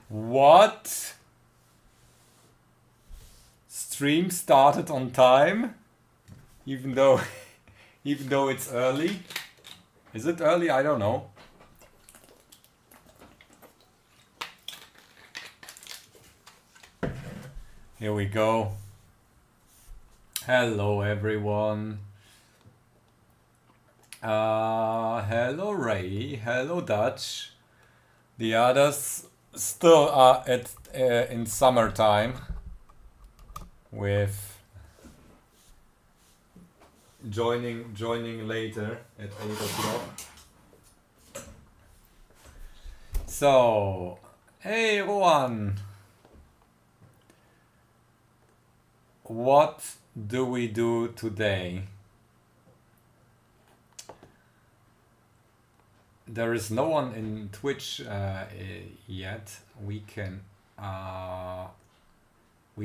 What? Stream started on time, even though even though it's early. Is it early? I don't know. Here we go. Hello everyone. Hello Ray. Hello Dutch. The others still are at in summertime with joining later at 8 o'clock. So, hey Juan, what do we do today? There is no one in Twitch yet. We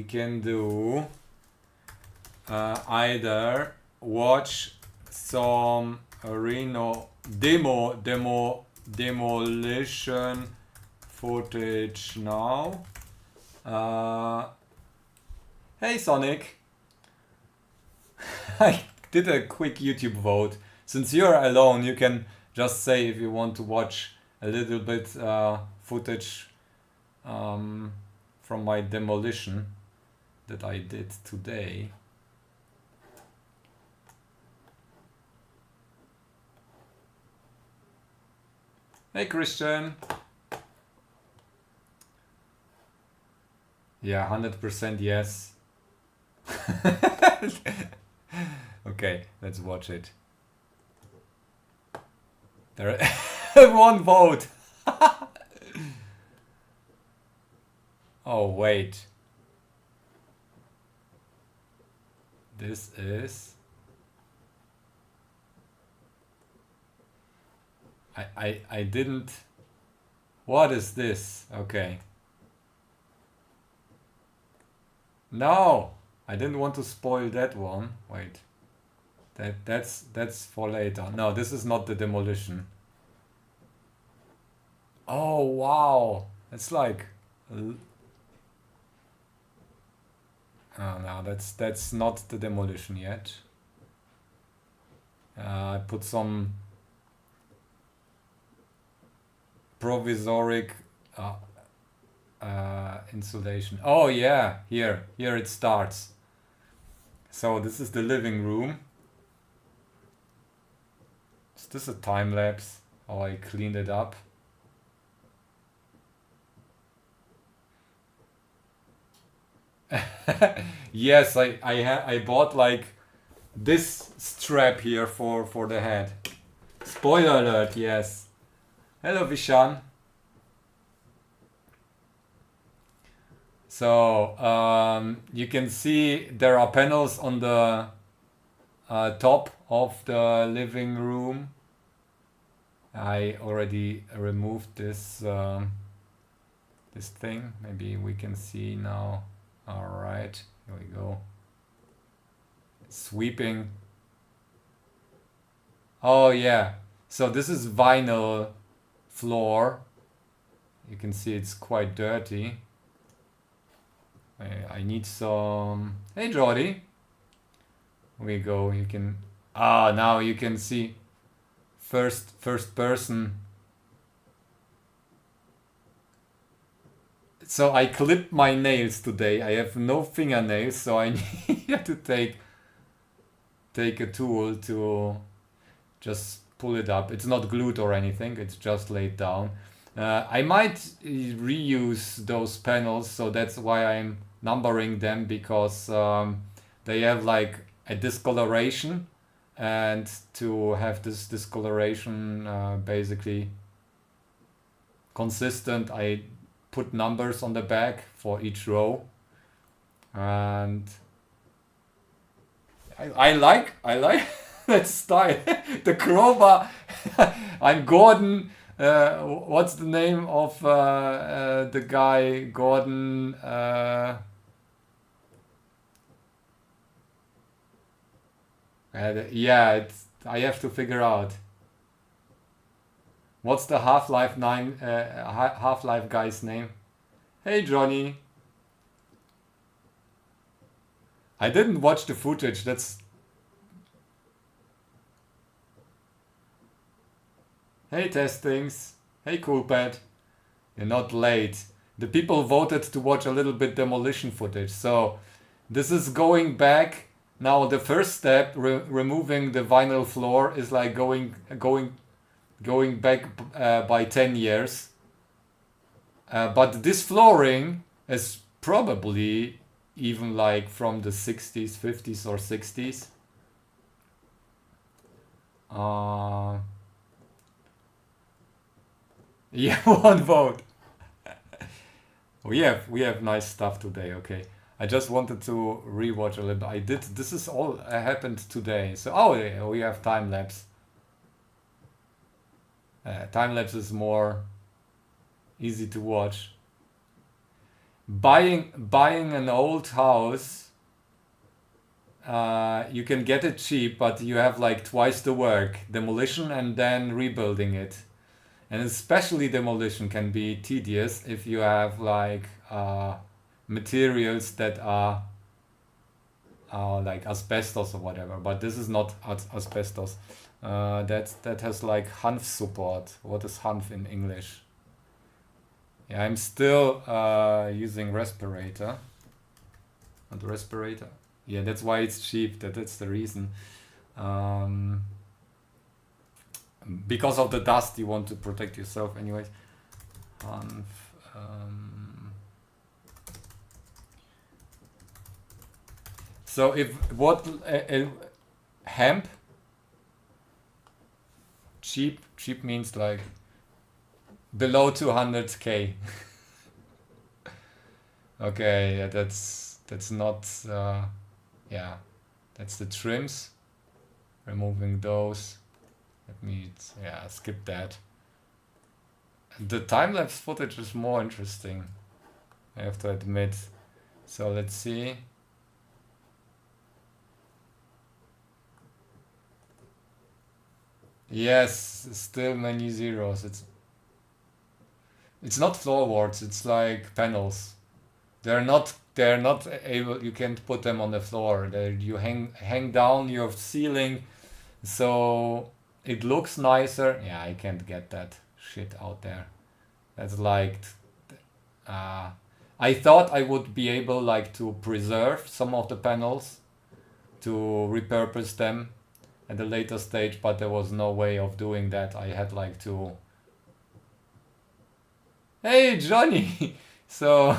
can do either watch some demolition footage now. Hey Sonic, I did a quick YouTube vote. Since you're alone, you can just say if you want to watch a little bit footage from my demolition that I did today. Hey Christian. Yeah, 100% yes. Okay, let's watch it. There, one vote. Oh wait. This is. I didn't. What is this? Okay. No, I didn't want to spoil that one. Wait. That's for later. No, this is not the demolition. Oh wow, it's like. Oh no, that's not the demolition yet. I put some provisoric insulation. Oh yeah, here it starts. So this is the living room. Is this a time lapse? Oh, I cleaned it up. Yes, I bought like this strap here for the head. Spoiler alert, yes. Hello Vishan. So you can see there are panels on the top of the living room. I already removed this this thing. Maybe we can see now. All right, here we go. Sweeping. Oh yeah. So this is vinyl floor. You can see it's quite dirty. I need some. Hey Jordy. Here we go. You can. Now you can see first person. So I clipped my nails today. I have no fingernails, so I need to take a tool to just pull it up. It's not glued or anything. It's just laid down. I might reuse those panels, so that's why I'm numbering them, because they have like a discoloration, and to have this discoloration basically consistent, I put numbers on the back for each row. And I like that style. The crowbar. I'm Gordon. What's the name of the guy? Gordon. Yeah, I have to figure out. What's the Half-Life 9 Half-Life guy's name? Hey Johnny. I didn't watch the footage. That's. Hey testings. Hey Coolpad. You're not late. The people voted to watch a little bit demolition footage. So this is going back. Now the first step, removing the vinyl floor, is like going back by 10 years. But this flooring is probably even like from the 60s, 50s or 60s. Yeah, one vote. We have nice stuff today. Okay, I just wanted to rewatch a little bit. I did. This is all happened today. So yeah, we have time lapse. Time lapse is more easy to watch. Buying an old house, you can get it cheap, but you have like twice the work: demolition and then rebuilding it. And especially demolition can be tedious if you have like materials that are like asbestos or whatever. But this is not asbestos. That has like Hanf support. What is Hanf in English? Yeah, I'm still using respirator. Not respirator. Yeah, that's why it's cheap. That's the reason. Because of the dust, you want to protect yourself anyways. So if what hemp cheap means like below 200k. Okay, yeah, that's not yeah, that's the trims, removing those. Let me skip that. The time-lapse footage is more interesting, I have to admit. So let's see. Yes, still many zeros. It's not floorboards, it's like panels. They're not able, you can't put them on the floor. You hang down your ceiling, so it looks nicer. Yeah, I can't get that shit out there. That's like I thought I would be able like to preserve some of the panels to repurpose them at a later stage, but there was no way of doing that. I had like to. Hey Johnny! So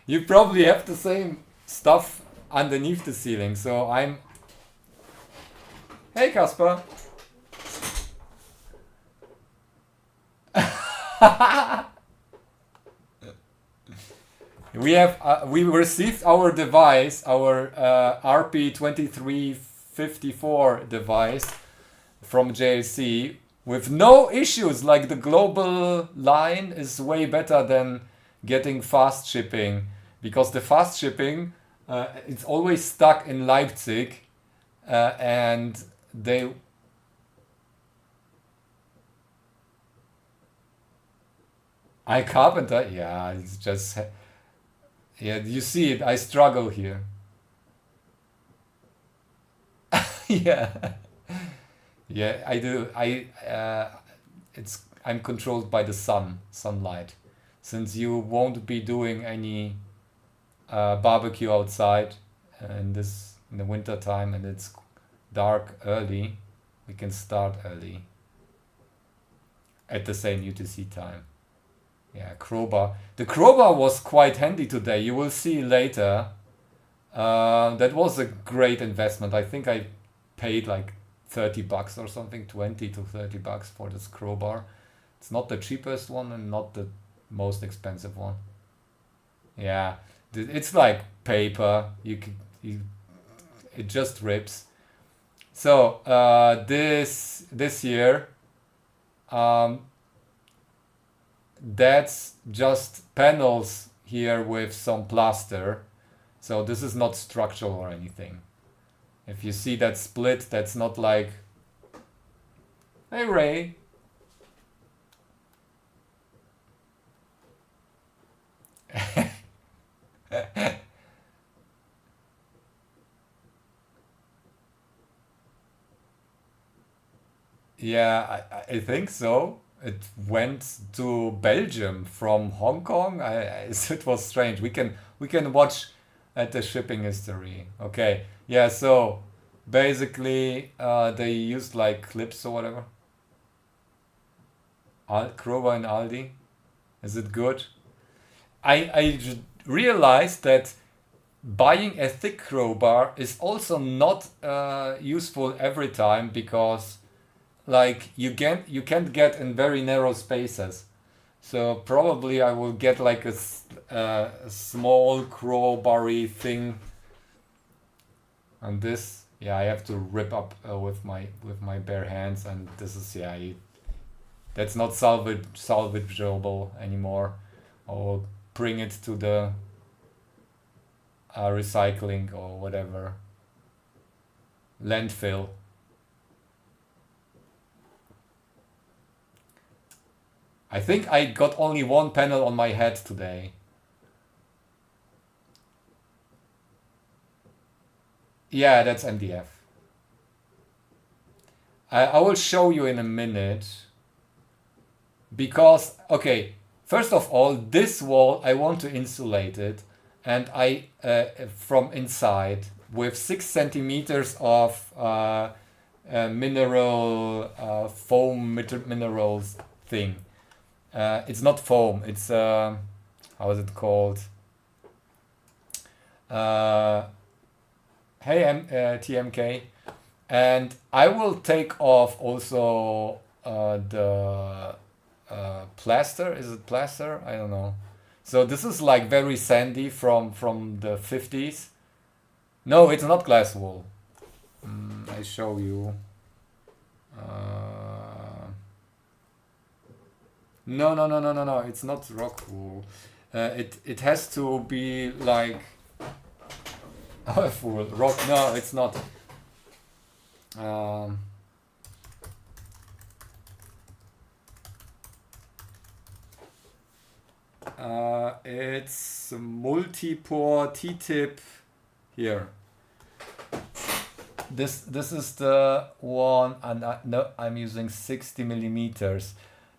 you probably have the same stuff underneath the ceiling. So I'm. Hey Casper! We received our device, our RP2354 device from JLC with no issues. Like the global line is way better than getting fast shipping, because the fast shipping it's always stuck in Leipzig, and they. I carpenter, yeah, it's just. Yeah, you see it. I struggle here. Yeah, yeah, I do. I'm controlled by the sunlight. Since you won't be doing any barbecue outside in the winter time, and it's dark early, we can start early at the same UTC time. Yeah, crowbar. The crowbar was quite handy today. You will see later. That was a great investment. I think I paid like $30 or something, 20 to $30 for this crowbar. It's not the cheapest one and not the most expensive one. Yeah, it's like paper. It just rips. So this year, that's just panels here with some plaster. So this is not structural or anything. If you see that split, that's not like, hey Ray. Yeah, I think so. It went to Belgium from Hong Kong. It was strange. We can watch at the shipping history. Okay. Yeah, so basically they used like clips or whatever. Kroger and Aldi. Is it good? I realized that buying a thick crowbar is also not useful every time because like you can't get in very narrow spaces. So probably I will get like a small crowbar thing, and this yeah I have to rip up with my bare hands, and this is that's not salvageable anymore. I'll bring it to the recycling or whatever landfill. I think I got only one panel on my head today. Yeah, that's MDF. I will show you in a minute because, okay, first of all, this wall I want to insulate it, and I from inside with 6 centimeters of mineral foam minerals thing. It's not foam. It's how is it called? Uh, hey, TMK, and I will take off also the plaster. Is it plaster? I don't know. So this is like very sandy from the 50s. No, it's not glass wool. I show you. No, no, no, no, no, no. It's not rock wool. It has to be like wool. Rock. No, it's not. Um, it's multi-pore T-tip here. This is the one, and no, I'm using 60 millimeters.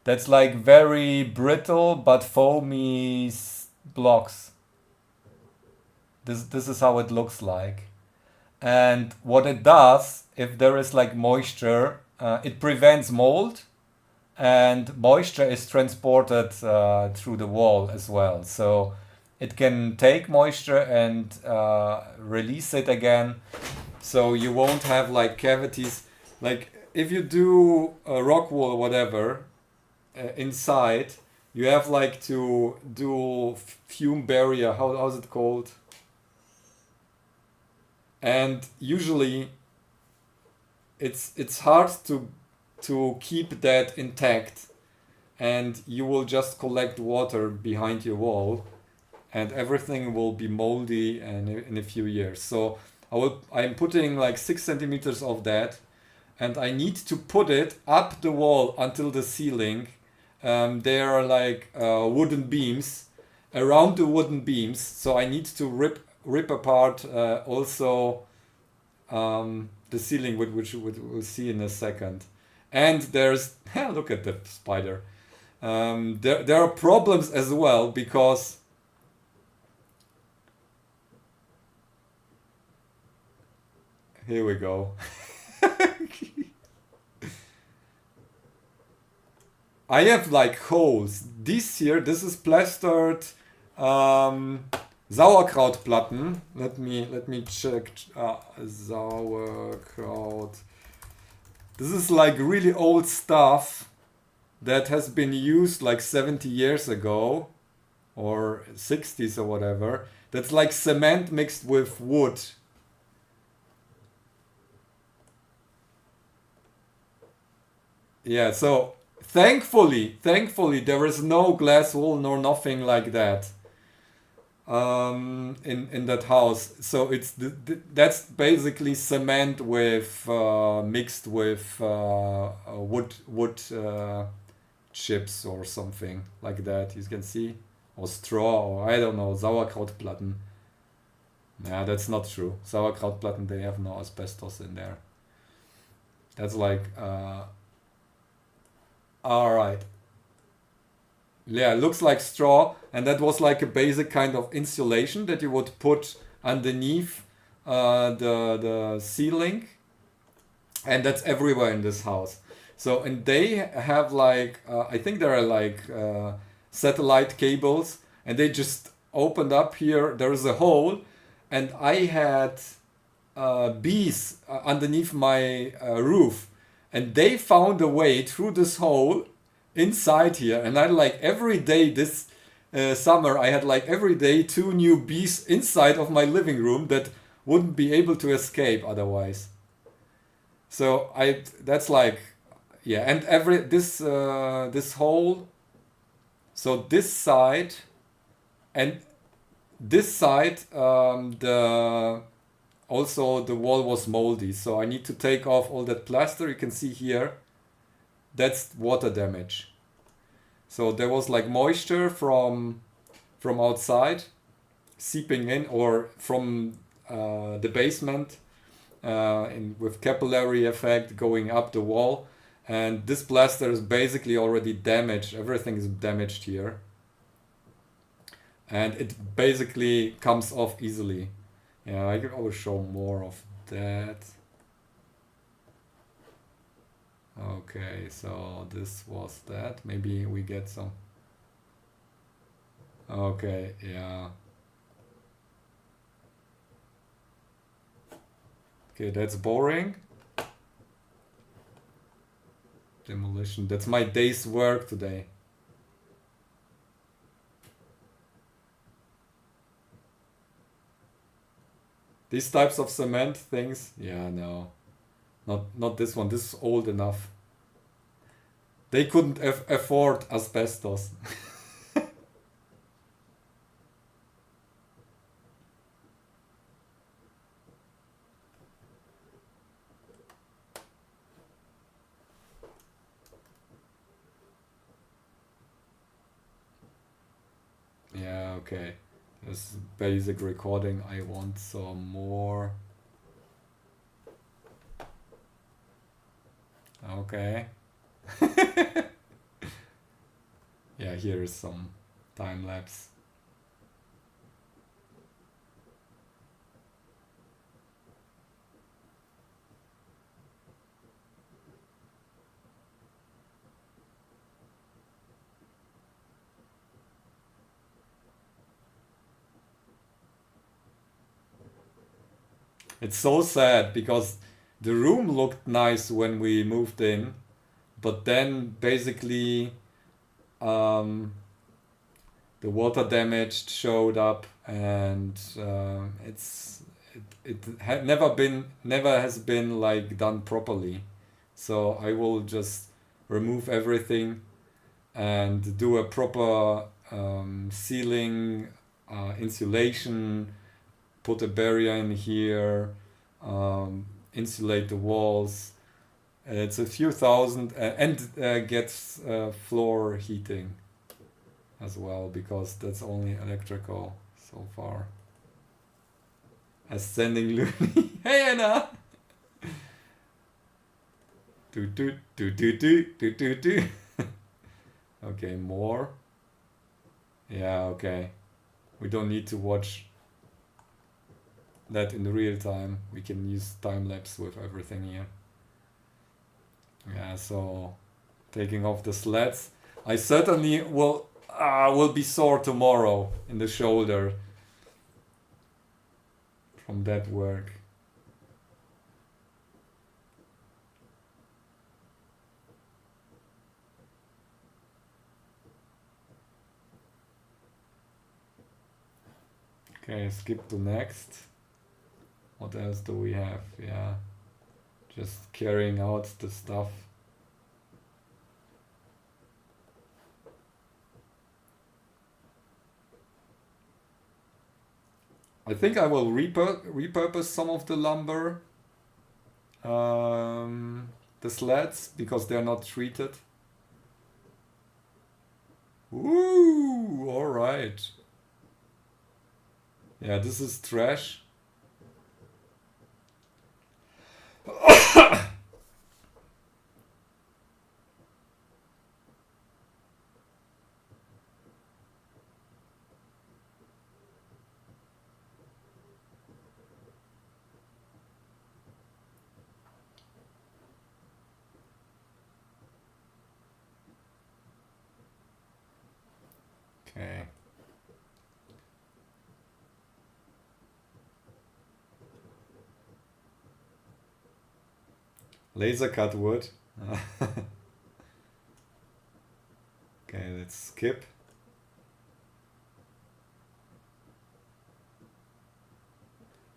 That's like very brittle but foamy blocks. This is how it looks like. And what it does, if there is like moisture, it prevents mold, and moisture is transported through the wall as well. So it can take moisture and release it again. So you won't have like cavities. Like if you do a rock wool or whatever inside, you have like to do fume barrier. How's it called? And usually it's hard to keep that intact, and you will just collect water behind your wall, and everything will be moldy and in a few years. So I'm putting like 6 centimeters of that, and I need to put it up the wall until the ceiling. There are like wooden beams around the wooden beams, so I need to rip apart also the ceiling, which we'll see in a second. And there's look at the spider. There are problems as well because here we go. I have like holes. This is plastered Sauerkrautplatten. Let me check. Sauerkraut. This is like really old stuff that has been used like 70 years ago or 60s or whatever. That's like cement mixed with wood. Yeah, so thankfully there is no glass wool nor nothing like that in that house. So that's basically cement with mixed with wood chips or something like that. You can see, or straw, or I don't know, Sauerkrautplatten. Nah, that's not true. Sauerkrautplatten, they have no asbestos in there. That's like All right. Yeah, looks like straw, and that was like a basic kind of insulation that you would put underneath the ceiling, and that's everywhere in this house. So, and they have like I think there are like satellite cables, and they just opened up here. There is a hole, and I had bees underneath my roof, and they found a way through this hole inside here. And I like every day this summer, I had like every day two new bees inside of my living room that wouldn't be able to escape otherwise. So I that's like yeah, and every this hole. So this side and this side, the also the wall was moldy, so I need to take off all that plaster. You can see here, that's water damage. So there was like moisture from outside seeping in, or from the basement, with capillary effect going up the wall, and this plaster is basically already damaged. Everything is damaged here, and it basically comes off easily. Yeah, I can always show more of that. Okay, so this was that. Maybe we get some. Okay, yeah. Okay, that's boring. Demolition. That's my day's work today. These types of cement things, yeah, no. Not this one. This is old enough. They couldn't afford asbestos. Yeah, okay. This is basic recording. I want some more. Okay. Yeah, here is some time lapse. It's so sad because the room looked nice when we moved in, but then basically um, the water damage showed up, and it had never has been like done properly. So I will just remove everything and do a proper ceiling insulation, put a barrier in here, insulate the walls. It's a few thousand, and gets floor heating as well, because that's only electrical so far. Ascending Looney. Hey Anna! Do do do do do do do do. Okay, more. Yeah, okay. We don't need to watch that in real time. We can use time lapse with everything here. Yeah, so taking off the slats. I certainly will be sore tomorrow in the shoulder from that work. Okay, skip to next. What else do we have? Yeah, just carrying out the stuff. I think I will repurpose some of the lumber, the slats, because they're not treated. Ooh, all right. Yeah, this is trash. Okay. Laser cut wood. Okay, let's skip.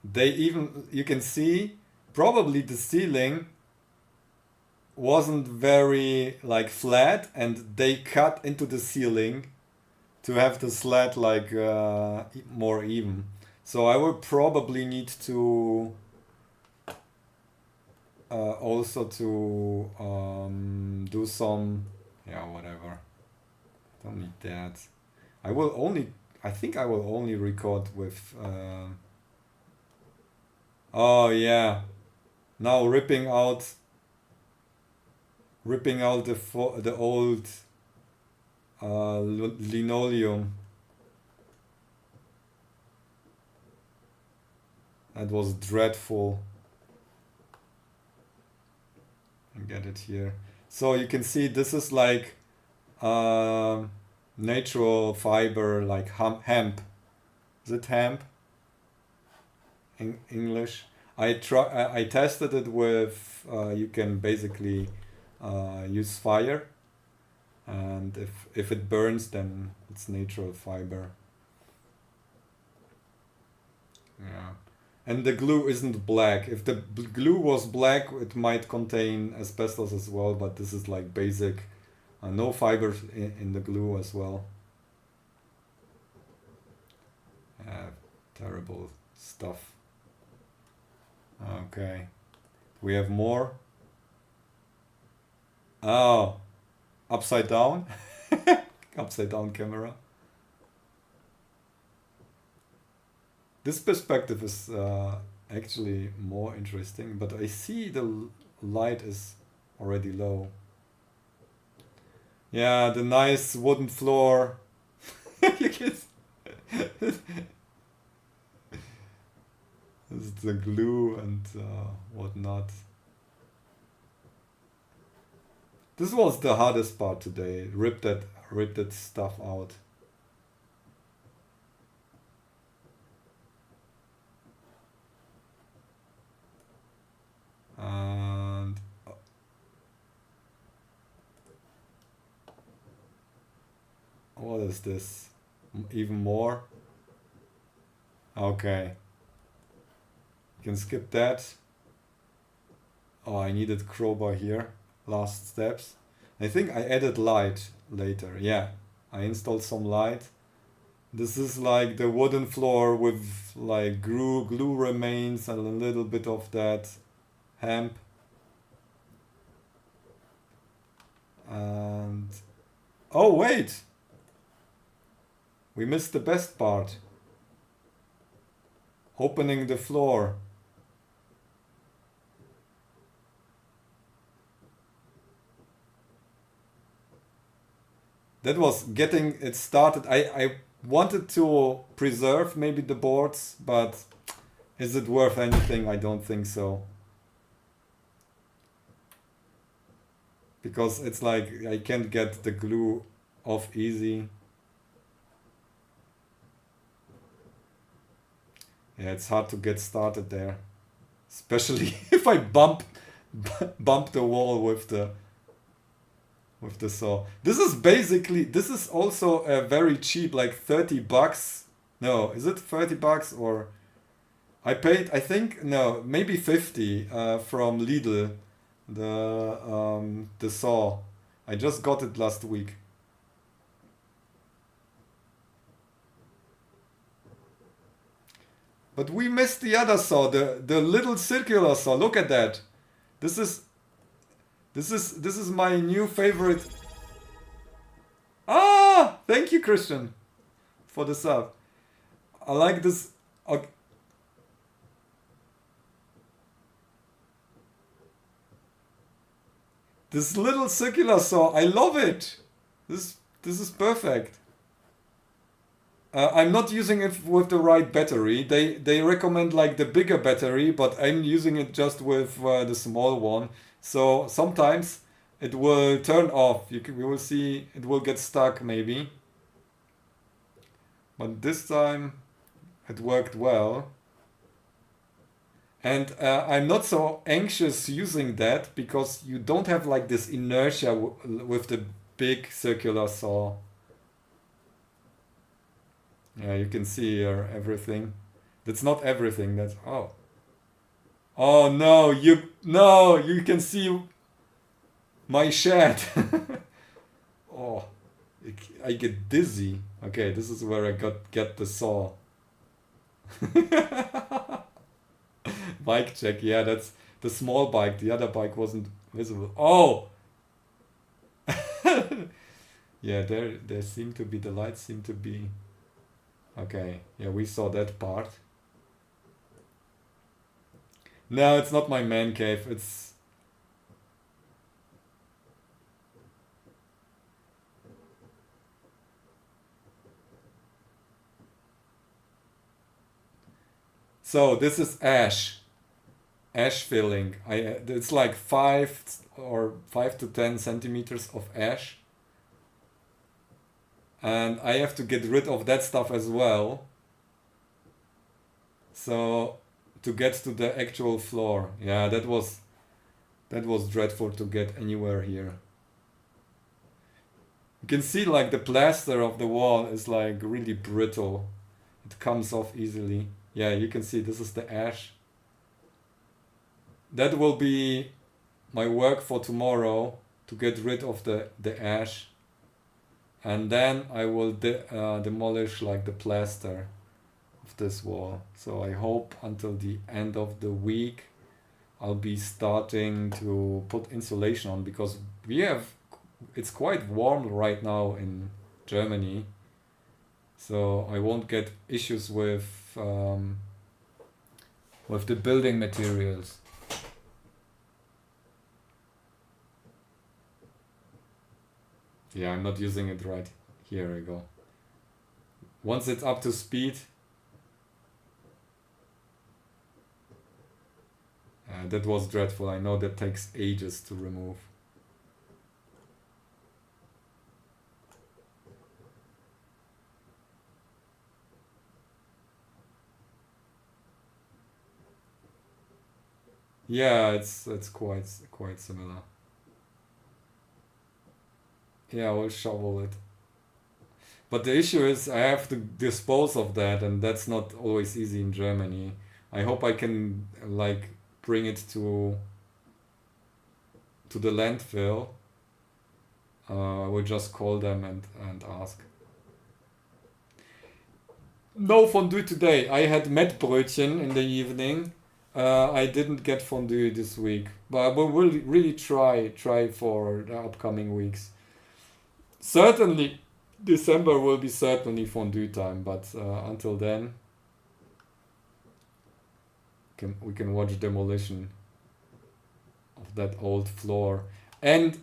They even, you can see, probably the ceiling wasn't very like flat, and they cut into the ceiling to have the slat like more even. So I will probably need to also to do some, yeah, whatever. Don't need that. I will only, I think I will only record with oh yeah, now ripping out the old linoleum. That was dreadful. And get it here. So you can see this is like natural fiber, like hemp. Is it hemp? In English. I tested it with you can basically use fire, and if it burns, then it's natural fiber. Yeah. And the glue isn't black. If the glue was black, it might contain asbestos as well, but this is like basic. No fibers in the glue as well. Terrible stuff. Okay. We have more. Oh, upside down. Upside down camera. This perspective is actually more interesting, but I see the light is already low. Yeah, the nice wooden floor. You can this is the glue and whatnot. This was the hardest part today. Rip that stuff out. And what is this? Even more? Okay. You can skip that. Oh, I needed crowbar here. Last steps. I think I added light later. Yeah, I installed some light. This is like the wooden floor with like glue remains and a little bit of that hemp. And oh wait, we missed the best part. Opening the floor. That was getting it started. I wanted to preserve maybe the boards, but is it worth anything? I don't think so. Because it's like I can't get the glue off easy. Yeah, it's hard to get started there. Especially if I bump the wall with the saw. This is also a very cheap, like $30. No, is it $30 or I paid, I think, no, maybe 50 from Lidl, the saw. I just got it last week. But we missed the other saw, the little circular saw. Look at that. This is my new favorite. Ah, thank you, Christian, for the sub. I like this. Okay. This little circular saw, I love it. This is perfect. I'm not using it with the right battery. They recommend like the bigger battery, but I'm using it just with the small one. So sometimes it will turn off. You will see it will get stuck maybe. But this time it worked well. And I'm not so anxious using that because you don't have like this inertia with the big circular saw. Yeah, you can see here everything. That's not everything. That's oh. Oh no, you can see my shed. Oh, I get dizzy. Okay, this is where I get the saw. Bike check. Yeah, that's the small bike. The other bike wasn't visible. Oh, yeah. There seem to be the lights seem to be okay. Yeah, we saw that part. No, it's not my man cave. It's so this is ash filling. It's like 5 to 10 centimeters of ash, and I have to get rid of that stuff as well. So to get to the actual floor, yeah, that was dreadful to get anywhere here. You can see like the plaster of the wall is like really brittle. It comes off easily. Yeah, you can see this is the ash. That will be my work for tomorrow to get rid of the ash. And then I will demolish like the plaster of this wall. So I hope until the end of the week I'll be starting to put insulation on because it's quite warm right now in Germany. So I won't get issues with the building materials. Yeah, I'm not using it right. Here we go. Once it's up to speed, that was dreadful. I know that takes ages to remove. Yeah, it's quite similar. Yeah, I will shovel it. But the issue is I have to dispose of that, and that's not always easy in Germany. I hope I can like bring it to the landfill. I will just call them and ask. No fondue today. I had Mettbrötchen in the evening. I didn't get fondue this week, but I will really try for the upcoming weeks. Certainly, December will be certainly fondue time, but until then, we can watch demolition of that old floor, and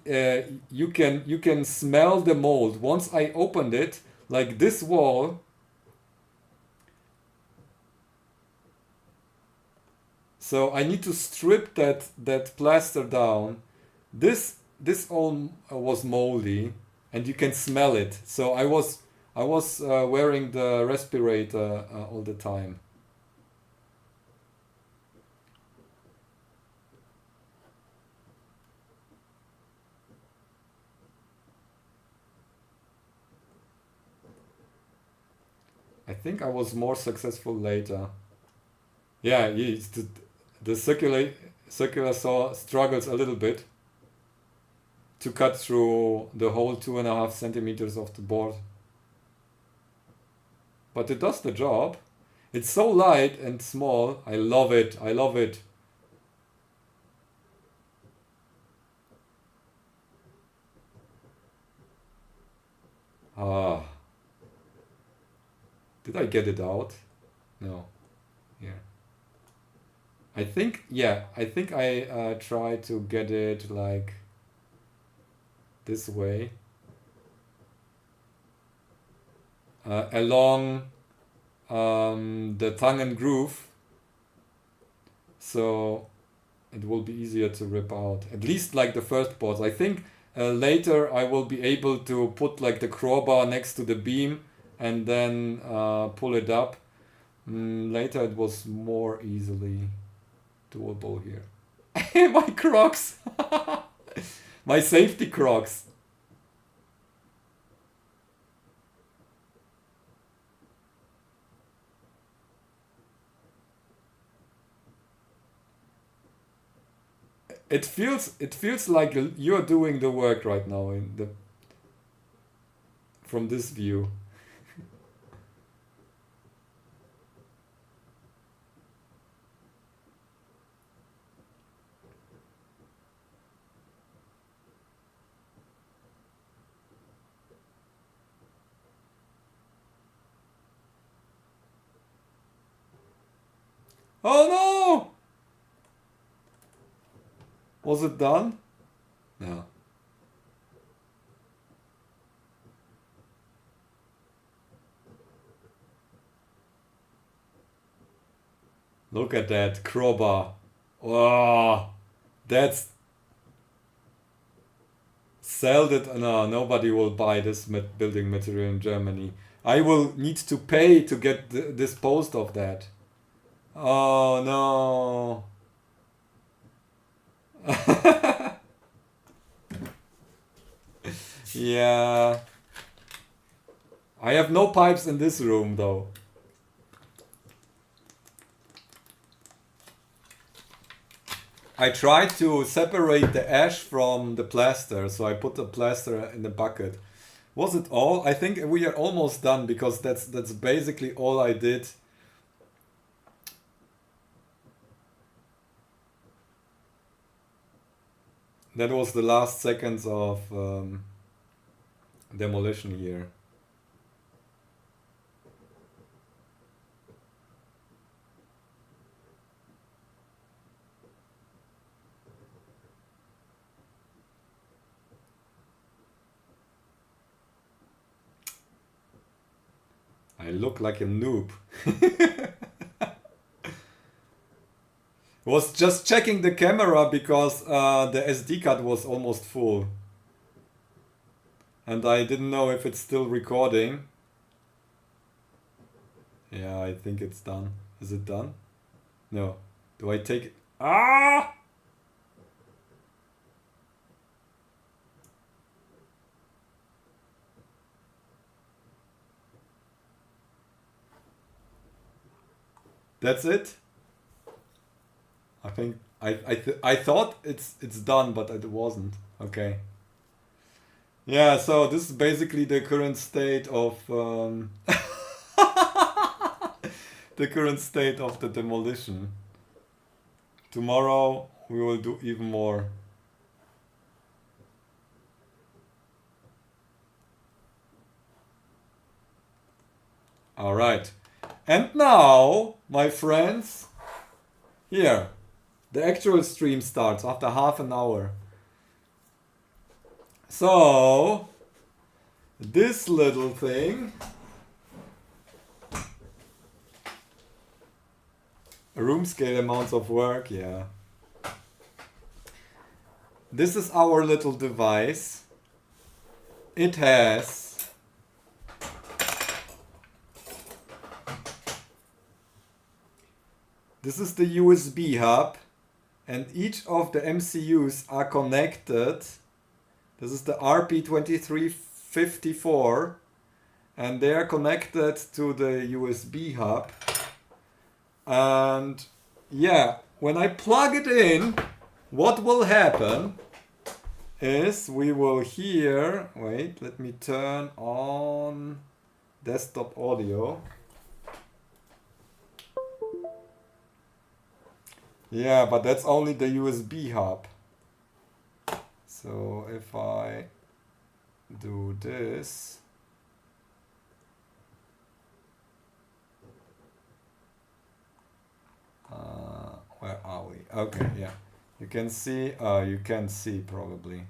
you can smell the mold. Once I opened it, like this wall. So I need to strip that plaster down. This all was moldy, and you can smell it. So I was wearing the respirator all the time. I think I was more successful later. Yeah, the circular saw struggles a little bit to cut through the whole 2.5 centimeters of the board. But it does the job. It's so light and small. I love it. I love it. Ah. Did I get it out? No. Yeah. I think I try to get it like this way along the tongue and groove, so it will be easier to rip out, at least like the first boards. I think later I will be able to put like the crowbar next to the beam and then pull it up. Later it was more easily doable here. My Crocs! My safety Crocs! It feels like you're doing the work right now in the from this view. Oh no! Was it done? No. Look at that crowbar. Wow, that's sell it. No, nobody will buy this building material in Germany. I will need to pay to get disposed of that. Oh no. Yeah. I have no pipes in this room though. I tried to separate the ash from the plaster, so I put the plaster in the bucket. Was it all? I think we are almost done because that's basically all I did. That was the last seconds of demolition here. I look like a noob. Was just checking the camera because the SD card was almost full. And I didn't know if it's still recording. Yeah, I think it's done. Is it done? No. Do I take it? Ah! That's it? I think I thought it's done, but it wasn't. Okay. Yeah, so this is basically the current state of the current state of the demolition. Tomorrow we will do even more. All right. And now, my friends, here, the actual stream starts after half an hour. So, this little thing, room scale amounts of work, yeah. This is our little device. It has this is the USB hub, and each of the MCUs are connected. This is the RP2354, and they are connected to the USB hub. And yeah, when I plug it in, what will happen is we will hear, wait, let me turn on desktop audio. Yeah, but that's only the USB hub. So if I do this, where are we? Okay, yeah. You can see, you can see probably.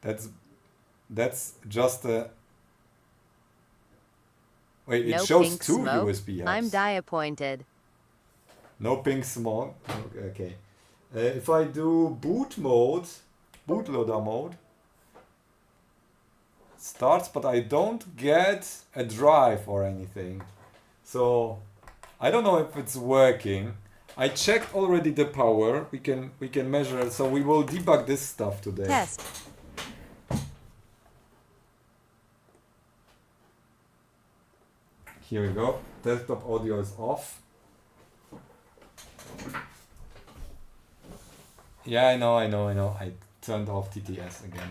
That's just a, wait, it no shows pink two smoke. USB hubs. I'm disappointed. No pink smoke. Okay. If I do boot mode, bootloader mode, starts, but I don't get a drive or anything. So I don't know if it's working. I checked already the power. We can measure it. So we will debug this stuff today. Test. Here we go. Desktop audio is off. Yeah, I know. I turned off TTS again.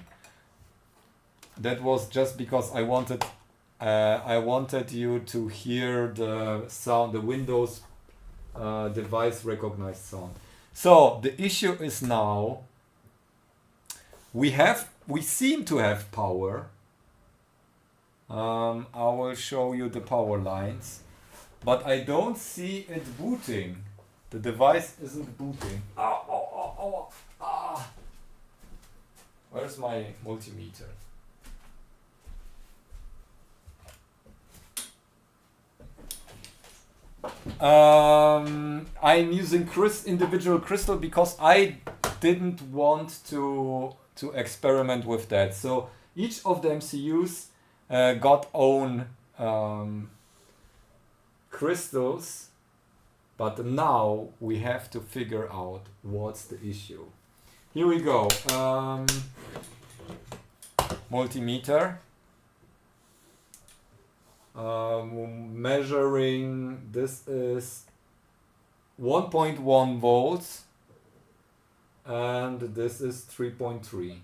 That was just because I wanted you to hear the sound, the Windows device recognized sound. So the issue is now we seem to have power. I will show you the power lines, but I don't see it booting. The device isn't booting. Where's my multimeter? I'm using individual crystal because I didn't want to experiment with that. So each of the MCUs got own crystals, but now we have to figure out what's the issue. Here we go. Multimeter. Measuring, this is 1.1 volts and this is 3.3.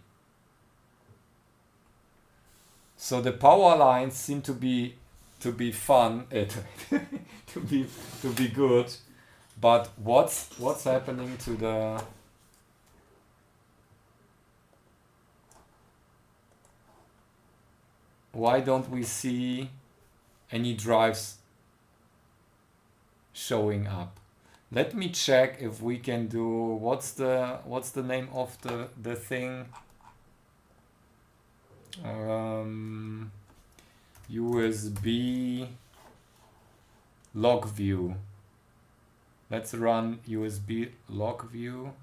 So the power lines seem to be fun, to be good, but what's happening to the why don't we see any drives showing up? Let me check if we can do what's the name of the thing? USB log view. Let's run USB log view.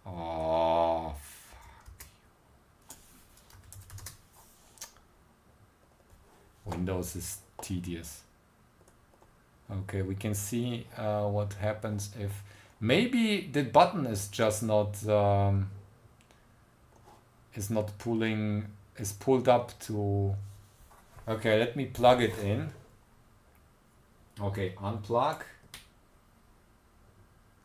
Oh, fuck you. Windows is tedious. Okay, we can see what happens if maybe the button is just not pulled up to. Okay, let me plug it in. Okay, unplug.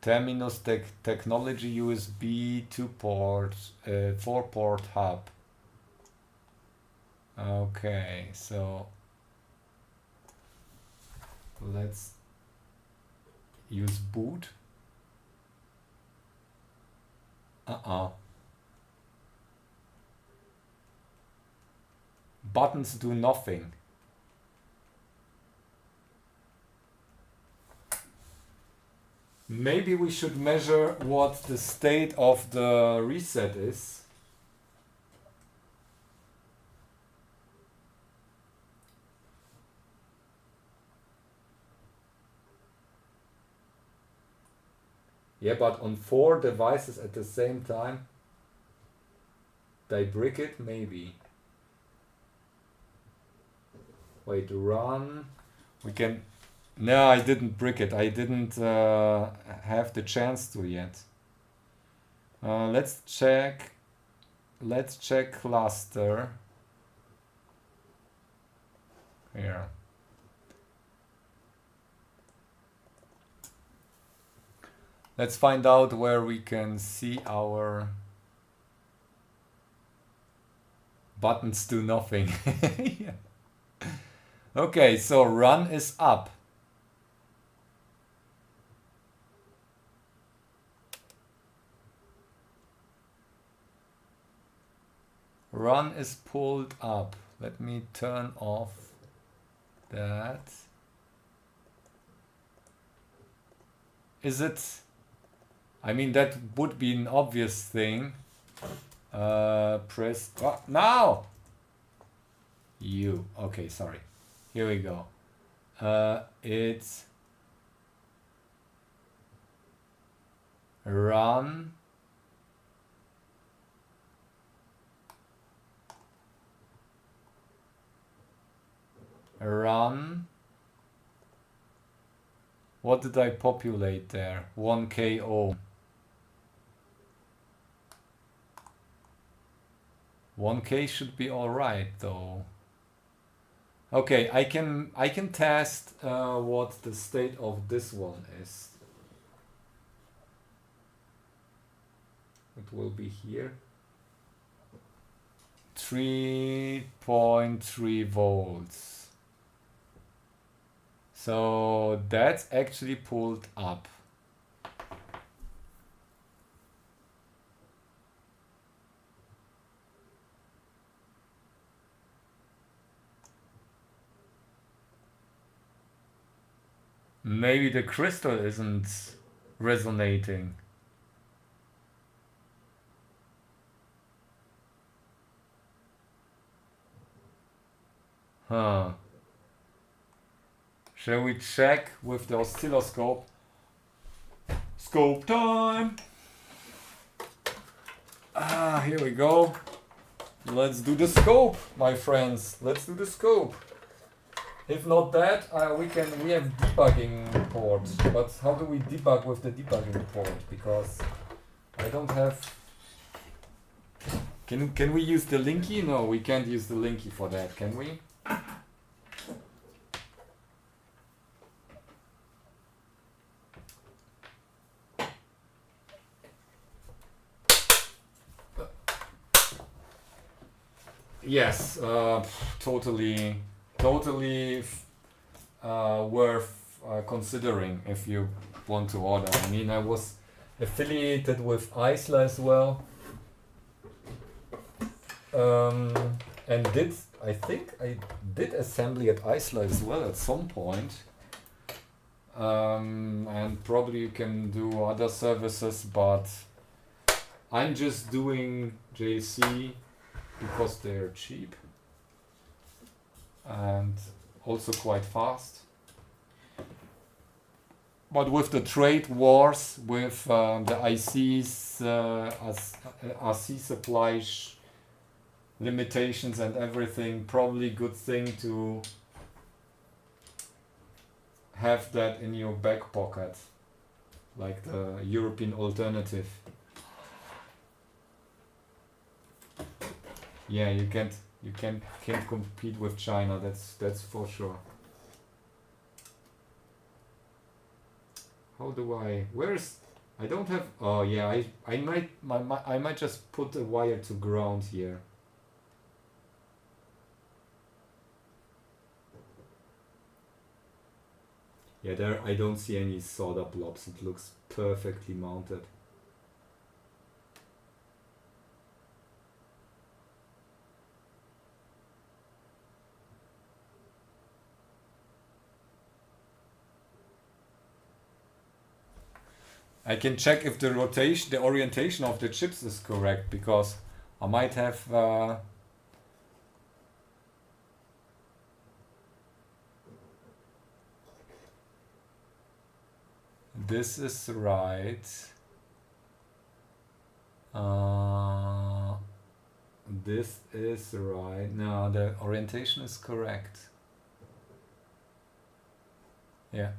Terminus technology USB 2 port 4 port hub. Okay, so let's use boot. Buttons do nothing. Maybe we should measure what the state of the reset is. Yeah, but on 4 devices at the same time. They brick it? Maybe. Wait, run. We can. No, I didn't brick it. I didn't have the chance to yet. Let's check. Let's check cluster. Here. Let's find out where we can see our buttons do nothing. Yeah. Okay, so run is up. Run is pulled up. Let me turn off that. Is it? I mean, that would be an obvious thing. Press. Oh, now! Okay, sorry. Here we go. It's run run. What did I populate there? 1KO. 1K should be all right though. Okay, I can test what the state of this one is. It will be here. 3.3 volts. So that's actually pulled up. Maybe the crystal isn't resonating. Huh. Shall we check with the oscilloscope? Scope time! Here we go. Let's do the scope, my friends. Let's do the scope. If not that, we have debugging port. But how do we debug with the debugging port? Because I don't have. Can we use the Linky? No, we can't use the Linky for that, can we? Yes, totally worth considering if you want to order. I mean, I was affiliated with Isla as well, and I think I did assembly at Isla as well at some point, and probably you can do other services, but I'm just doing JC because they're cheap and also quite fast. But with the trade wars, with the ICs, RC supply limitations and everything, probably good thing to have that in your back pocket, like the European alternative. Yeah, you can't compete with China. That's for sure. How do I? Where's? I don't have. Oh yeah, I might just put a wire to ground here. Yeah, there I don't see any solder blobs. It looks perfectly mounted. I can check if the orientation of the chips is correct, because I might have this is right. This is right. No, the orientation is correct. Yeah.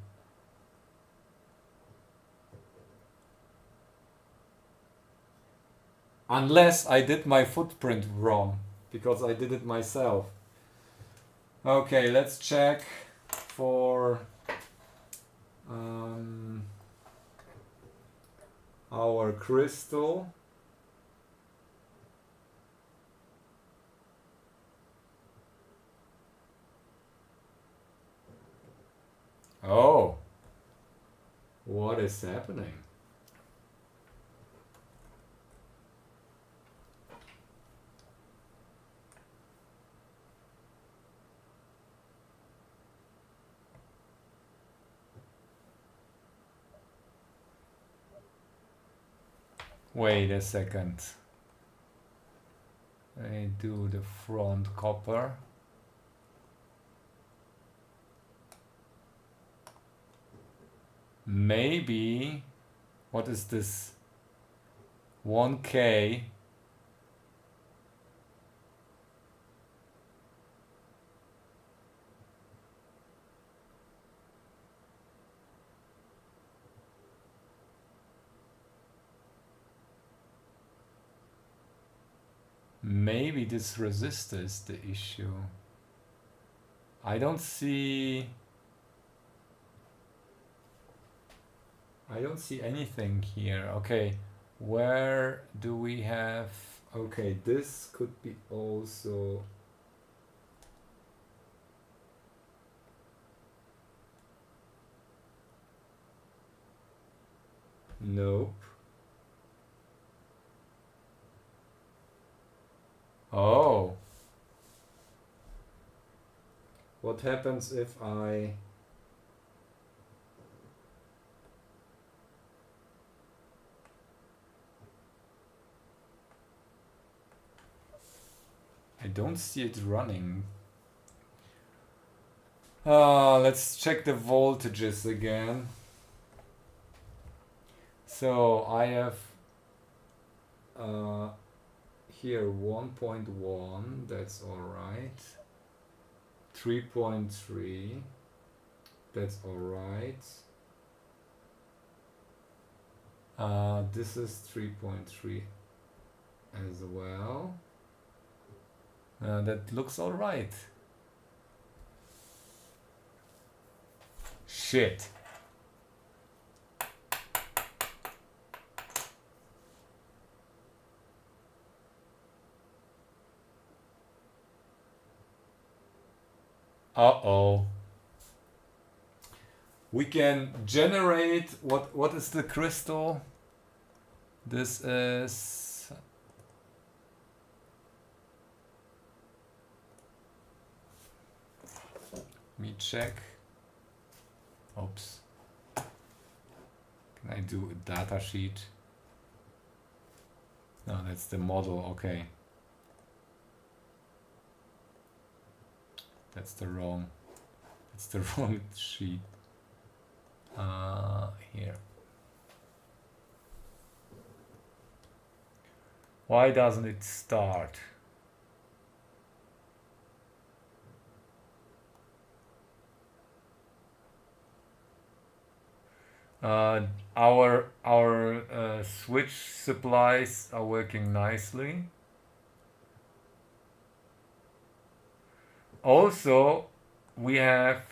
Unless I did my footprint wrong, because I did it myself. Okay, let's check for our crystal. Oh, what is happening? Wait a second. I do the front copper. Maybe, what is this? 1K. Maybe this resistor is the issue. I don't see anything here. Okay, where do we have? Okay, this could be also. Nope. Oh. What happens if I don't see it running. Let's check the voltages again. So I have here 1.1, that's alright. 3.3, that's alright. This is 3.3 as well. That looks alright. Shit. Uh-oh. We can generate what is the crystal? This is let me check. Oops. Can I do a data sheet? No, that's the model. Okay. That's the wrong sheet. Here. Why doesn't it start? Our switch supplies are working nicely. Also, we have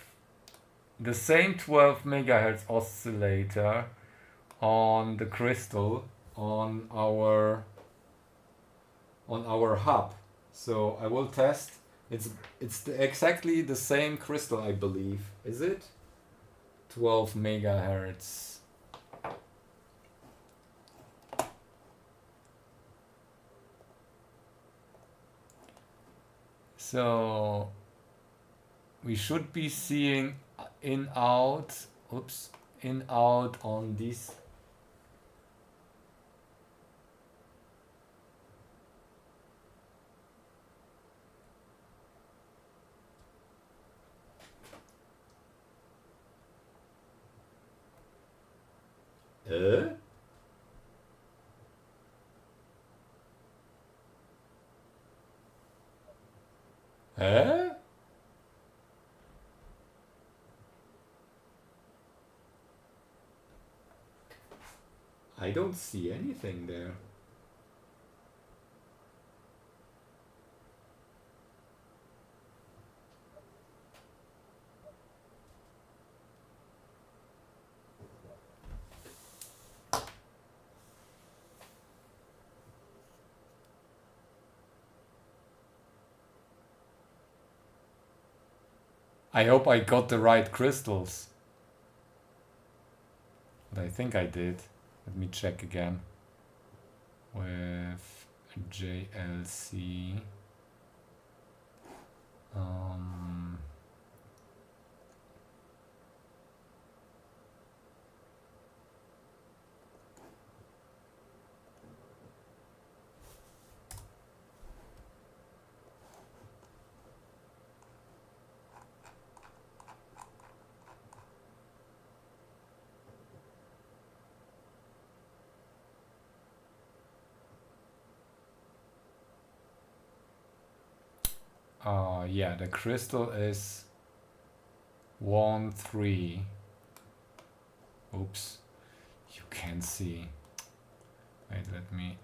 the same 12 megahertz oscillator on the crystal on our hub. So I will test. It's exactly the same crystal, I believe. Is it? 12 megahertz. So we should be seeing in out on these. I don't see anything there. I hope I got the right crystals. But I think I did. Let me check again. With JLC. Yeah, the crystal is 1, 3. Oops, you can't see. Wait, let me.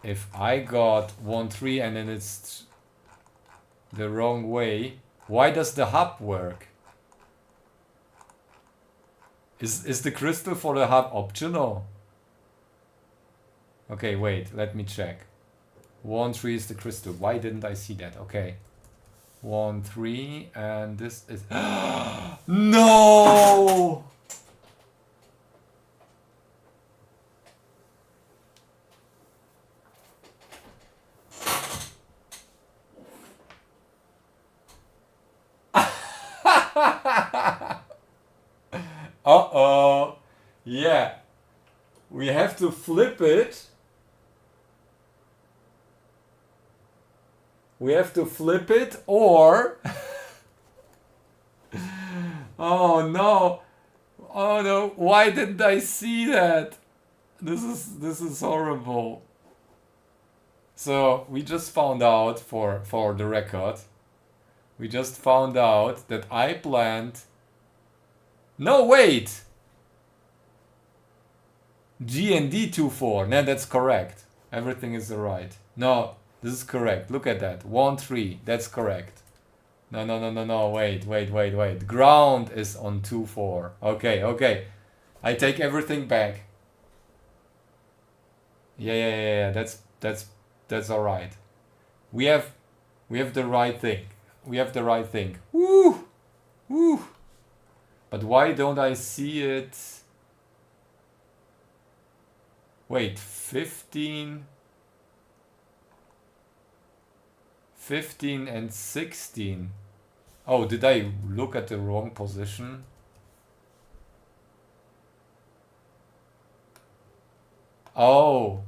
If I got 1, 3 and then it's the wrong way, why does the hub work? Is the crystal for the hub optional? Okay, wait, let me check. 1, 3 is the crystal. Why didn't I see that? Okay. 1, 3, and this is. No! Uh-oh. Yeah. We have to flip it. We have to flip it or oh no. Oh no. Why didn't I see that? This is horrible. So we just found out for the record. We just found out that I planned. No, wait. G and D 2-4. No, that's correct. Everything is right. No, this is correct. Look at that. 1, 3. That's correct. No. Wait. Ground is on 2-4. Okay. I take everything back. Yeah. That's all right. We have the right thing. Woo! But why don't I see it? Wait, 15 and 16. Oh, did I look at the wrong position? Oh.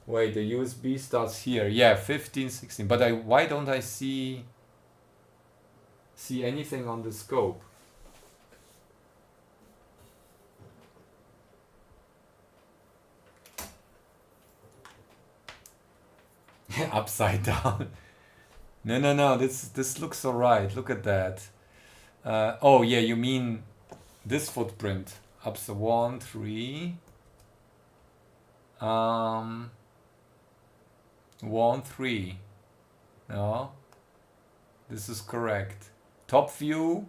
Wait, the USB starts here. Yeah, 15, 16. But why don't I see anything on the scope? Upside down. No. This looks alright. Look at that. Oh yeah, you mean this footprint. Upside 1, 3. 1, 3. No. This is correct. Top view.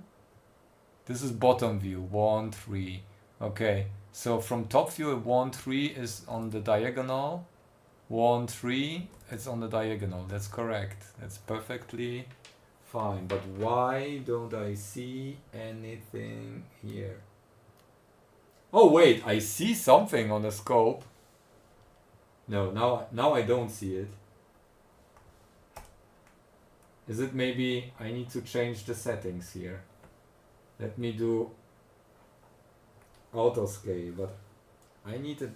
This is bottom view. 1, 3. Okay. So from top view, 1, 3 is on the diagonal. 1, 3, it's on the diagonal. That's correct. That's perfectly fine. But why don't I see anything here? Oh wait, I see something on the scope. No, now I don't see it. Is it maybe I need to change the settings here? Let me do auto scale, but I need it.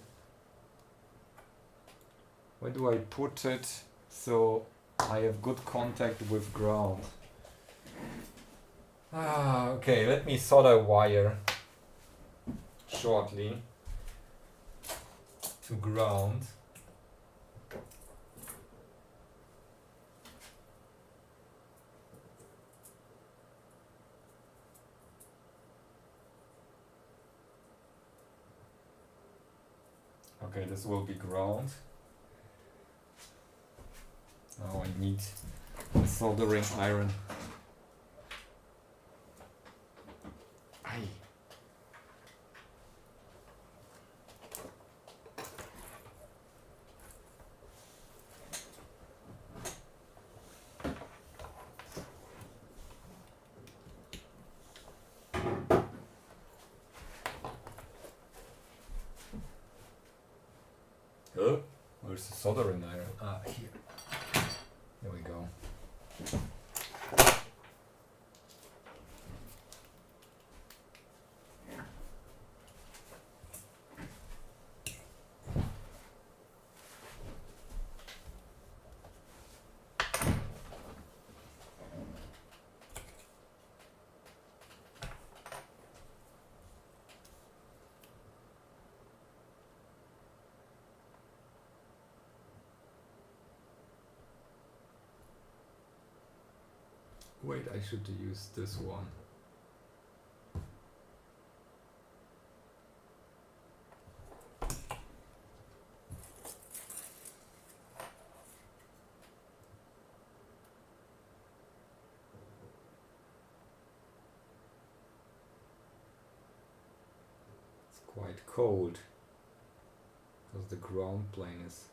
Where do I put it so I have good contact with ground? Okay, let me solder wire shortly to ground. Okay, this will be ground. Now I need a soldering iron. Aye. Oh, where's the soldering iron? Ah, here. There we go. Wait, I should use this one. It's quite cold because the ground plane is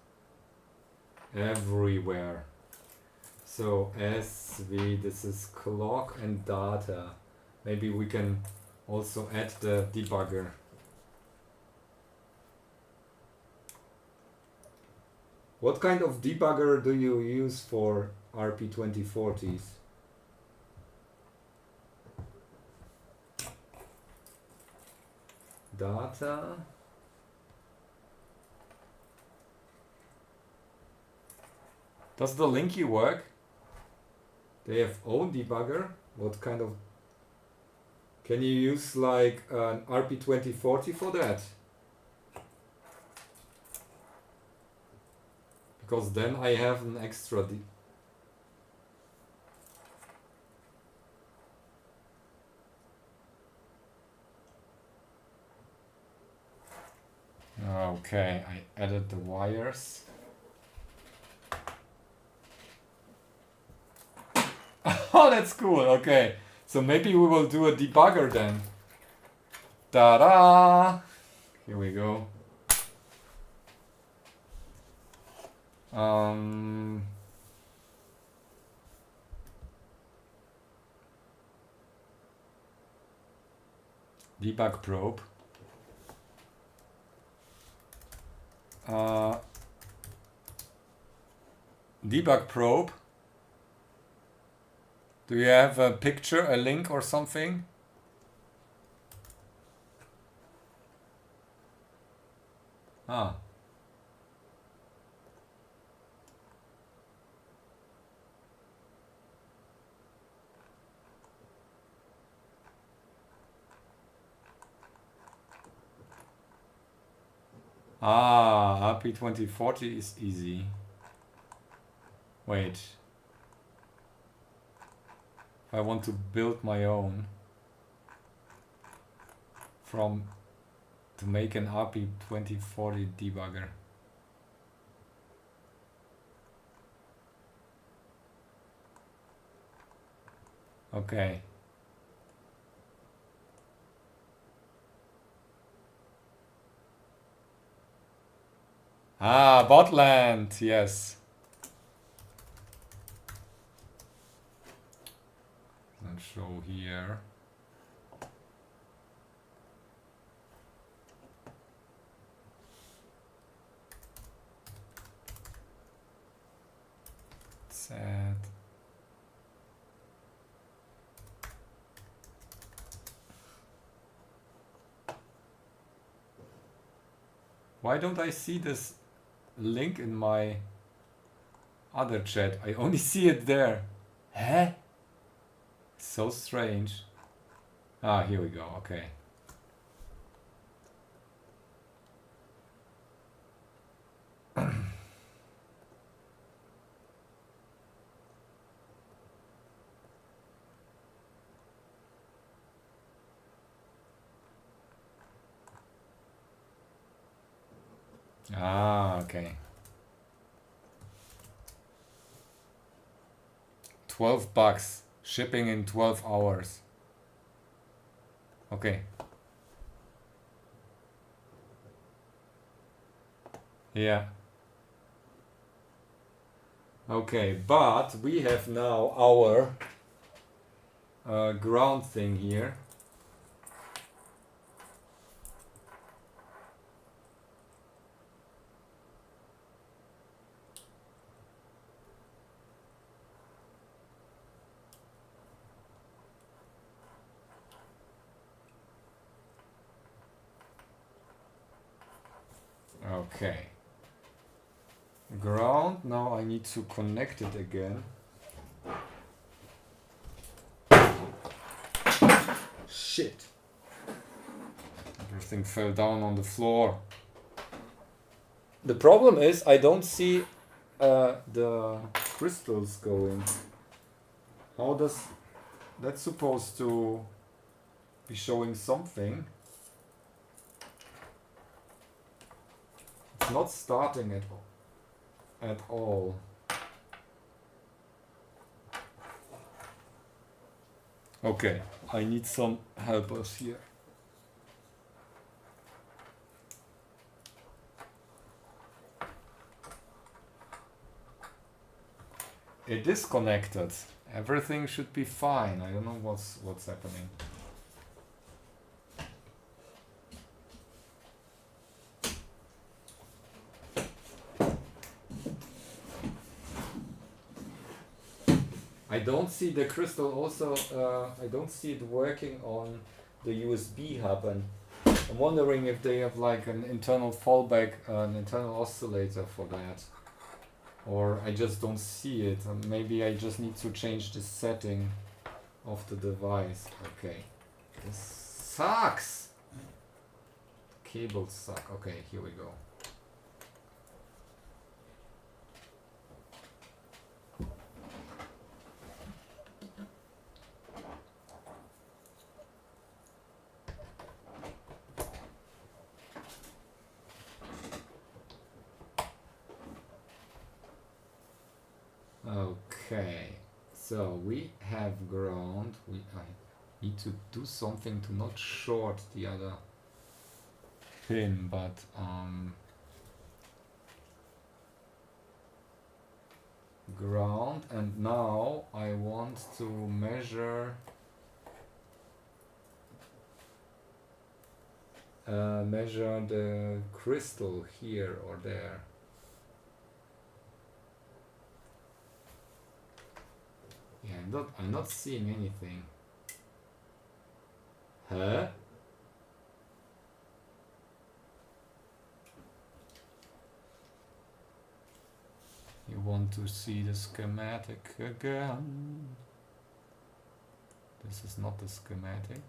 everywhere. So SV, this is clock and data. Maybe we can also add the debugger. What kind of debugger do you use for RP2040s? Data. Does the Linky work? They have own debugger. What kind of... Can you use like an RP2040 for that? Because then I have an extra Okay, I added the wires. Oh, that's cool. Okay, so maybe we will do a debugger then. Ta-da! Here we go. Debug probe. Debug probe. Do you have a picture, a link or something? Ah. Ah, RP2040 is easy. Wait. If I want to build my own to make an RP2040 debugger. Okay. Ah, Botland, yes. Let's show here. Sad. Why don't I see this link in my other chat? I only see it there. Huh? So strange. Ah, here we go. Okay. Ah, okay. 12 bucks. Shipping in 12 hours. Okay. Yeah. Okay, but we have now our ground thing here. Okay. Ground, now I need to connect it again. Shit. Everything fell down on the floor. The problem is I don't see the crystals going. How does that's supposed to be showing something. It's not starting at all. Okay, I need some helpers here. It is connected. Everything should be fine. I don't know what's happening. I don't see the crystal also, I don't see it working on the USB hub, and I'm wondering if they have like an internal fallback, an internal oscillator for that. Or I just don't see it. Maybe I just need to change the setting of the device. Okay. This sucks! Cables suck. Okay, here we go. Okay, so we have ground. I need to do something to not short the other pin, but ground, and now I want to measure the crystal here or there. Yeah, I'm not seeing anything. Huh? You want to see the schematic again? This is not the schematic.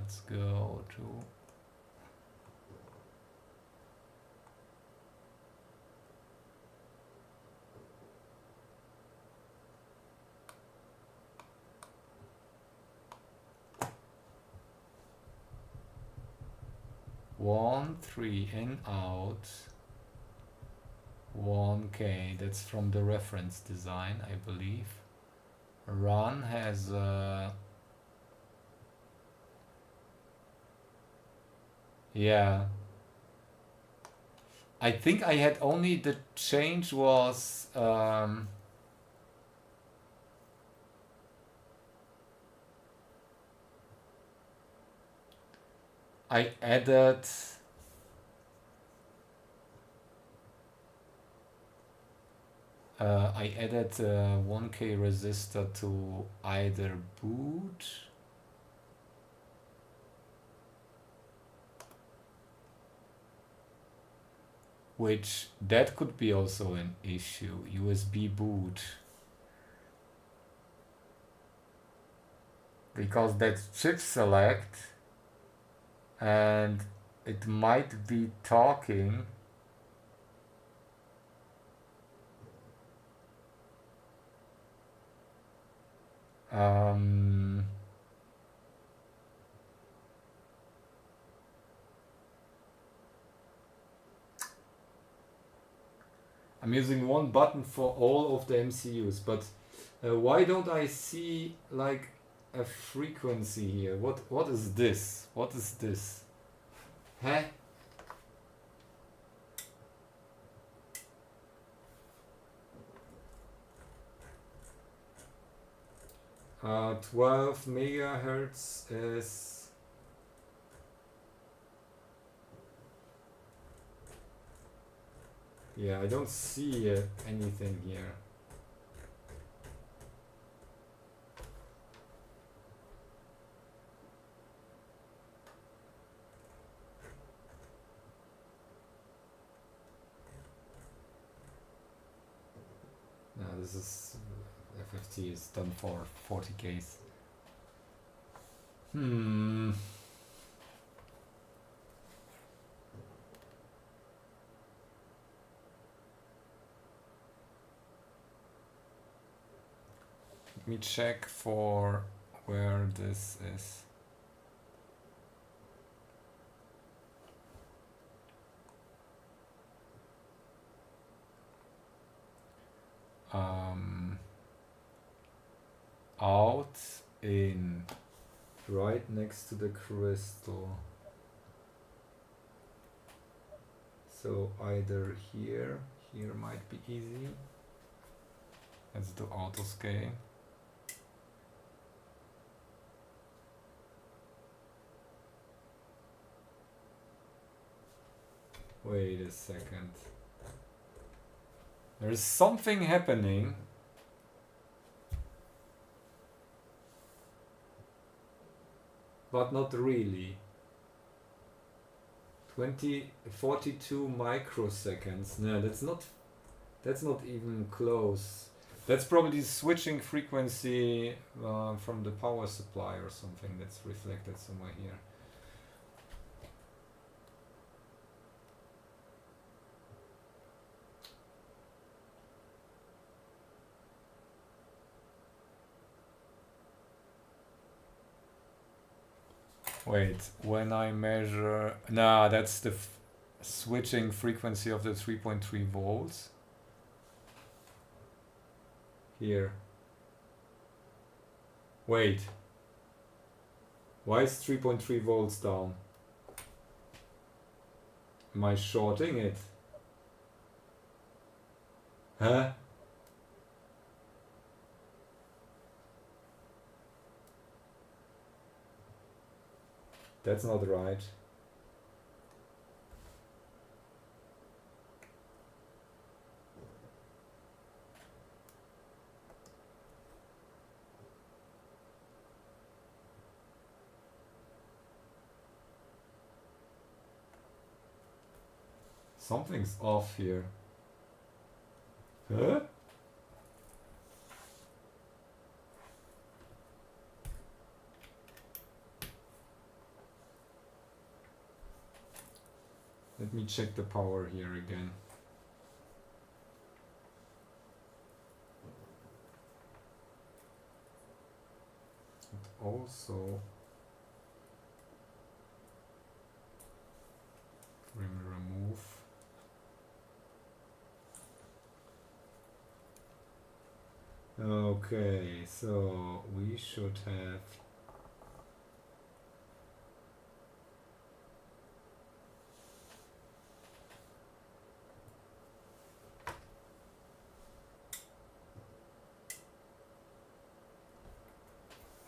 Let's go to one, 3 in, out, 1K. That's from the reference design, I believe. Run has yeah. I think I had only the change was I added I added 1K resistor to either boot which that could be also an issue. USB boot, because that's chip select and it might be talking. I'm using one button for all of the MCUs, but why don't I see like a frequency here? What is this? What is this? Huh? 12 megahertz is yeah, I don't see anything here. No, this is FFT is done for 40Ks. Hmm. Let me check for where this is. Out, in, right next to the crystal. So either here might be easy. Let's do auto scale. Wait a second. There's something happening. But not really. 42 microseconds. No, that's not even close. That's probably switching frequency from the power supply or something that's reflected somewhere here. Wait, when I measure... Nah, that's the switching frequency of the 3.3 volts. Here. Wait. Why is 3.3 volts down? Am I shorting it? Huh? That's not right. Something's off here. Huh? Let me check the power here again. And also remove. Okay, so we should have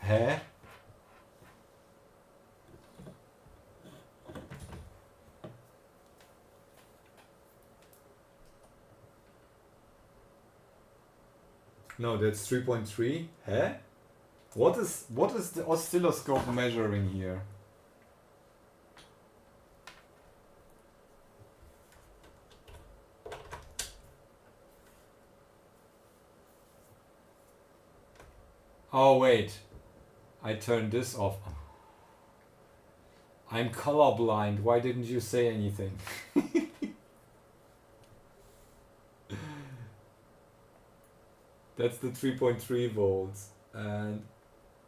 Hä? No, that's 3.3. Hä? What is the oscilloscope measuring here? Oh wait, I turned this off. I'm colorblind. Why didn't you say anything? That's the 3.3 volts and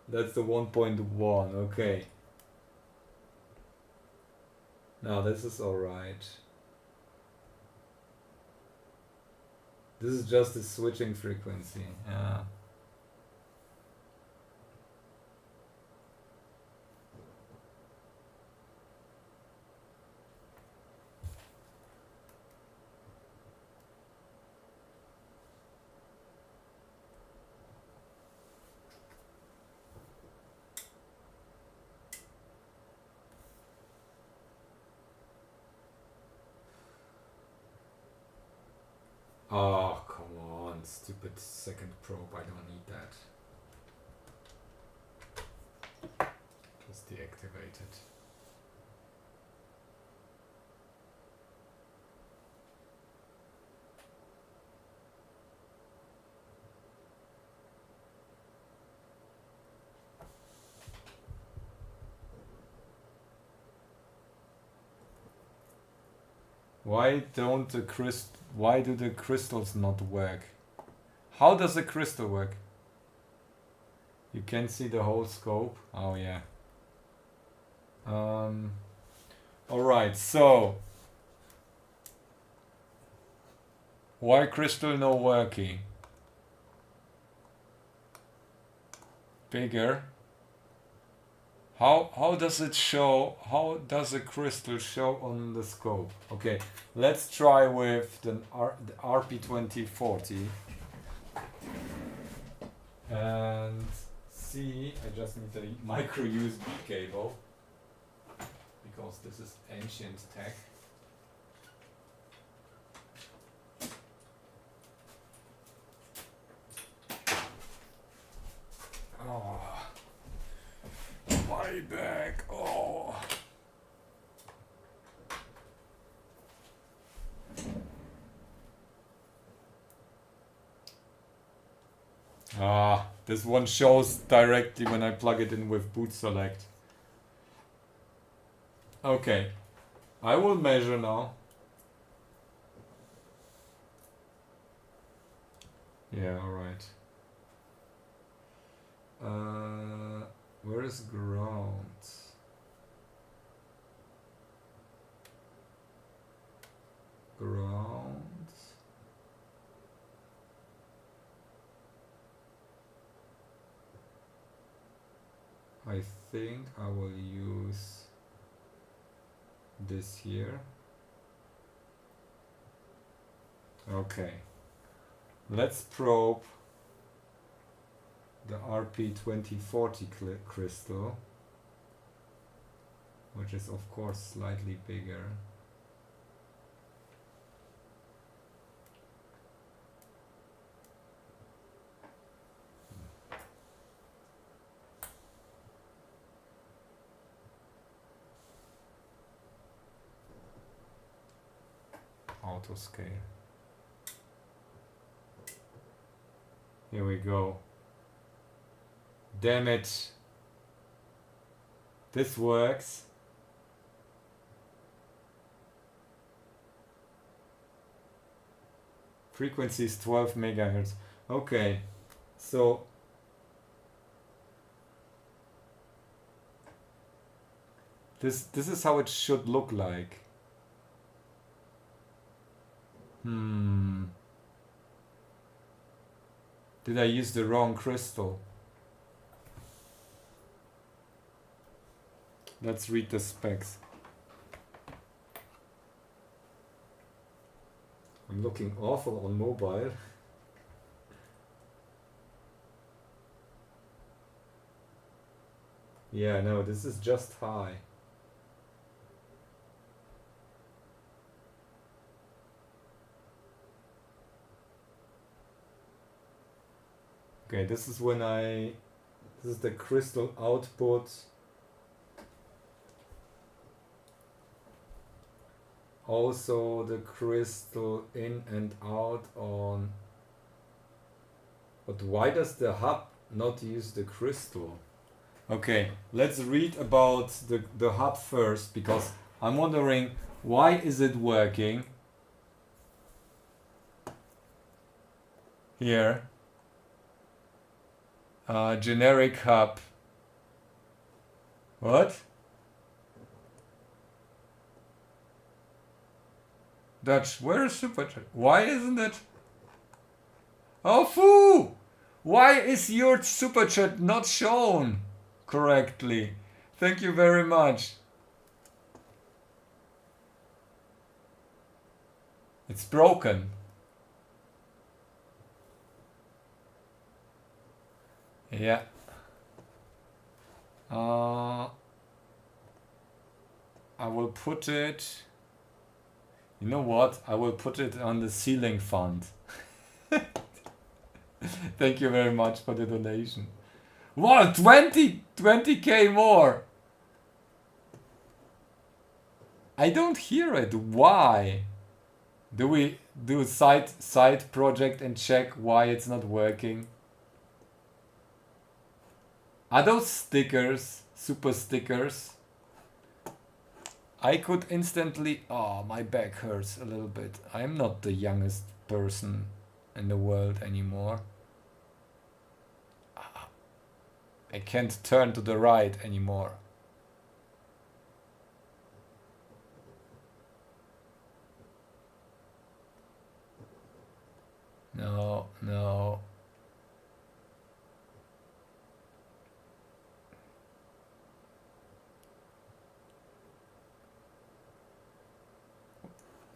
that's the 1.1. Okay. Now this is alright. This is just a switching frequency. Yeah. Oh, come on, stupid second probe, I don't need that. Just deactivate it. Why do the crystals not work? How does a crystal work? You can see the whole scope. Oh yeah. Alright, so why crystal no working? Bigger. How does it show? How does a crystal show on the scope? Okay, let's try with the RP2040 and see. I just need a micro USB cable because this is ancient tech. Oh. My back. Oh. This one shows directly when I plug it in with boot select. Okay, I will measure now. Yeah, alright. Where is ground? Ground. I think I will use this here. Okay. Let's probe the RP2040 crystal, which is of course slightly bigger. Auto scale. Here we go. Damn it. This works. Frequency is 12 megahertz. Okay. So this is how it should look like. Did I use the wrong crystal? Let's read the specs. I'm looking awful on mobile. Yeah, no, this is just high. Okay, this is the crystal output. Also the crystal in and out on. But why does the hub not use the crystal? Okay, let's read about the hub first, because I'm wondering why is it working here. Generic hub. What? Dutch, where is superchat? Why isn't it? Oh, foo! Why is your superchat not shown correctly? Thank you very much. It's broken. Yeah. I will put it. You know what? I will put it on the ceiling fund. Thank you very much for the donation. What? 20k more. I don't hear it. Why? Do we do side project and check why it's not working? Are those stickers super stickers? I could instantly. Oh, my back hurts a little bit. I'm not the youngest person in the world anymore. I can't turn to the right anymore. No, no.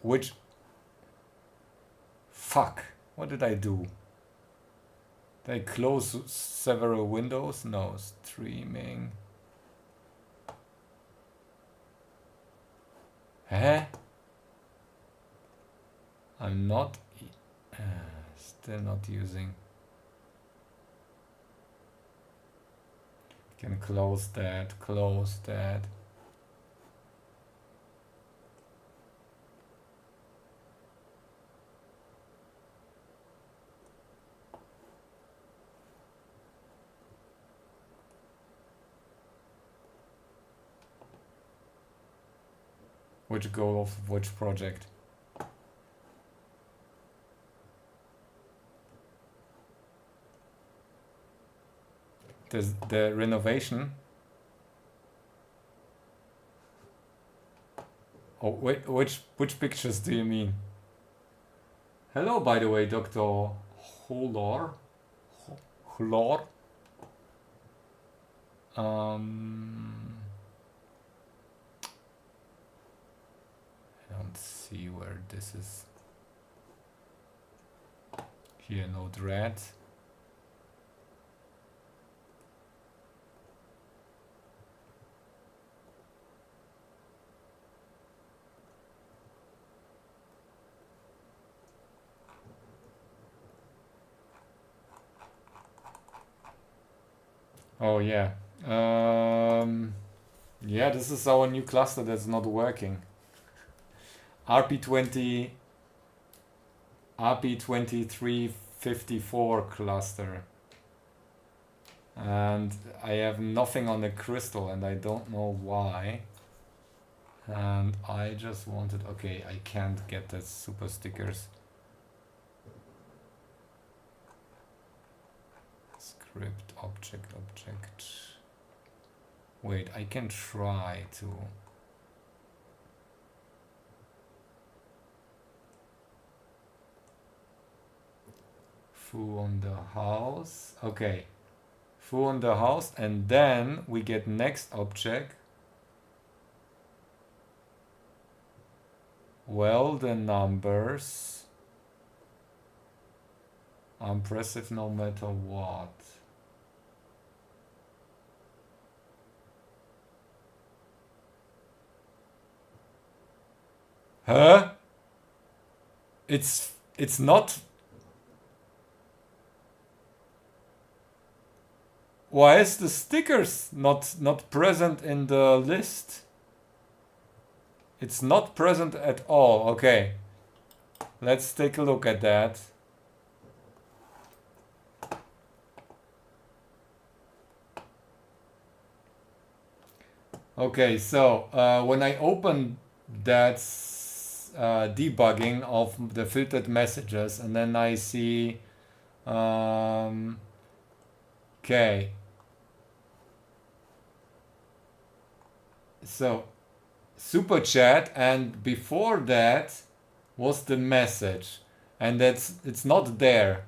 Which. Fuck. What did I do? Did I close several windows? No, streaming. Huh? I'm not. Still not using. Can close that, close that. Which goal of which project? The renovation? Oh, wait, which pictures do you mean? Hello, by the way, Dr. Holor. Holor? I don't see where this is. Here, no dread. Oh yeah. Yeah, this is our new cluster that's not working. RP20 RP2354 cluster. And I have nothing on the crystal and I don't know why. And I just wanted, okay, I can't get the super stickers. Script, object. Wait, I can try to. Foo on the house. Okay. Foo on the house, and then we get next object. Well, the numbers. Impressive no matter what. Huh? It's not. Why is the stickers not present in the list? It's not present at all. Okay. Let's take a look at that. Okay, so when I open that debugging of the filtered messages, and then I see, okay, so super chat, and before that was the message, and it's not there,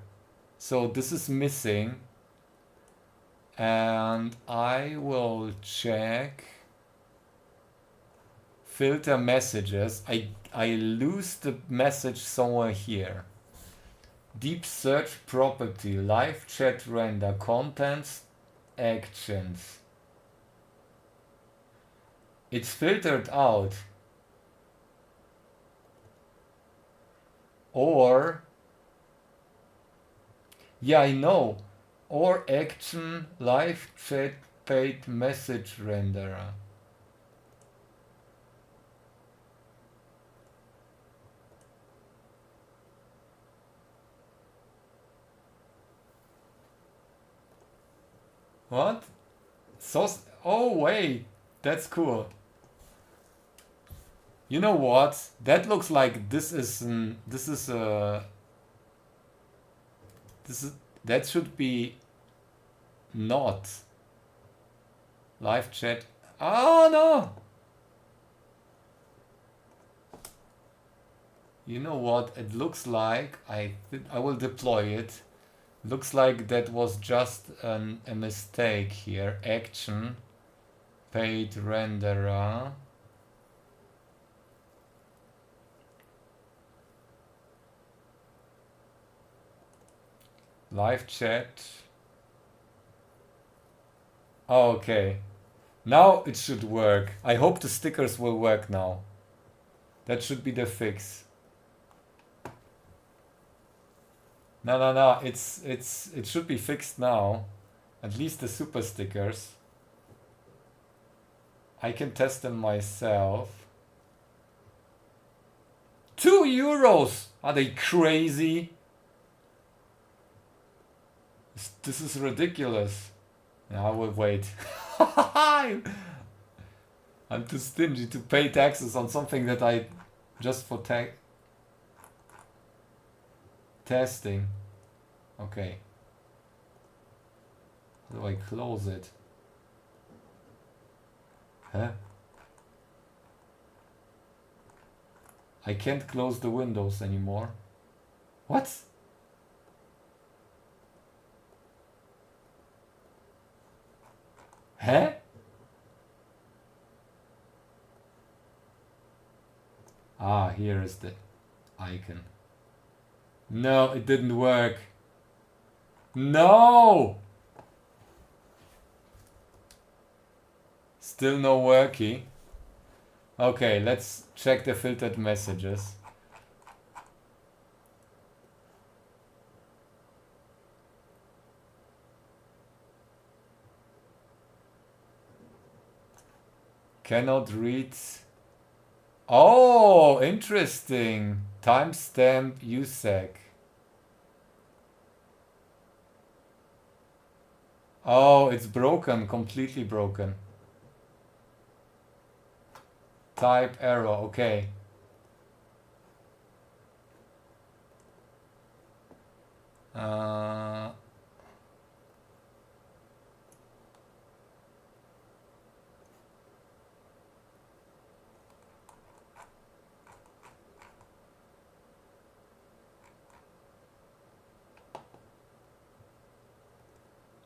so this is missing, and I will check filter messages. I lose the message somewhere here. Deep search property, live chat render, contents, actions. It's filtered out. Or, yeah, I know. Or action, live chat paid message renderer. What? So, oh wait, that's cool. You know what? That looks like this is this is this is that should be not live chat. Oh no! You know what? It looks like I will deploy it. Looks like that was just a mistake here. Action paid renderer. Live chat. Oh, okay. Now it should work. I hope the stickers will work now. That should be the fix. No. It should be fixed now. At least the super stickers. I can test them myself. €2! Are they crazy? This is ridiculous. Yeah, I will wait. I'm too stingy to pay taxes on something that I just for testing. Okay. How do I close it? Huh? I can't close the windows anymore. What? Huh? Ah, here is the icon. No, it didn't work. No! Still no worky. Okay, let's check the filtered messages. Cannot read. Oh, interesting. Timestamp USEC. Oh, it's broken, completely broken. Type error, okay.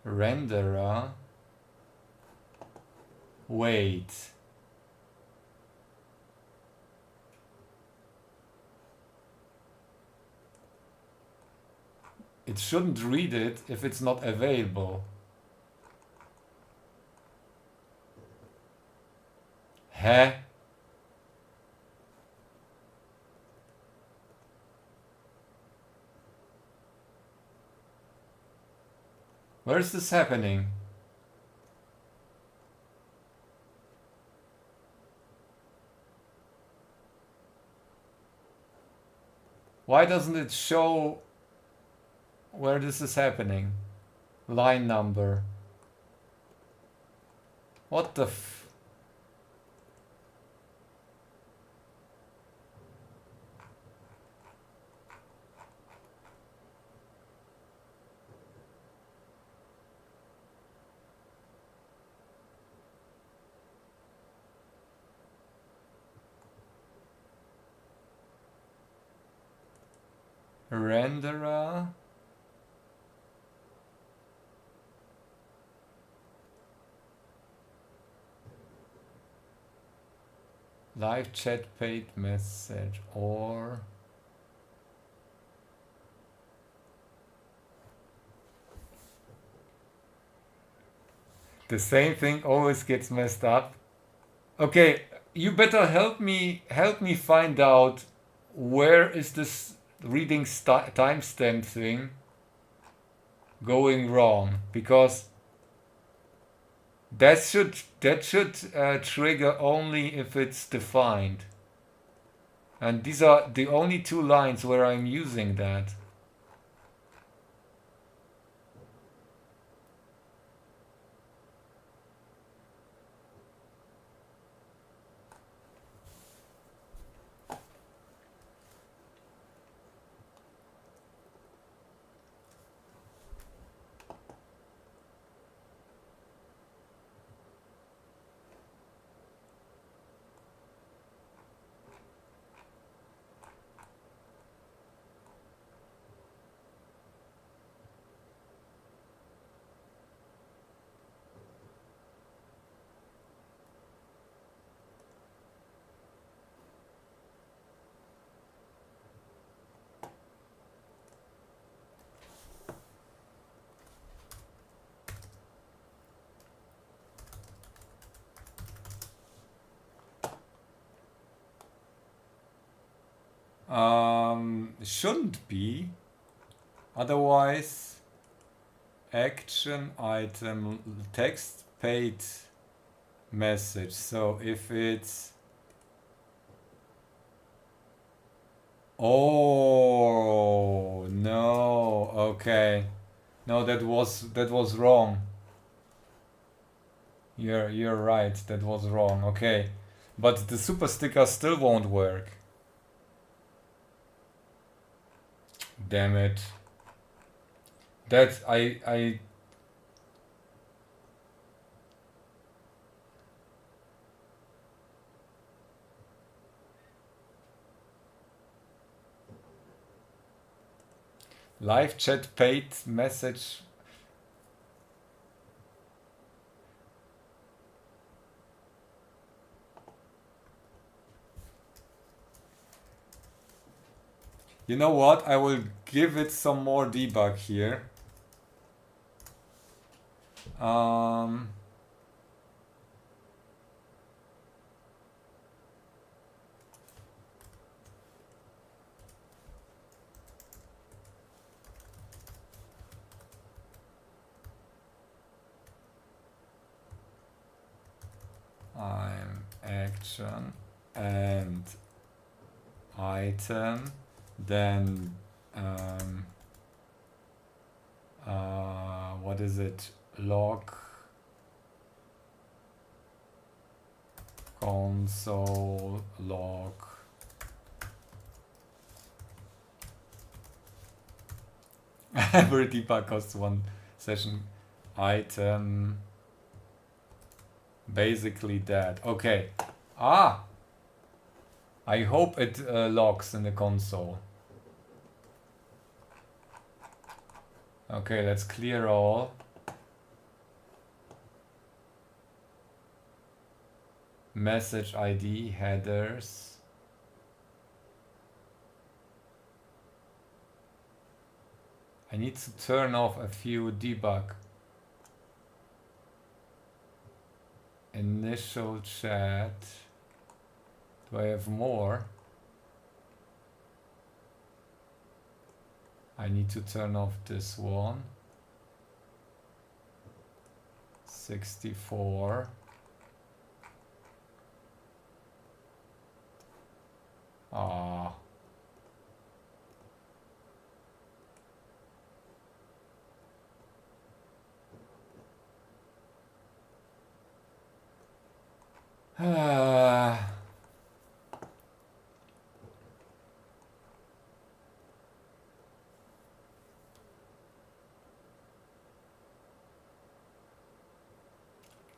Renderer. Wait. It shouldn't read it if it's not available. Huh? Where is this happening? Why doesn't it show where this is happening? Line number. What the f... Renderer? Live chat paid message or... The same thing always gets messed up. Okay, you better help me find out where is this reading timestamp thing going wrong, because that should trigger only if it's defined, and these are the only two lines where I'm using that. Shouldn't be. Otherwise, action item text paid message. So if it's oh no, okay. No, that was wrong. You're right, that was wrong. Okay. But the super sticker still won't work. Damn it. That I live chat paid message. You know what? I will give it some more debug here. I'm action and item, then what is it? Log console log every debug costs 1 session item. Basically that. Okay. I hope it logs in the console. Okay, let's clear all. Message ID, headers. I need to turn off a few debug. Initial chat. Do I have more? I need to turn off this one. 64. Ah.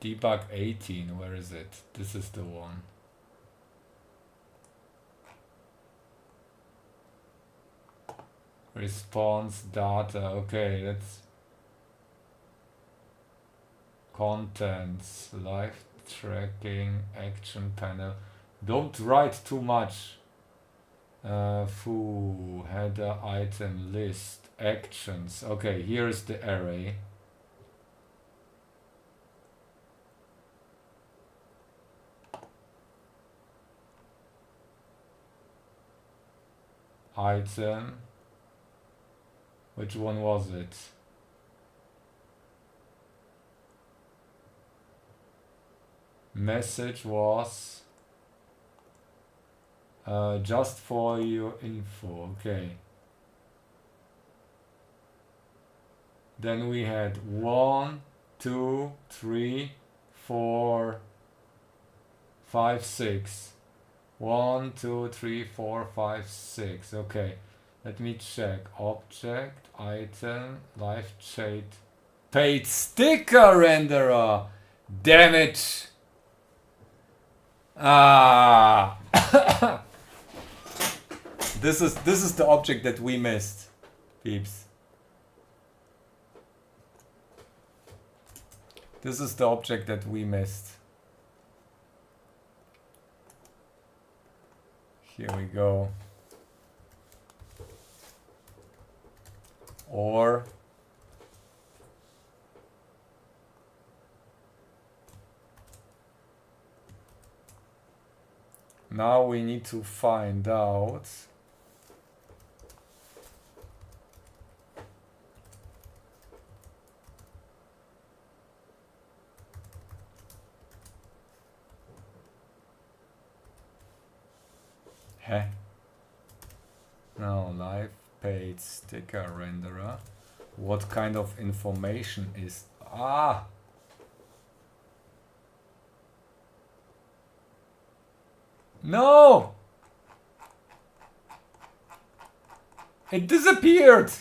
Debug 18, where is it? This is the one. Response data, okay, that's contents, live tracking, action panel. Don't write too much. Foo, header, item, list, actions. Okay, here is the array. Item. Which one was it? Message was just for your info. Okay. Then we had 1, 2, 3, 4, 5, 6. 1, 2, 3, 4, 5, 6. Okay. Let me check. Object, item, live chat, paid sticker renderer. Damn it. Ah. This is the object that we missed, peeps. This is the object that we missed. Here we go. Or now we need to find out Heh. Now live paid sticker renderer. What kind of information is... Ah! No! It disappeared!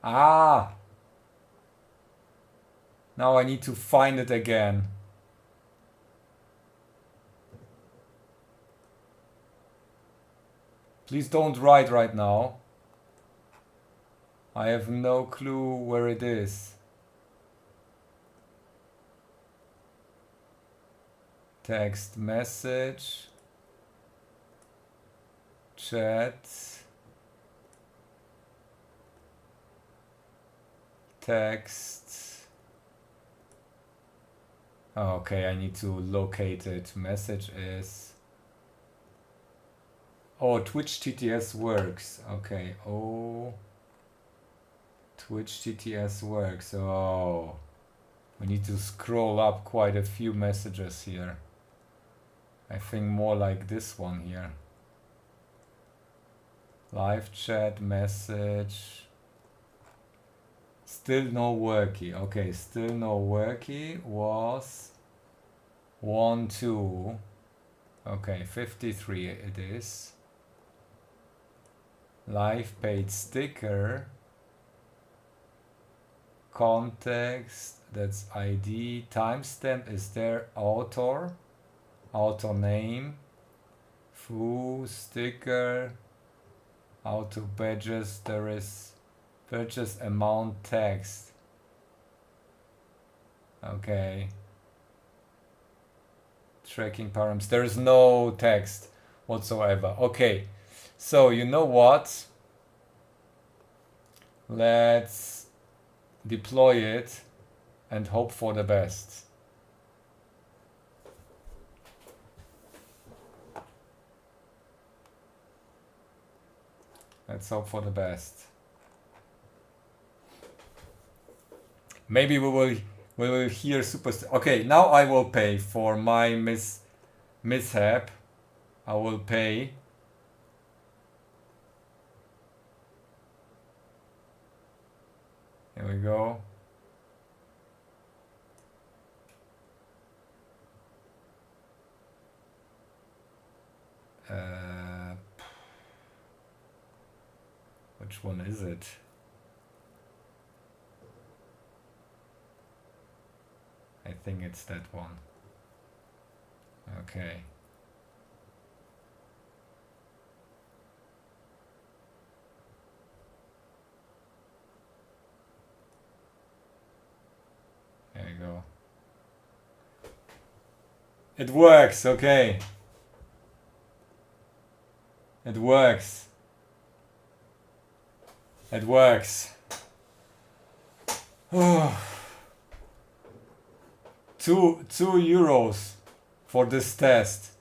Ah! Now I need to find it again. Please don't write right now. I have no clue where it is. Text message. Chat. Text. Oh, okay, I need to locate it. Message is... Oh, Twitch TTS works. Okay. Oh. Twitch TTS works. Oh. We need to scroll up quite a few messages here. I think more like this one here. Live chat message. Still no worky. Okay, still no worky was 1, 2. Okay, 53 it is. Live paid sticker. Context, that's ID. Timestamp is there. Author. Author name. Foo sticker. Auto badges. There is purchase amount text. Okay. Tracking params. There is no text whatsoever. Okay. So you know what? Let's deploy it and hope for the best. Let's hope for the best. Maybe we will hear super. Okay, now I will pay for my mishap. I will pay. Here we go. Which one is it? I think it's that one. Okay. There you go. It works, okay. It works. It works. Two euros for this test.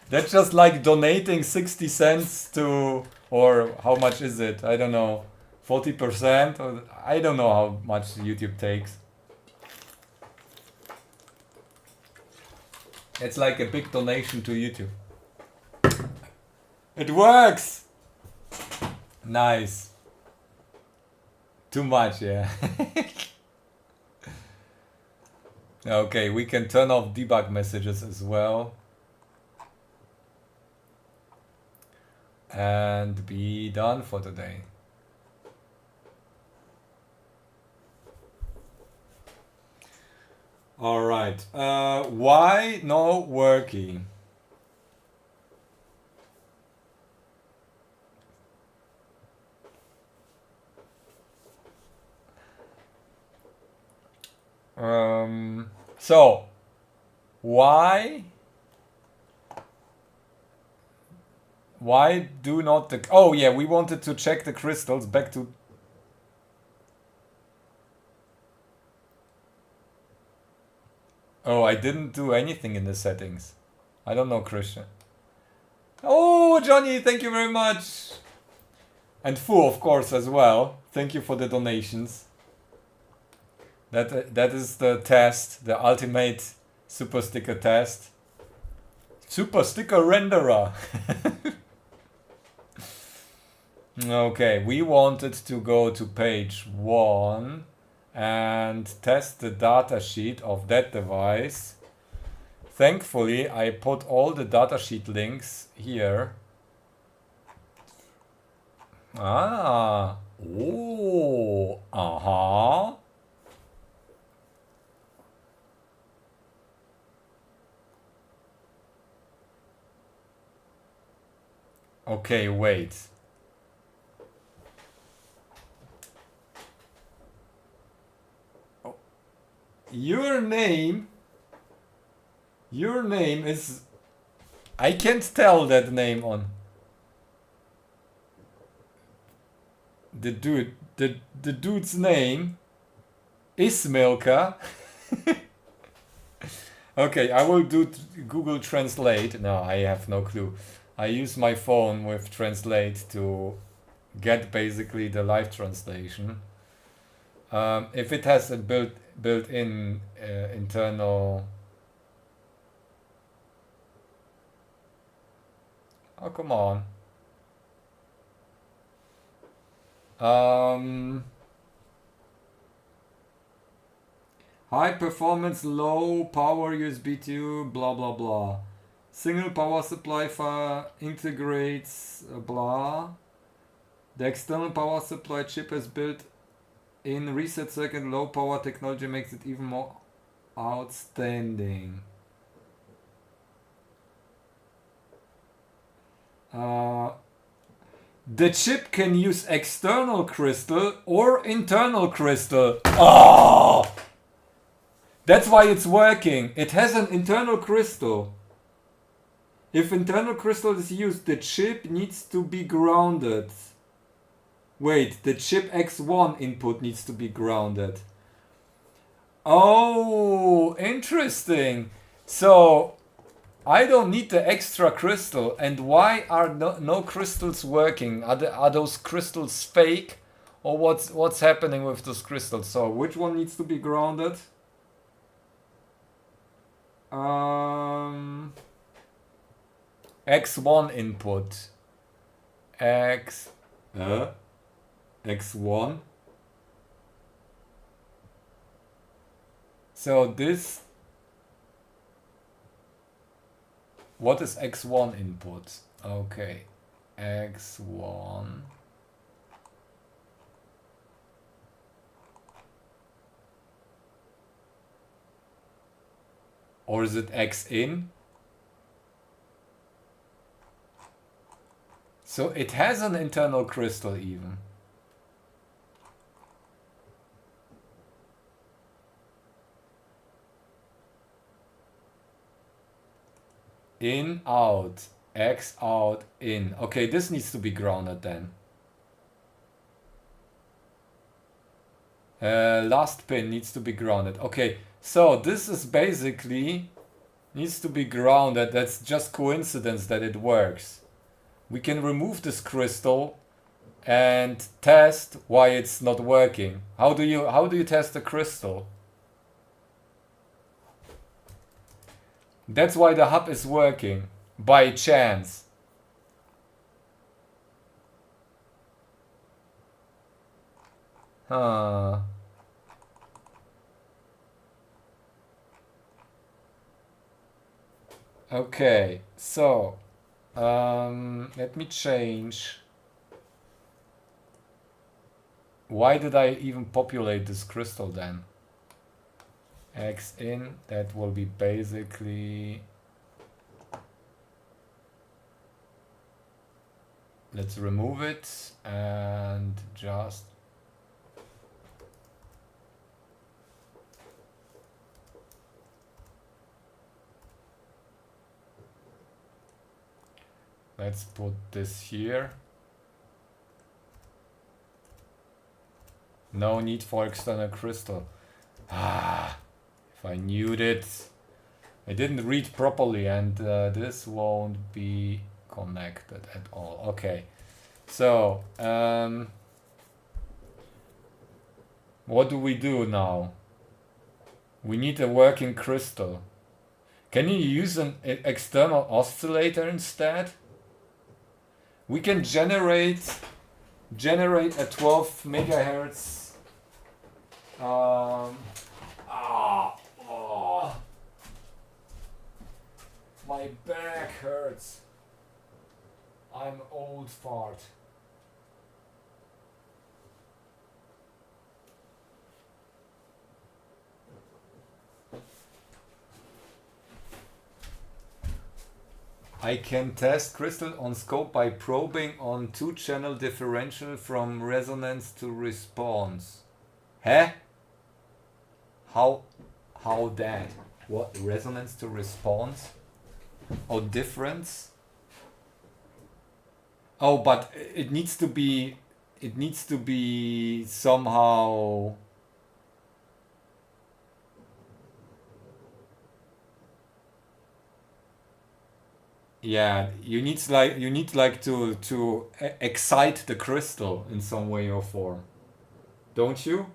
That's just like donating 60 cents to, or how much is it? I don't know. 40%? Or I don't know how much YouTube takes. It's like a big donation to YouTube. It works! Nice. Too much, yeah. Okay, we can turn off debug messages as well. And be done for today. All right. Why no working? So why do not the... Oh yeah, we wanted to check the crystals back to... Oh, I didn't do anything in the settings. I don't know, Christian. Oh, Johnny, thank you very much. And Fu, of course, as well. Thank you for the donations. That is the test, the ultimate super sticker test. Super sticker renderer. Okay, we wanted to go to page 1 and test the datasheet of that device. Thankfully, I put all the datasheet links here. Ah, oh, uh-huh. Okay, wait. Your name is... I can't tell that name on... The dude's name is Milka. Okay, I will do Google Translate. No, I have no clue. I use my phone with Translate to get basically the live translation. If it has a built-in internal... Oh, come on. High performance, low power USB 2, blah blah blah. Single power supply integrates blah. The external power supply chip is built in reset circuit. Low power technology makes it even more outstanding. The chip can use external crystal or internal crystal. Oh! That's why it's working. It has an internal crystal. If internal crystal is used, the chip needs to be grounded. Wait, the chip X1 input needs to be grounded. Oh, interesting. So I don't need the extra crystal. And why are no crystals working? Are those crystals fake? Or what's happening with those crystals? So which one needs to be grounded? X1 input. X1. So this... What is X1 input? Okay. X1. Or is it X in? So it has an internal crystal even. In, out, X out, in. Okay, this needs to be grounded then. Last pin needs to be grounded. Okay, so this is basically needs to be grounded. That's just coincidence that it works. We can remove this crystal and test why it's not working. How do you test the crystal? That's why the hub is working by chance. Huh. Okay, so let me change. Why did I even populate this crystal then? X in, that will be basically... Let's remove it and just... Let's put this here. No need for external crystal. Ah, if I knew it. I didn't read properly and this won't be connected at all. Okay, so what do we do now? We need a working crystal. Can you use an external oscillator instead? We can generate a 12 megahertz. Oh, my back hurts. I'm old fart. I can test crystal on scope by probing on 2-channel differential from resonance to response. Huh? How that? What, resonance to response? Oh, difference? Oh, but it needs to be somehow. Yeah, you need to excite the crystal in some way or form, don't you?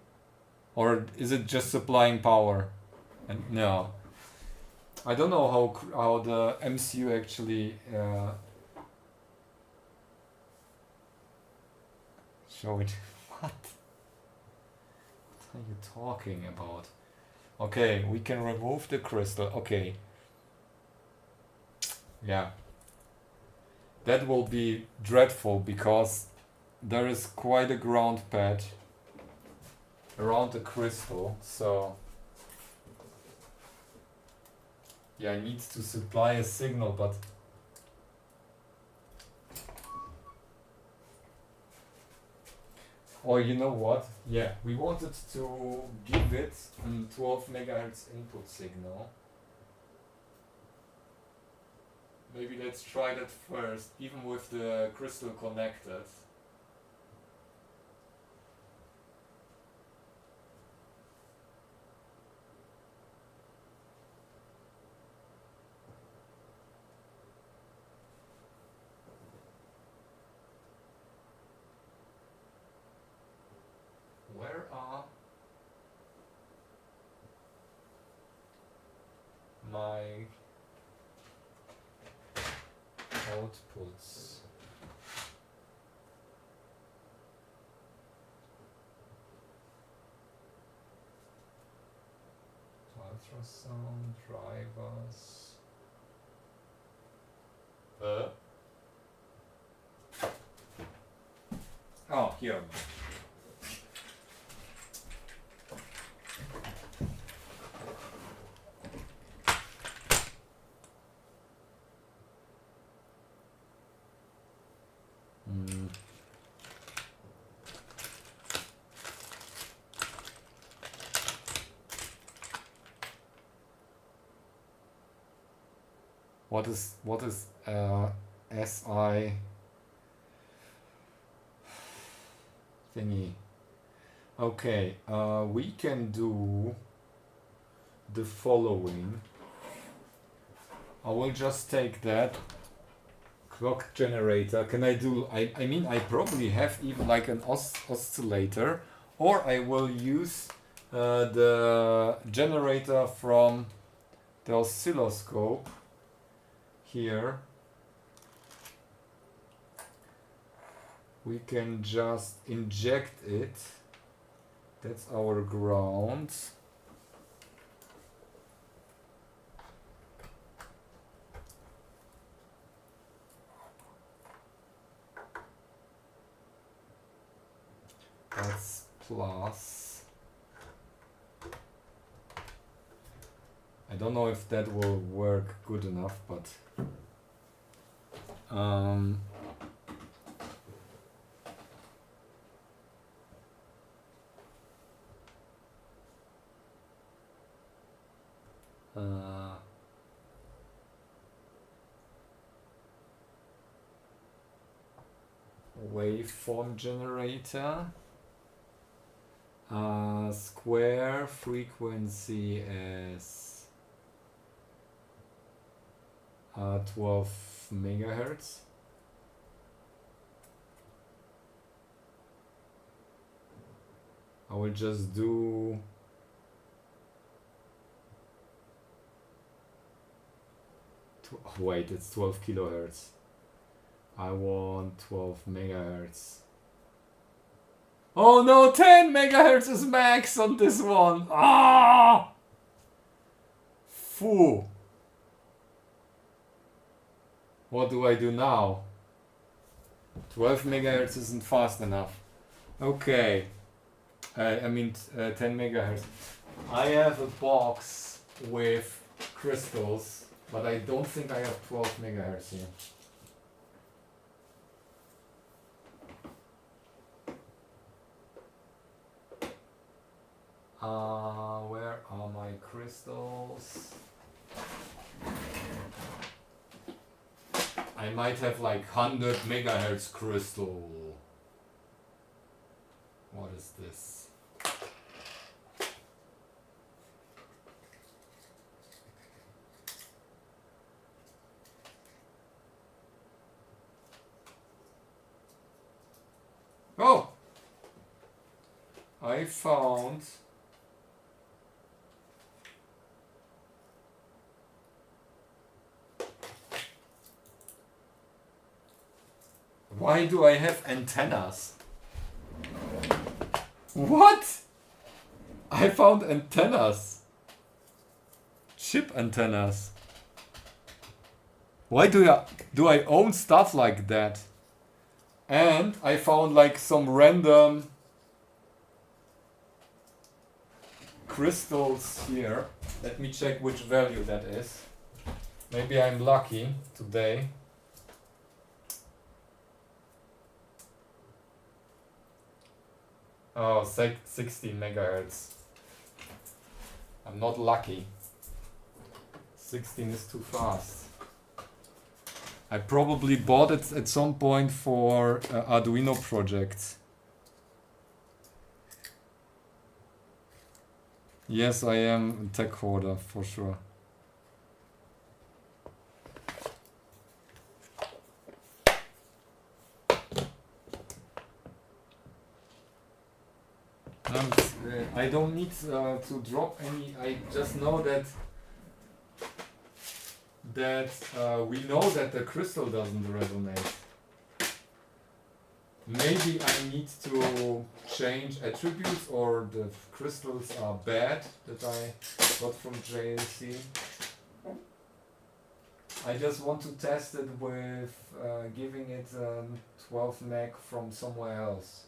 Or is it just supplying power? And no, I don't know how the MCU actually show it. What? What are you talking about? Okay, we can remove the crystal. Okay. Yeah. That will be dreadful because there is quite a ground patch around the crystal, so yeah, it needs to supply a signal, but or you know what? Yeah, we wanted to give it a 12 megahertz input signal. Maybe let's try that first, even with the crystal connected. Where are my outputs? Ultrasound drivers. Oh, here. What is SI thingy? Okay, we can do the following. I will just take that clock generator. Can I do? I mean, I probably have even like an oscillator, or I will use the generator from the oscilloscope here. We can just inject it. That's our ground. That's plus. I don't know if that will work good enough, but waveform generator, square frequency as 12 megahertz. I will just do Wait, it's 12 kilohertz. I want 12 megahertz. Oh no, 10 megahertz is max on this one. Ah! Fool. What do I do now? 12 megahertz isn't fast enough. Okay. I mean 10 megahertz. I have a box with crystals, but I don't think I have 12 megahertz here. Where are my crystals? I might have like 100 megahertz crystal. What is this? Oh! I found why do I have antennas? What? I found antennas. Chip antennas. Why do I own stuff like that? And I found like some random crystals here. Let me check which value that is. Maybe I'm lucky today. Oh, 16 megahertz. I'm not lucky. 16 is too fast. I probably bought it at some point for Arduino projects. Yes, I am a tech hoarder for sure. I don't need to drop any. I just know that we know that the crystal doesn't resonate. Maybe I need to change attributes, or the crystals are bad that I got from JLC. I just want to test it with giving it 12 meg from somewhere else.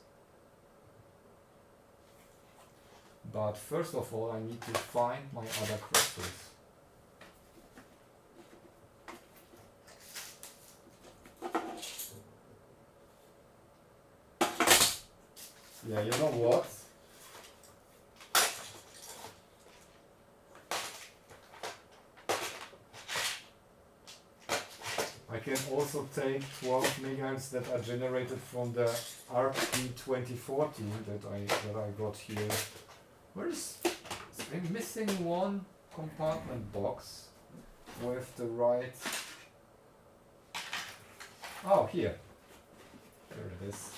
But first of all, I need to find my other crystals. Yeah, you know what? I can also take 12 megahertz that are generated from the RP 2040 that I got here. I'm missing one compartment box with the right. Oh, here. There it is.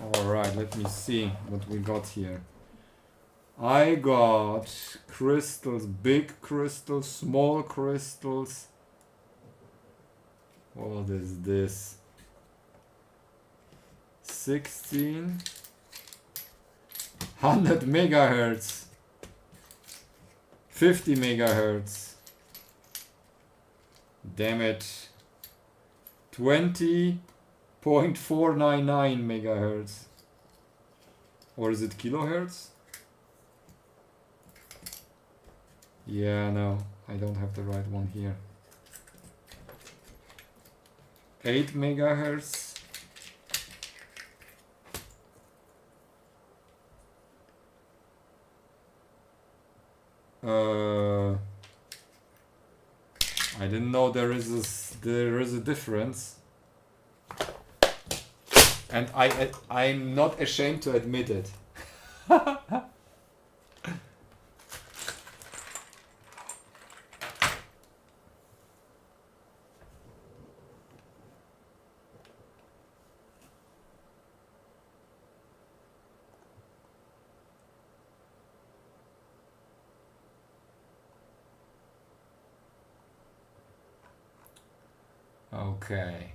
Alright, let me see what we got here. I got crystals, big crystals, small crystals. What is this? 16 100 megahertz, 50 megahertz. Damn it. 20.499 megahertz. Or is it kilohertz? Yeah, no, I don't have the right one here. 8 megahertz. I didn't know there is a difference, and I'm not ashamed to admit it. Okay.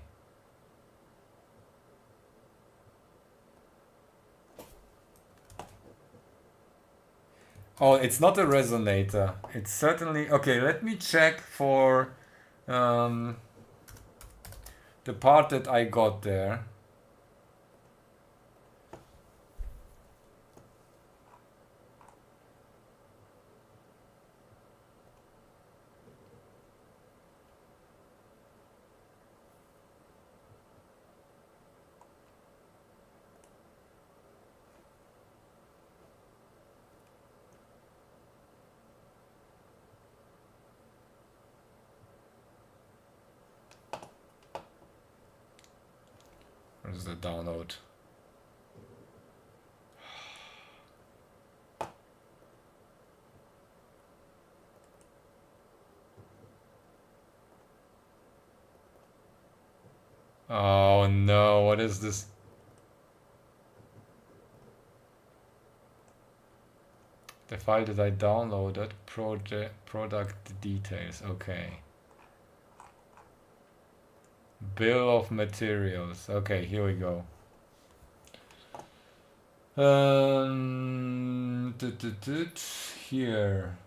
Oh, it's not a resonator. It's certainly... Okay, let me check for um, the part that I got there. Where's the download? Oh no, what is this? The file that I downloaded, product details, okay. Bill of materials, okay, here we go. Here.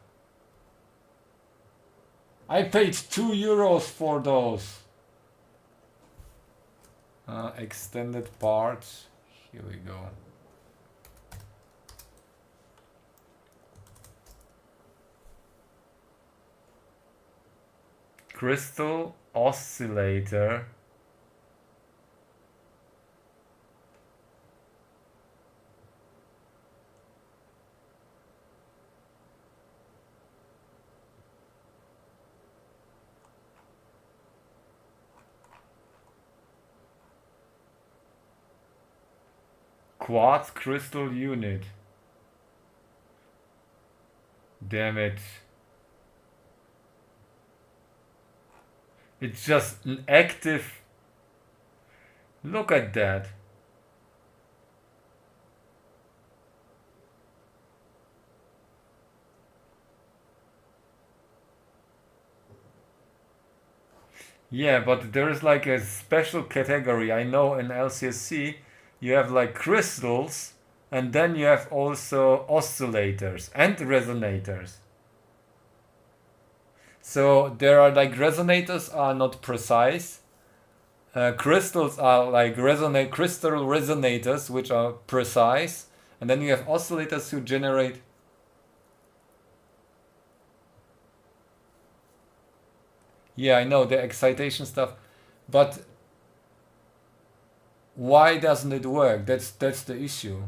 I paid €2 for those. Extended parts, here we go. Crystal oscillator. Quartz crystal unit. Damn it. It's just an active. Look at that. Yeah, but there is like a special category. I know in LCSC you have like crystals and then you have also oscillators and resonators. So there are like resonators are not precise. Crystals are like crystal resonators which are precise, and then you have oscillators who generate. Yeah, I know the excitation stuff, but why doesn't it work? That's the issue.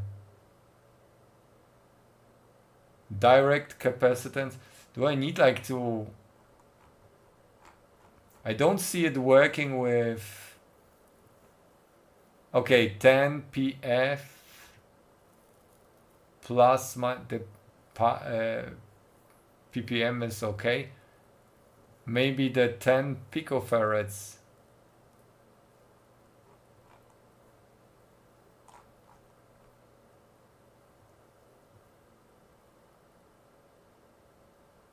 Direct capacitance. Do I need like to? I don't see it working with. Okay, 10 PF plus the ppm is okay. Maybe the 10 picofarads.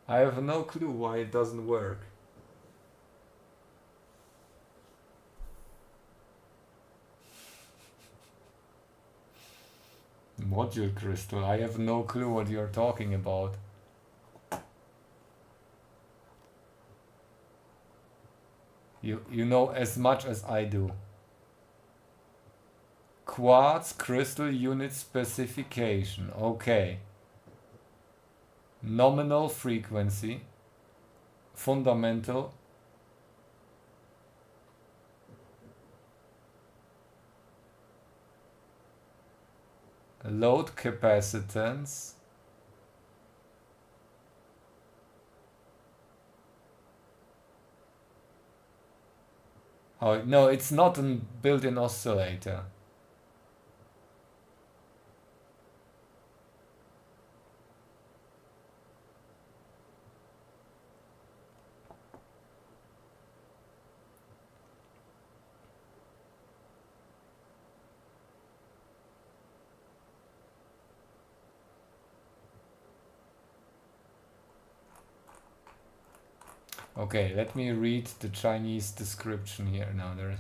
I have no clue why it doesn't work. Module crystal. I have no clue what you're talking about. You know as much as I do. Quartz crystal unit specification. Okay. Nominal frequency. Fundamental. Load capacitance. Oh, no, it's not a built-in oscillator. Okay, let me read the Chinese description here. Now there.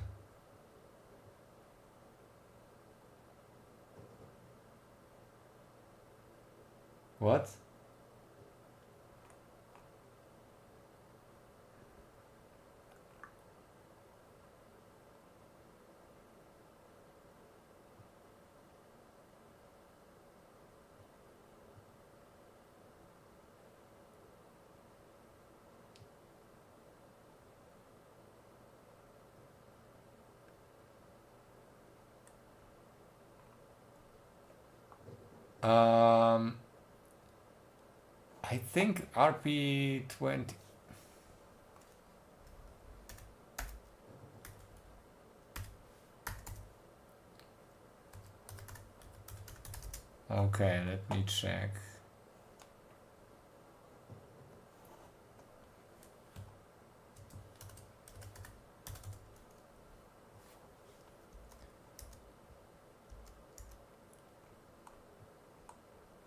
What? I think RP20. Okay, let me check.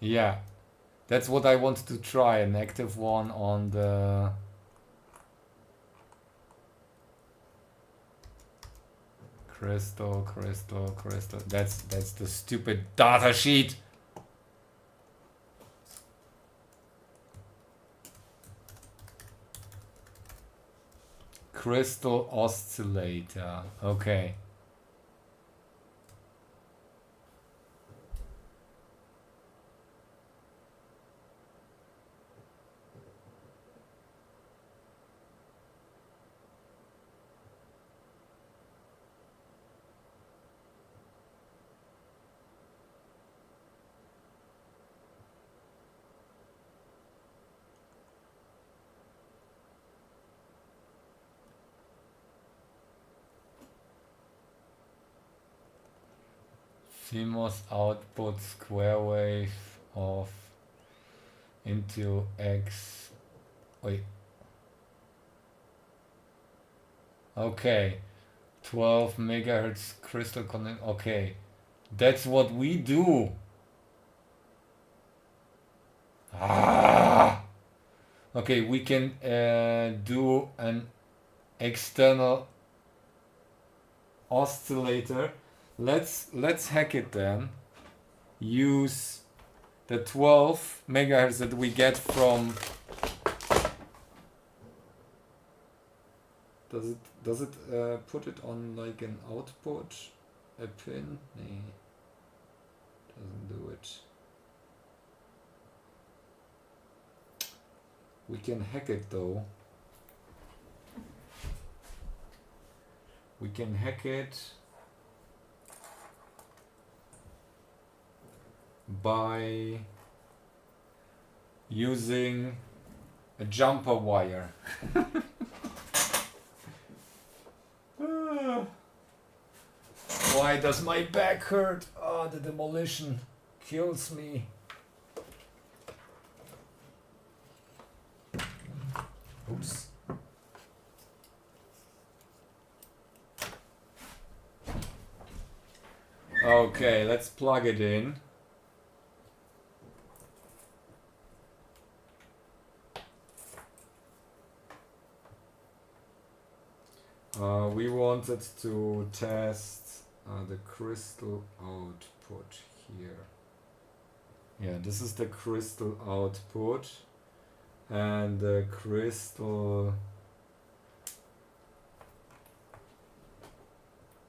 Yeah, that's what I wanted to try, an active one on the crystal. That's the stupid data sheet. Crystal oscillator. Okay. CMOS output square wave of into X. Wait. Okay. 12 megahertz crystal connect. Okay. That's what we do. Ah. Okay, we can do an external oscillator. Let's hack it then. Use the 12 megahertz that we get from. Does it put it on like an output, a pin? Nee, doesn't do it. We can hack it though. We can hack it by using a jumper wire. Why does my back hurt? Oh, the demolition kills me. Oops. Okay, let's plug it in. We wanted to test the crystal output here. Yeah, this is the crystal output, and the crystal.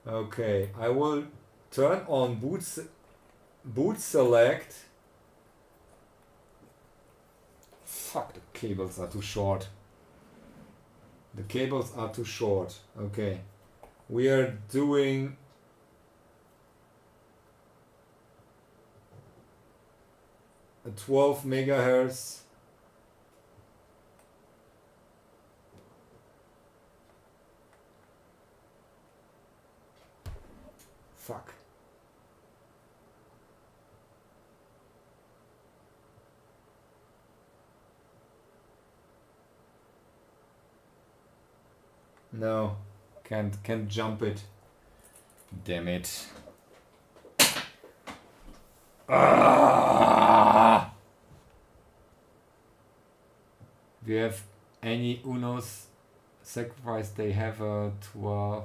Okay, I will turn on boot select. Fuck, the cables are too short. The cables are too short. Okay. We are doing a 12 megahertz. Fuck. No, can't jump it. Damn it. Ah! Do you have any Unos sacrifice, they have a 12.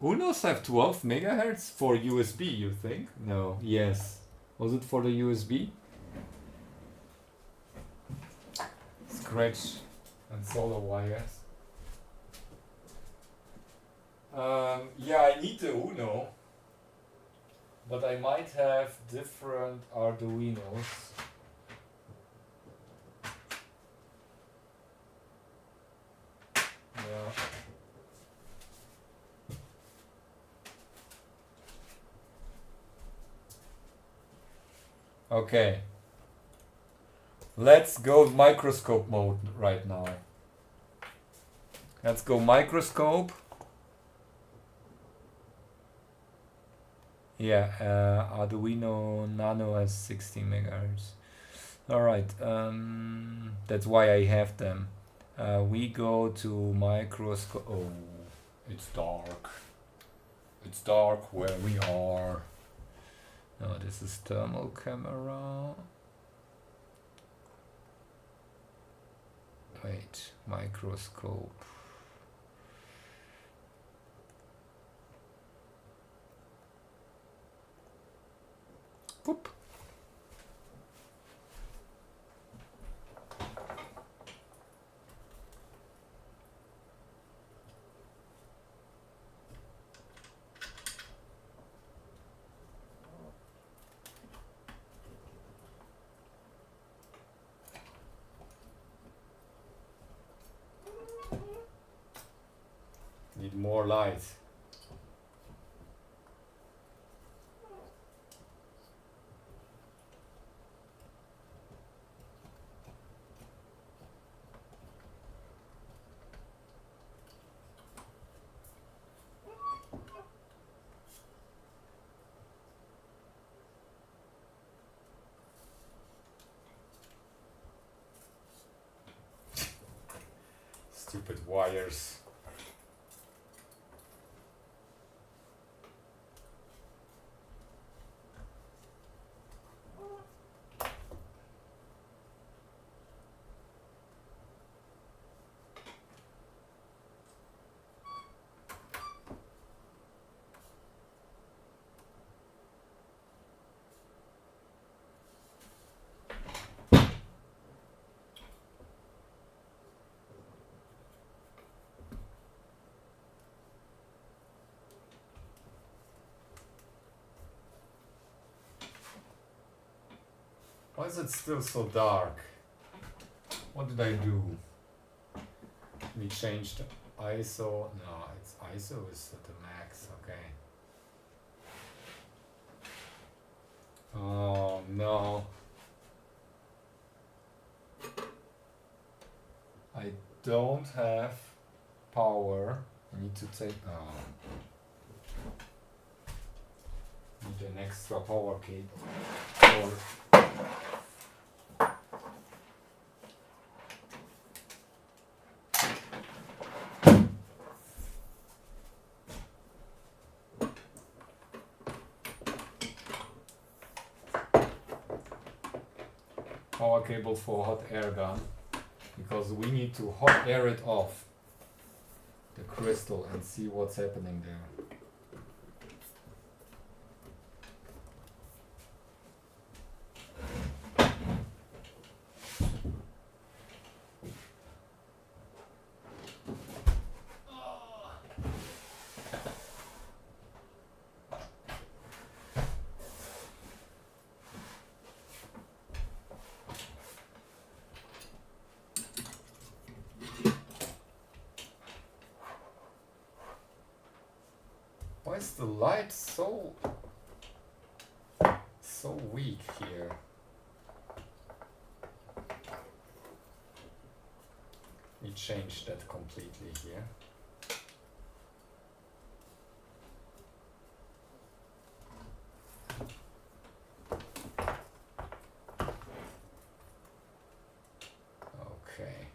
Unos have 12 megahertz for USB, you think? No, yes. Was it for the USB? Scratch and solder wires. Yeah, I need the Uno, but I might have different Arduinos. Yeah. Okay. Let's go microscope mode right now. Let's go microscope. Yeah, Arduino Nano has 16 megahertz. Alright, that's why I have them. We go to microscope. Oh, it's dark. It's dark where we are. No, this is thermal camera. Wait, microscope. Boop. Need more light. Stupid wires. Why is it still so dark? What did I do? We changed ISO. No, it's ISO is at the max. Okay. Oh no. I don't have power. I need to take. Need an extra power key. Or power cable for hot air gun, because we need to hot air it off the crystal and see what's happening there. Why is the light so weak here? We changed that completely here. Okay.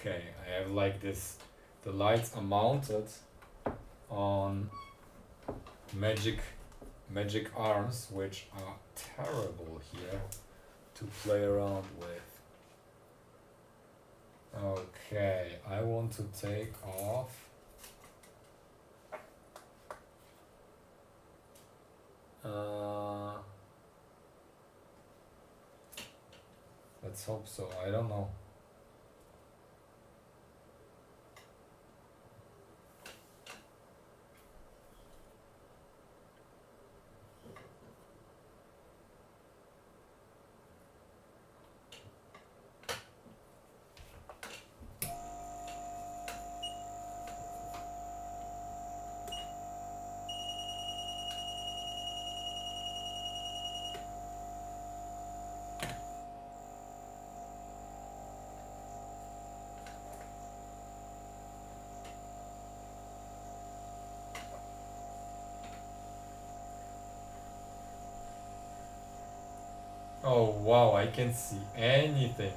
Okay, I have like this, the lights are mounted on magic arms, which are terrible here to play around with. Okay, I want to take off let's hope so, I don't know. Oh wow, I can see anything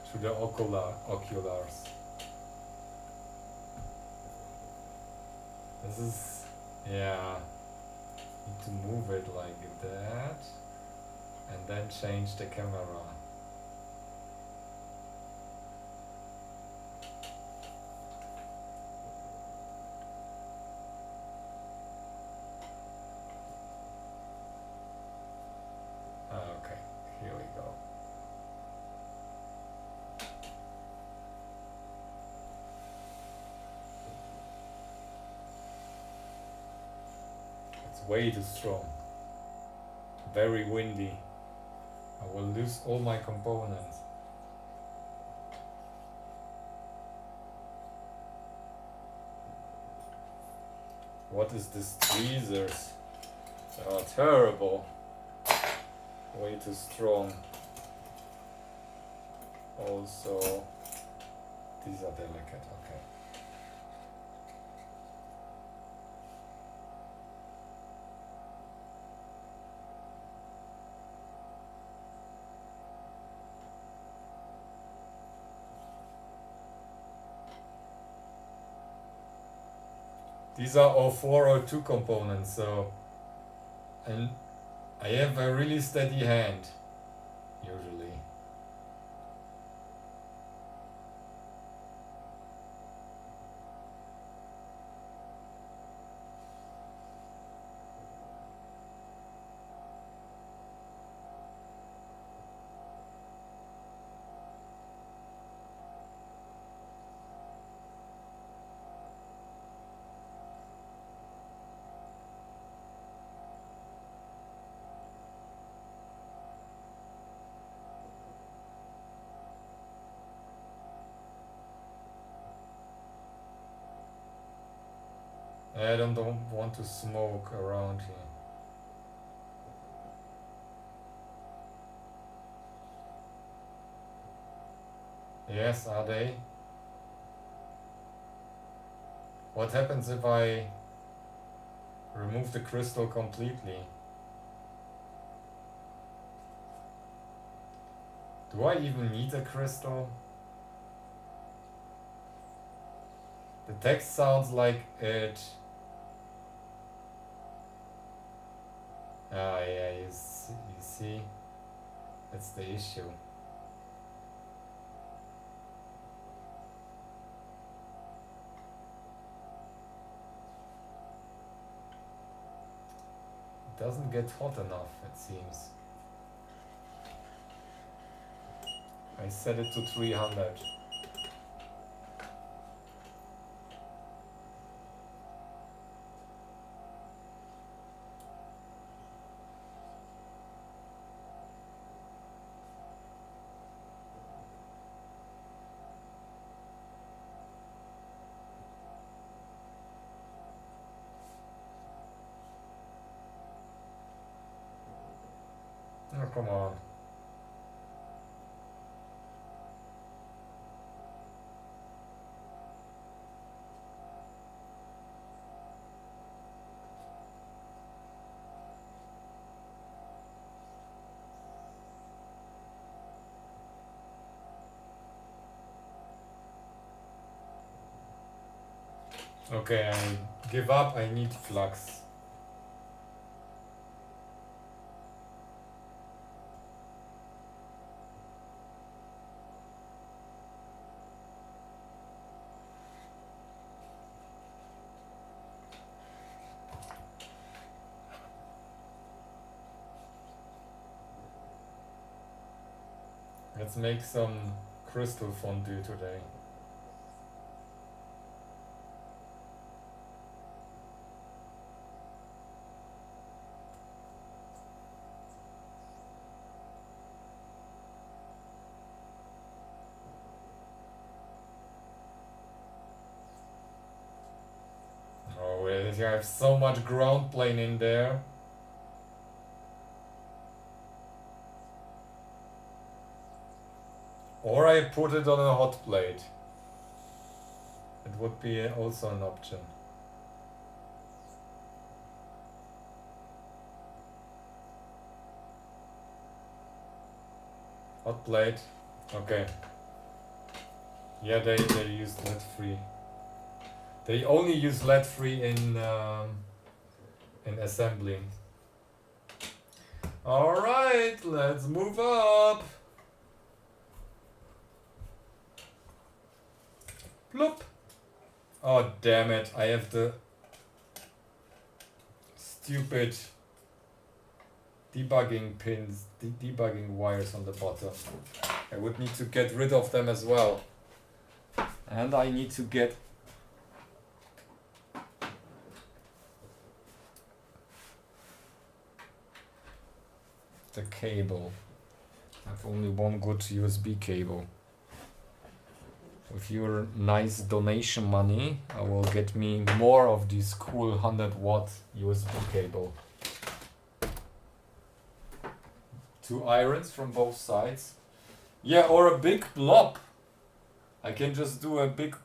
through the oculars. This is, yeah, need to move it like that and then change the camera. Okay, here we go. It's way too strong. Very windy. I will lose all my components. What is this tweezers? They are terrible. Way too strong. Also, these are delicate, okay. These are all 402 components, so, and I have a really steady hand, usually. I don't want to smoke around here. Yes, are they? What happens if I remove the crystal completely? Do I even need a crystal? The text sounds like it. Ah, yeah, you see, that's the issue. It doesn't get hot enough, it seems. I set it to 300. Oh, come on. Okay, I give up, I need flux. Let's make some crystal fondue today. Oh, I have so much ground plane in there. Or I put it on a hot plate. It would be also an option. Hot plate. Okay. Yeah, they use lead free. They only use lead free in assembling. All right, let's move up. Bloop. Oh damn it! I have the stupid debugging pins, debugging wires on the bottom. I would need to get rid of them as well. And I need to get the cable. I have only one good USB cable. With your nice donation money, I will get me more of this cool 100-watt USB cable. 2 irons from both sides. Yeah, or a big blob. I can just do a big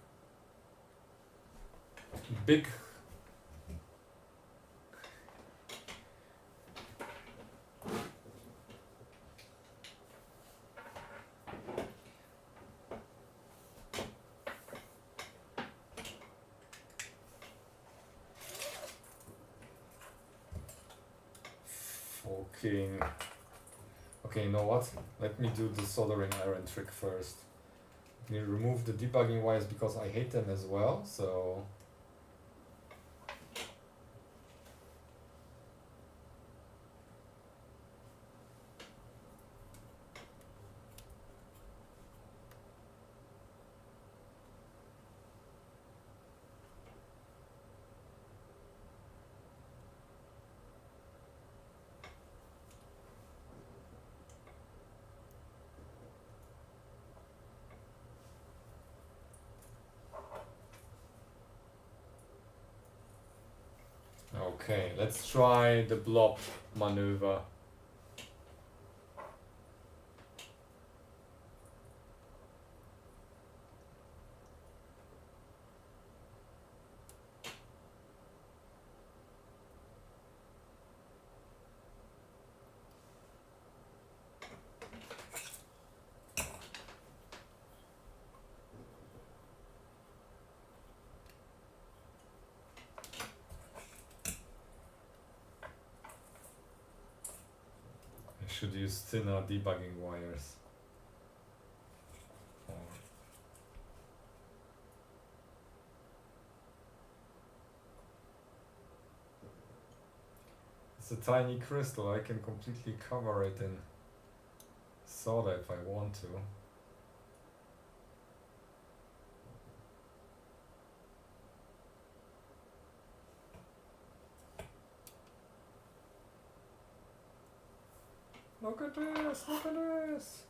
fucking... Okay, you know what? Let me do the soldering iron trick first. Let me remove the debugging wires because I hate them as well, so... Okay, let's try the blob maneuver. Should use thinner debugging wires. It's a tiny crystal, I can completely cover it in solder if I want to. Look at this, look at this!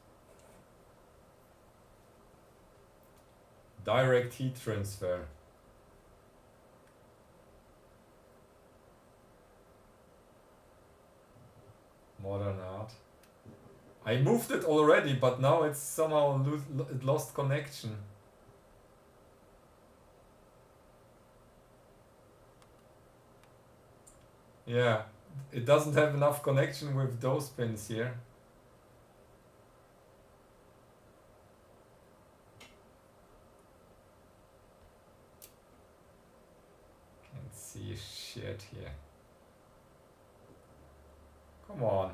Direct heat transfer. Modern art. I moved it already, but now it's somehow it lost connection. Yeah, it doesn't have enough connection with those pins here. shit here. Come on.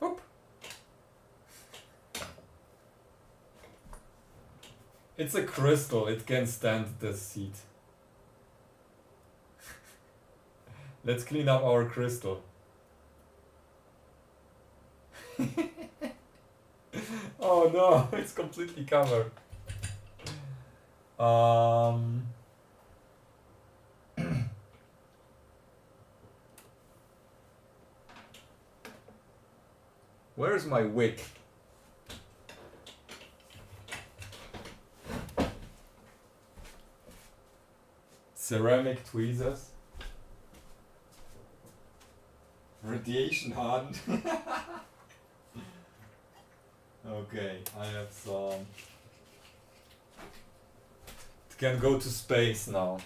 Oop. It's a crystal, it can stand the heat. Let's clean up our crystal. Oh no, it's completely covered. Where's my wick? Ceramic tweezers. Radiation hardened. Okay, I have some. It can go to space now.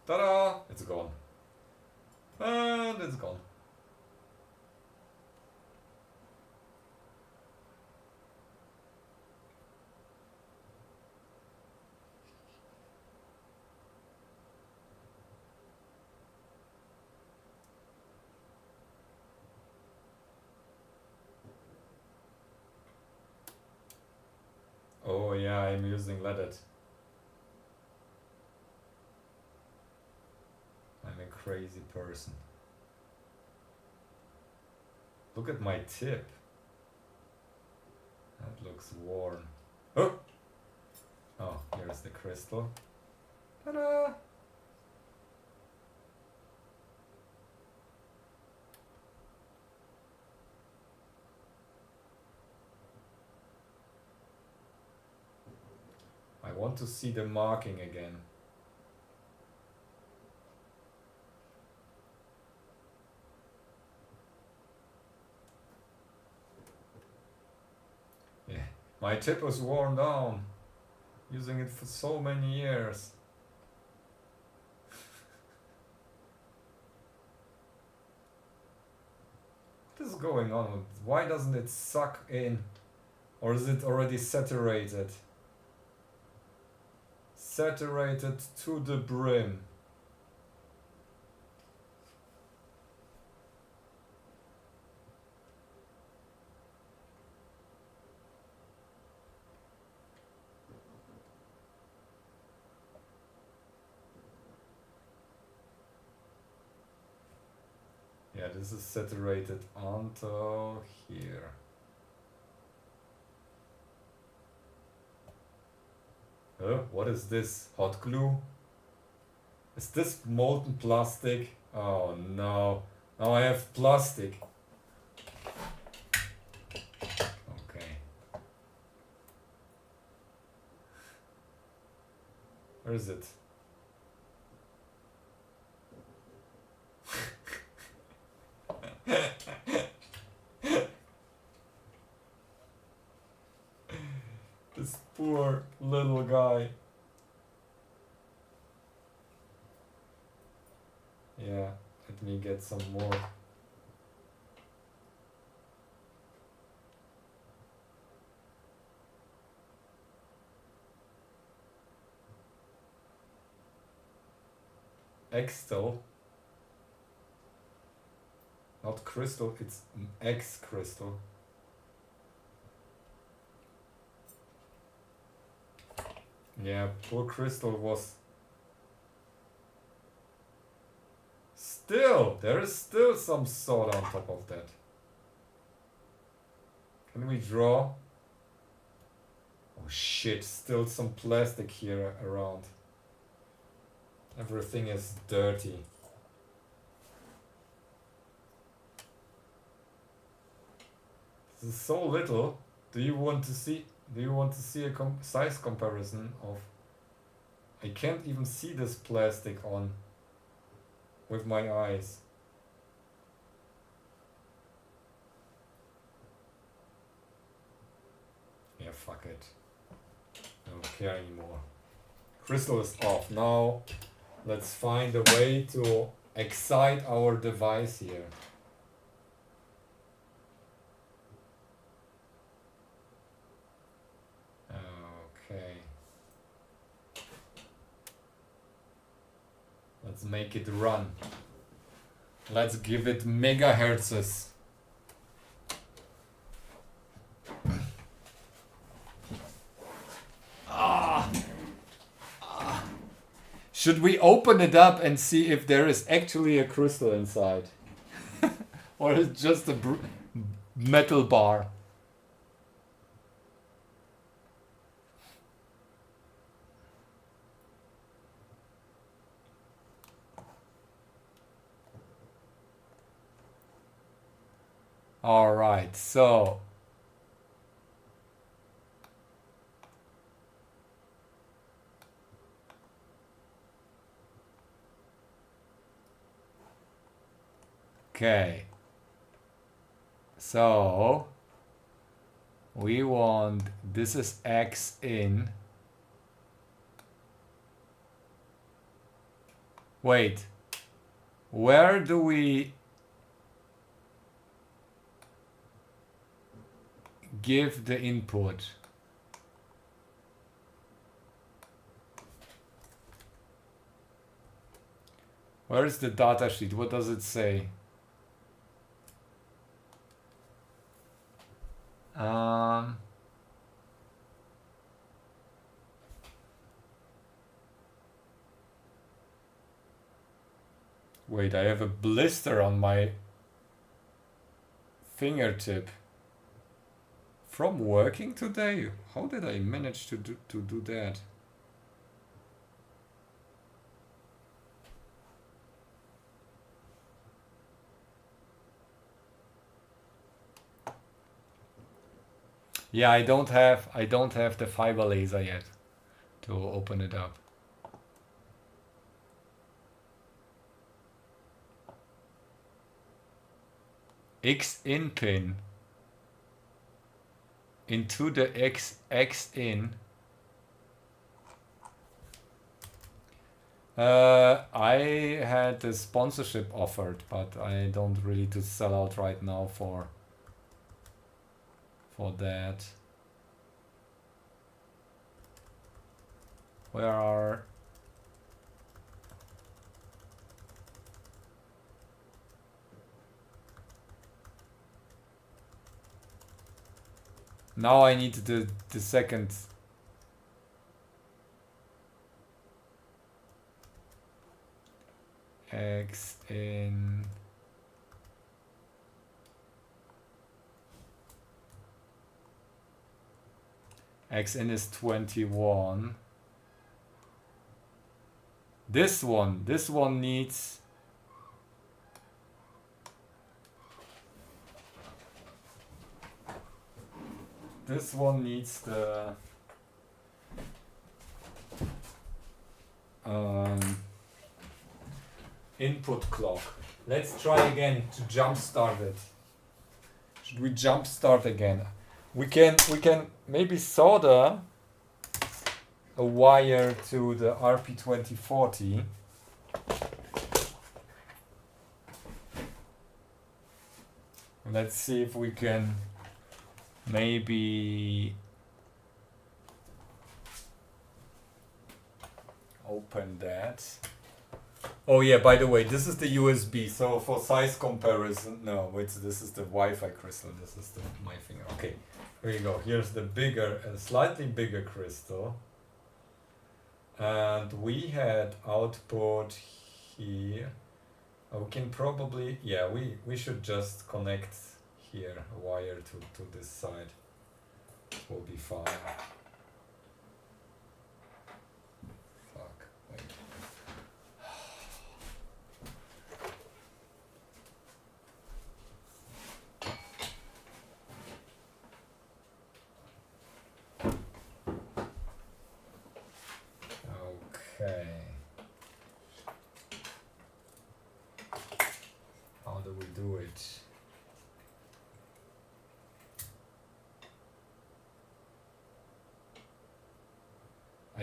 Ta-da! It's gone. And it's gone. Oh yeah, I'm using leaded. I'm a crazy person. Look at my tip. That looks worn. Oh! Oh, here's the crystal. Ta-da! I want to see the marking again. Yeah, my tip was worn down. Using it for so many years. What is going on with it? Why doesn't it suck in? Or is it already saturated? Saturated to the brim. Yeah, this is saturated until here. What is this? Hot glue? Is this molten plastic? Oh no. Now I have plastic. Okay. Where is it? This poor little guy. Yeah, let me get some more. Xtal. Not crystal, it's X crystal. Yeah, poor crystal was still, there is still some salt on top of that. Can we draw? Oh shit, still some plastic here around. Everything is dirty. This is so little. Do you want to see a size comparison of? I can't even see this plastic on with my eyes. fuck it. I don't care anymore. Crystal is off. Now let's find a way to excite our device here. Okay. Let's make it run. Let's give it megahertzes. Should we open it up and see if there is actually a crystal inside? Or is it just a metal bar? All right, so okay. So we want, this is X in. Wait, where do we give the input? Where is the data sheet? What does it say? Wait, I have a blister on my fingertip. From working today? How did I manage to do that? Yeah, I don't have the fiber laser yet to open it up. X in pin into the X in. I had a sponsorship offered, but I don't really to sell out right now for that. Where are now I need the second. X in X in is 21. This one needs the input clock. Let's try again to jump start it. Should we jump start again? We can maybe solder a wire to the RP2040. Let's see if we can maybe open that. Oh yeah, by the way, this is the USB, so for size comparison, no, wait, this is the Wi-Fi crystal, this is my finger. Okay, here you go, here's the bigger, slightly bigger crystal. And we had output here. We can probably, yeah, we should just connect here a wire to this side. Will be fine. Fuck, wait. Okay. How do we do it?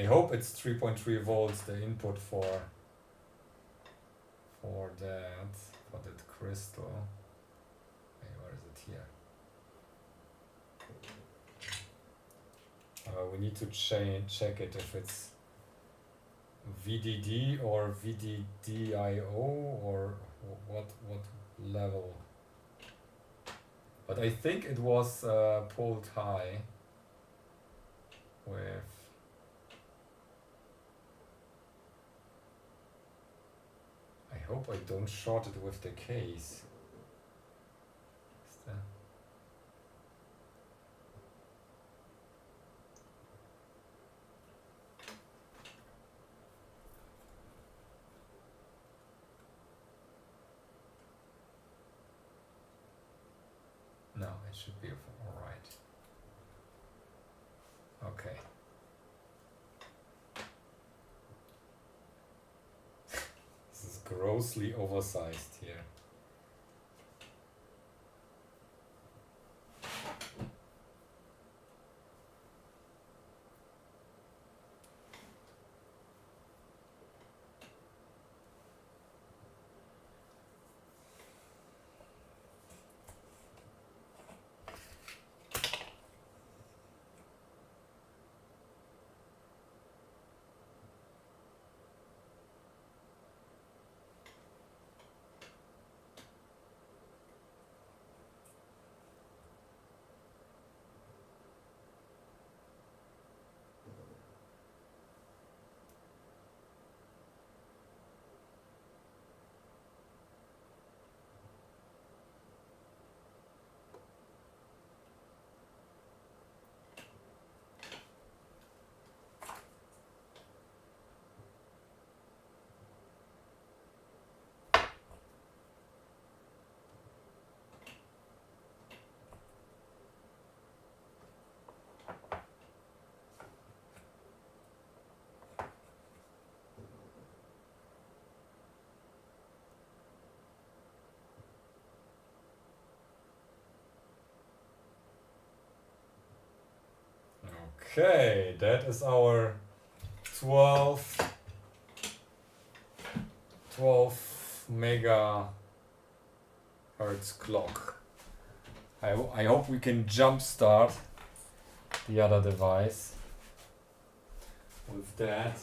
I hope it's 3.3 volts, the input for that crystal. Hey, where is it here? We need to check it if it's VDD or VDDIO or what level. But I think it was pulled high with I hope I don't short it with the case. No, it should be all right. Okay. This is grossly oversized here. Okay, that is our 12 megahertz clock. I hope we can jumpstart the other device with that.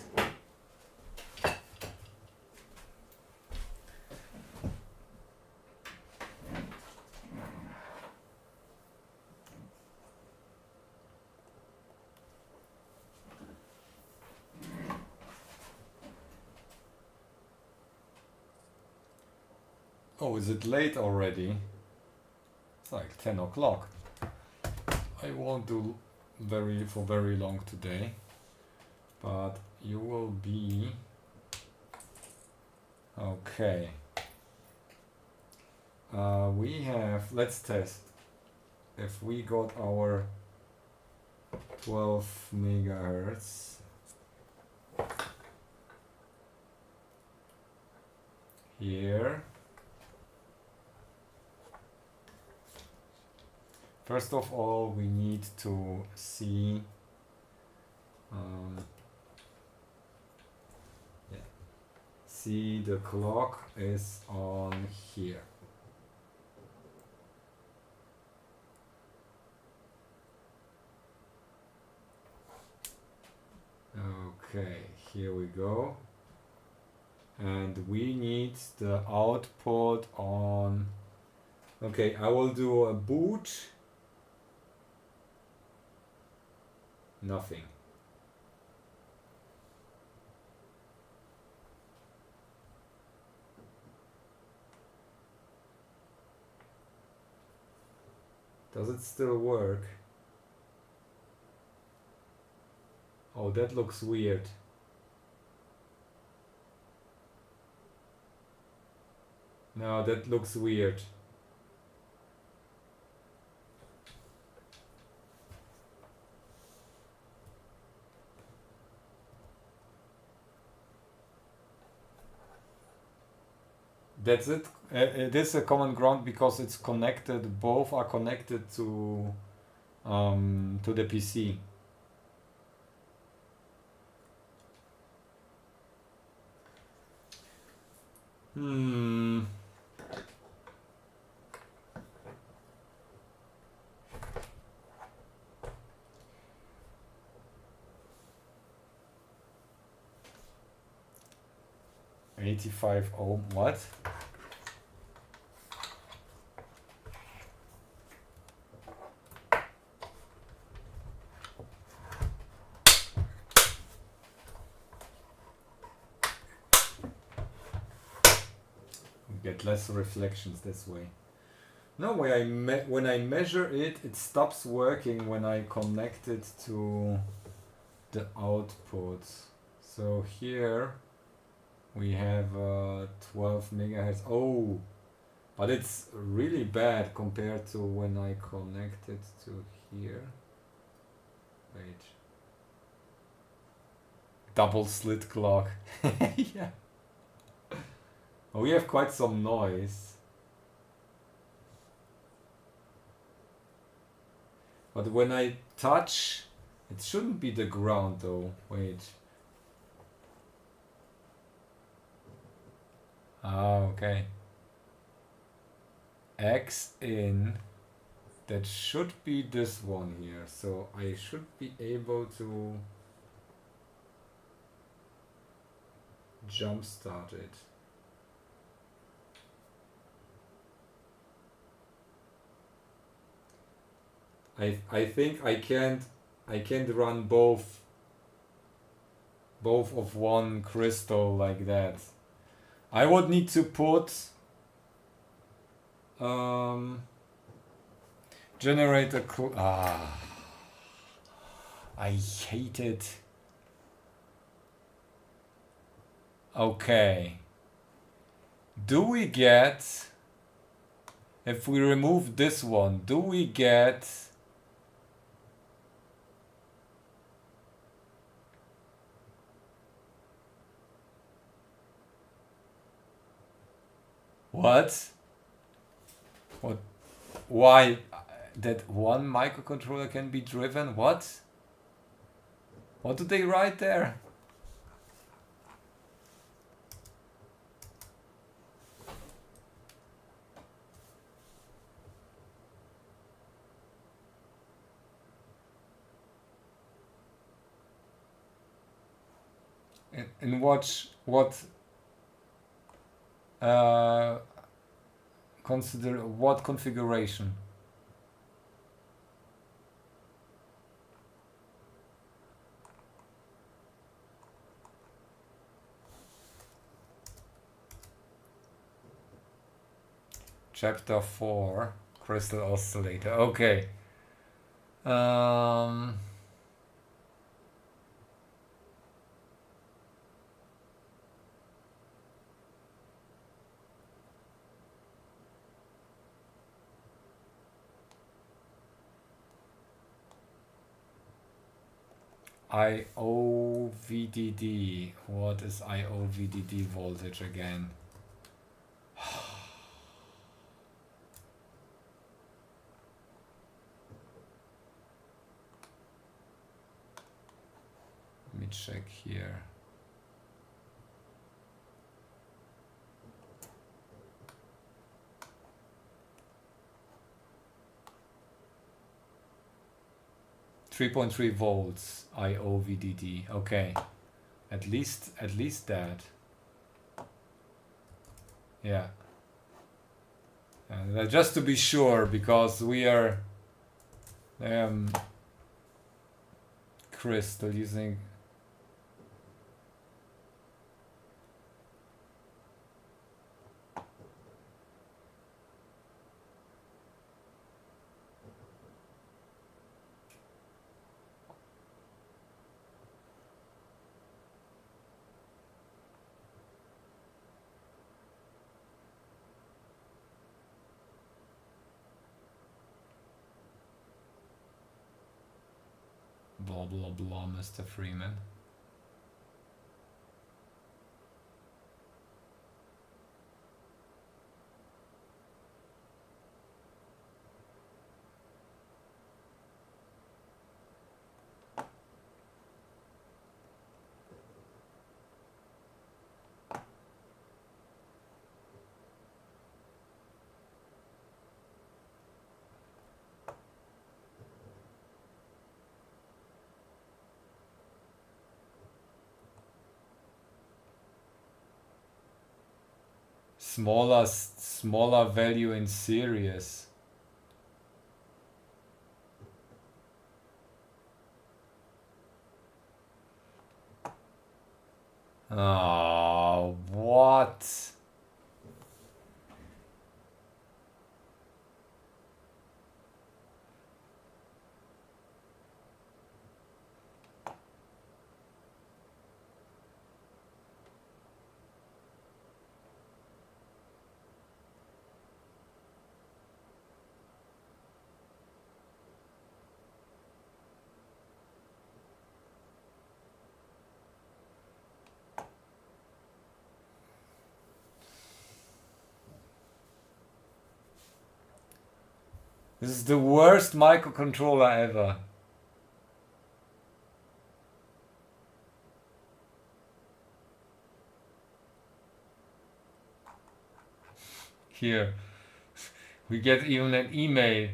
Oh, is it late already? It's like 10 o'clock. I won't do for very long today, but you will be okay. We have, let's test if we got our 12 megahertz here. First of all, we need to see see the clock is on here. Okay, here we go. And we need the output on. Okay, I will do a boot. Nothing. Does it still work? Oh, that looks weird. No, that looks weird. That's it. It is a common ground because it's connected. Both are connected to the PC. Hmm. $85 ohm. What? We get less reflections this way. No, when I measure it, it stops working when I connect it to the output. So here we have 12 megahertz. Oh, but it's really bad compared to when I connect it to here. Wait. Double slit clock. Yeah. Oh, we have quite some noise. But when I touch, it shouldn't be the ground though. Wait. Ah, okay. X in, that should be this one here. So I should be able to jumpstart it. I think I can't run both of one crystal like that. I would need to put generator I hate it. Okay. Do we get, if we remove this one, do we get what? What? Why that one microcontroller can be driven? What? What do they write there? In what consider what configuration? Chapter 4, crystal oscillator. Okay. IOVDD. What is IOVDD voltage again? Let me check here. .3 volts IOVDD. Okay, at least that. Yeah. Just to be sure, because we are crystal using. Blah blah blah, Mr. Freeman. smaller value in series. Oh, what? This is the worst microcontroller ever. Here, we get even an email.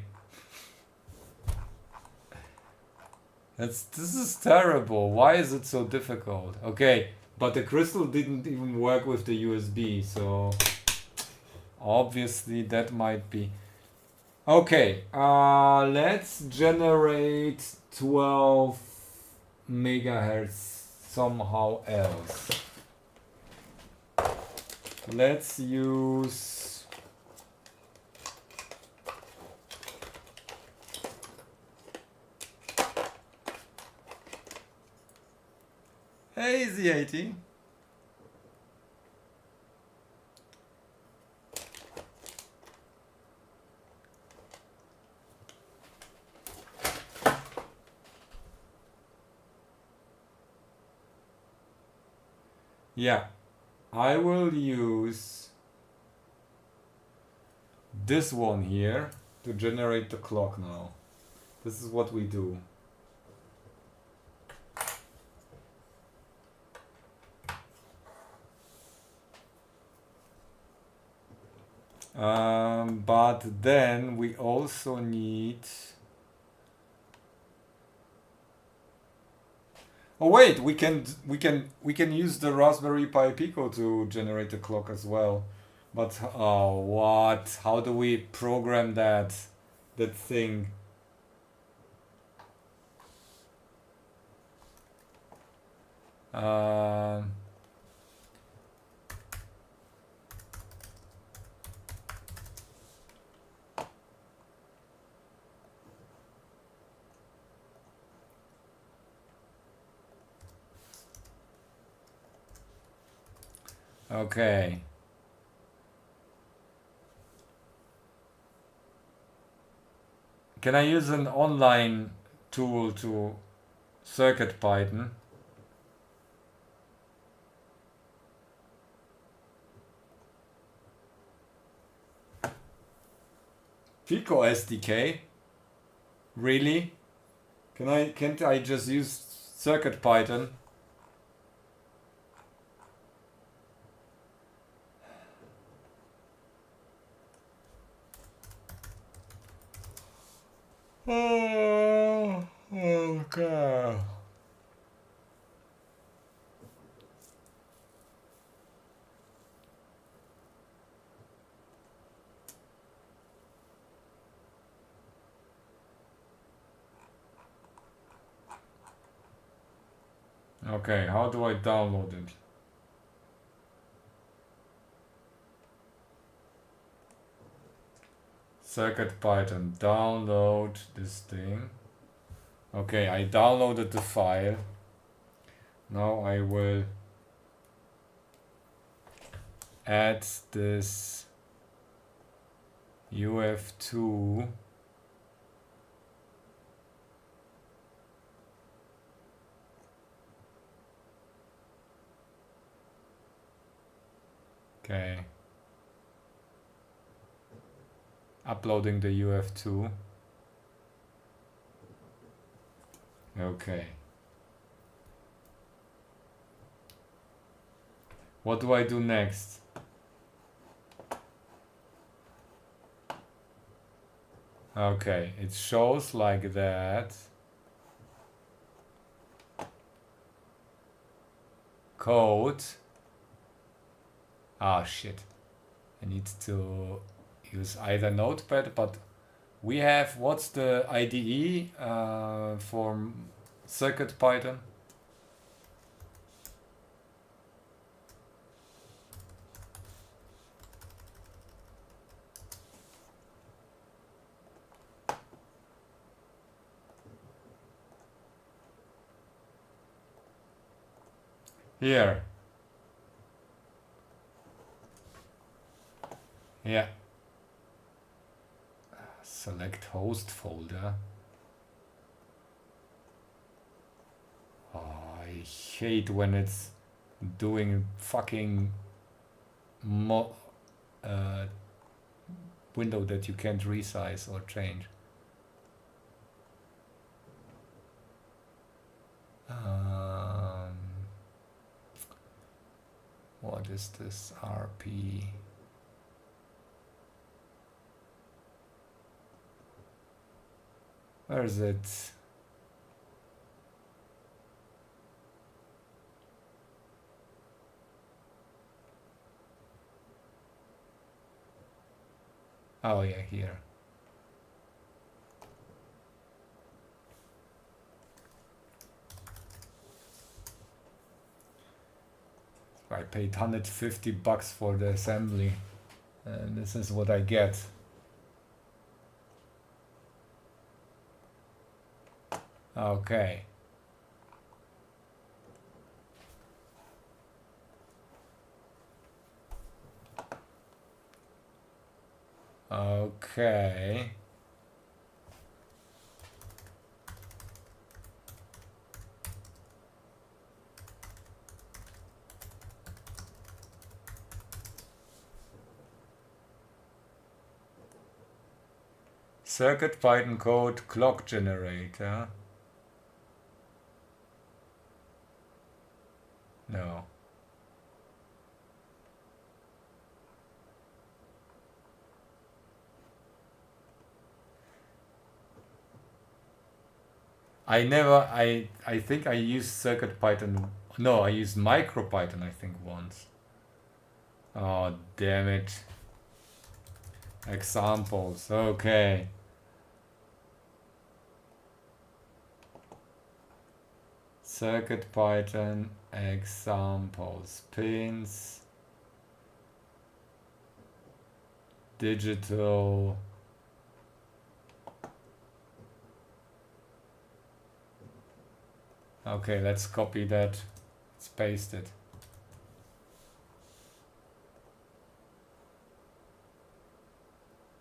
This is terrible. Why is it so difficult? Okay, but the crystal didn't even work with the USB, so obviously that might be. Okay, let's generate 12 megahertz somehow else. Let's use Hey Z80. Yeah, I will use this one here to generate the clock now. This is what we do. But then we also need. Oh wait, we can use the Raspberry Pi Pico to generate the clock as well. But oh, what? How do we program that thing? Okay. Can I use an online tool to circuit Python? Pico SDK? Really? Can't I just use circuit Python? Oh, okay. Okay, how do I download it? Circuit Python, download this thing. Okay, I downloaded the file. Now I will add this UF2 okay, uploading the UF2. Okay, what do I do next? Okay, it shows like that. Code. Ah, shit. I need to use either Notepad, but we have, what's the IDE for CircuitPython? Here. Yeah. Select host folder. Oh, I hate when it's doing fucking window that you can't resize or change. What is this RP? Where is it? Oh yeah, here. I paid $150 for the assembly, and this is what I get. Okay. Okay. CircuitPython code clock generator. No. I think I used CircuitPython. No, I used MicroPython, I think, once. Oh, damn it. Examples. Okay. CircuitPython examples. Pins. Digital. Okay, let's copy that. Let's paste it.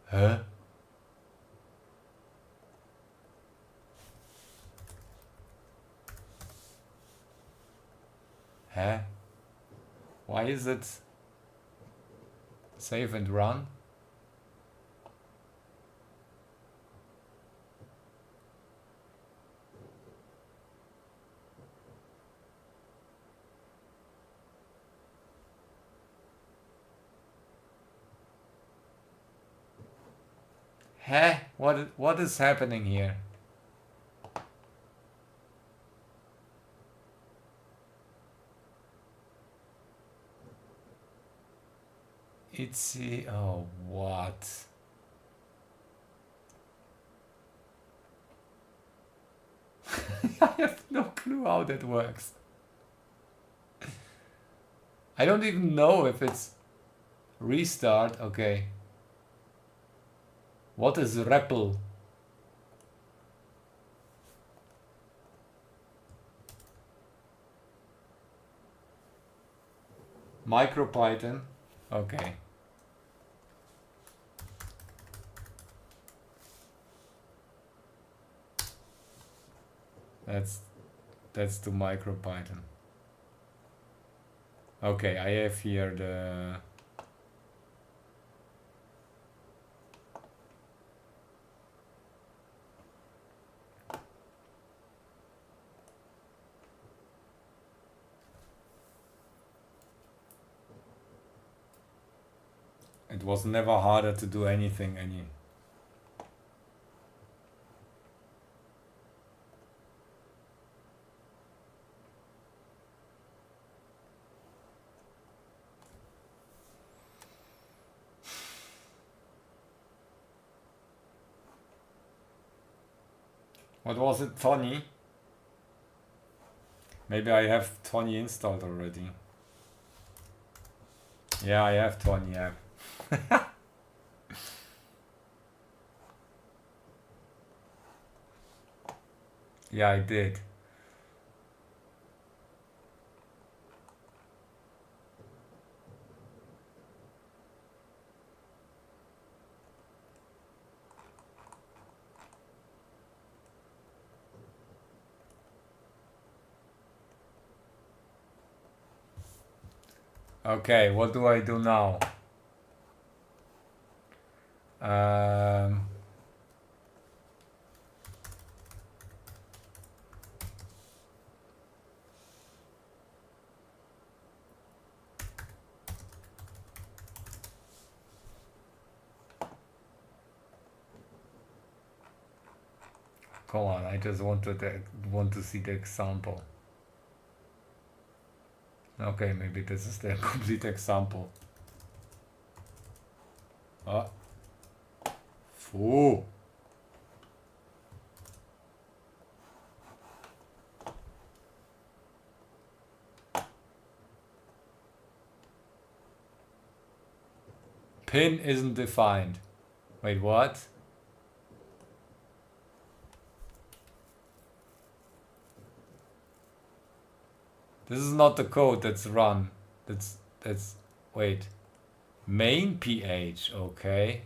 Huh? Huh? Why is it save and run? Huh? What is happening here? It's oh, what? I have no clue how that works. I don't even know if it's restart. Okay. What is REPL? MicroPython. Okay. That's the MicroPython. Okay, I have here the it was never harder to do anything any. What was it, Tony? Maybe I have Tony installed already. Yeah, I have Tony app. Yeah, I did. Okay, what do I do now? Um, Come on, I just want to see the example. Okay, maybe this is the complete example. Oh, foo. Pin isn't defined. Wait, what? This is not the code that's run. That's wait. Main ph, okay.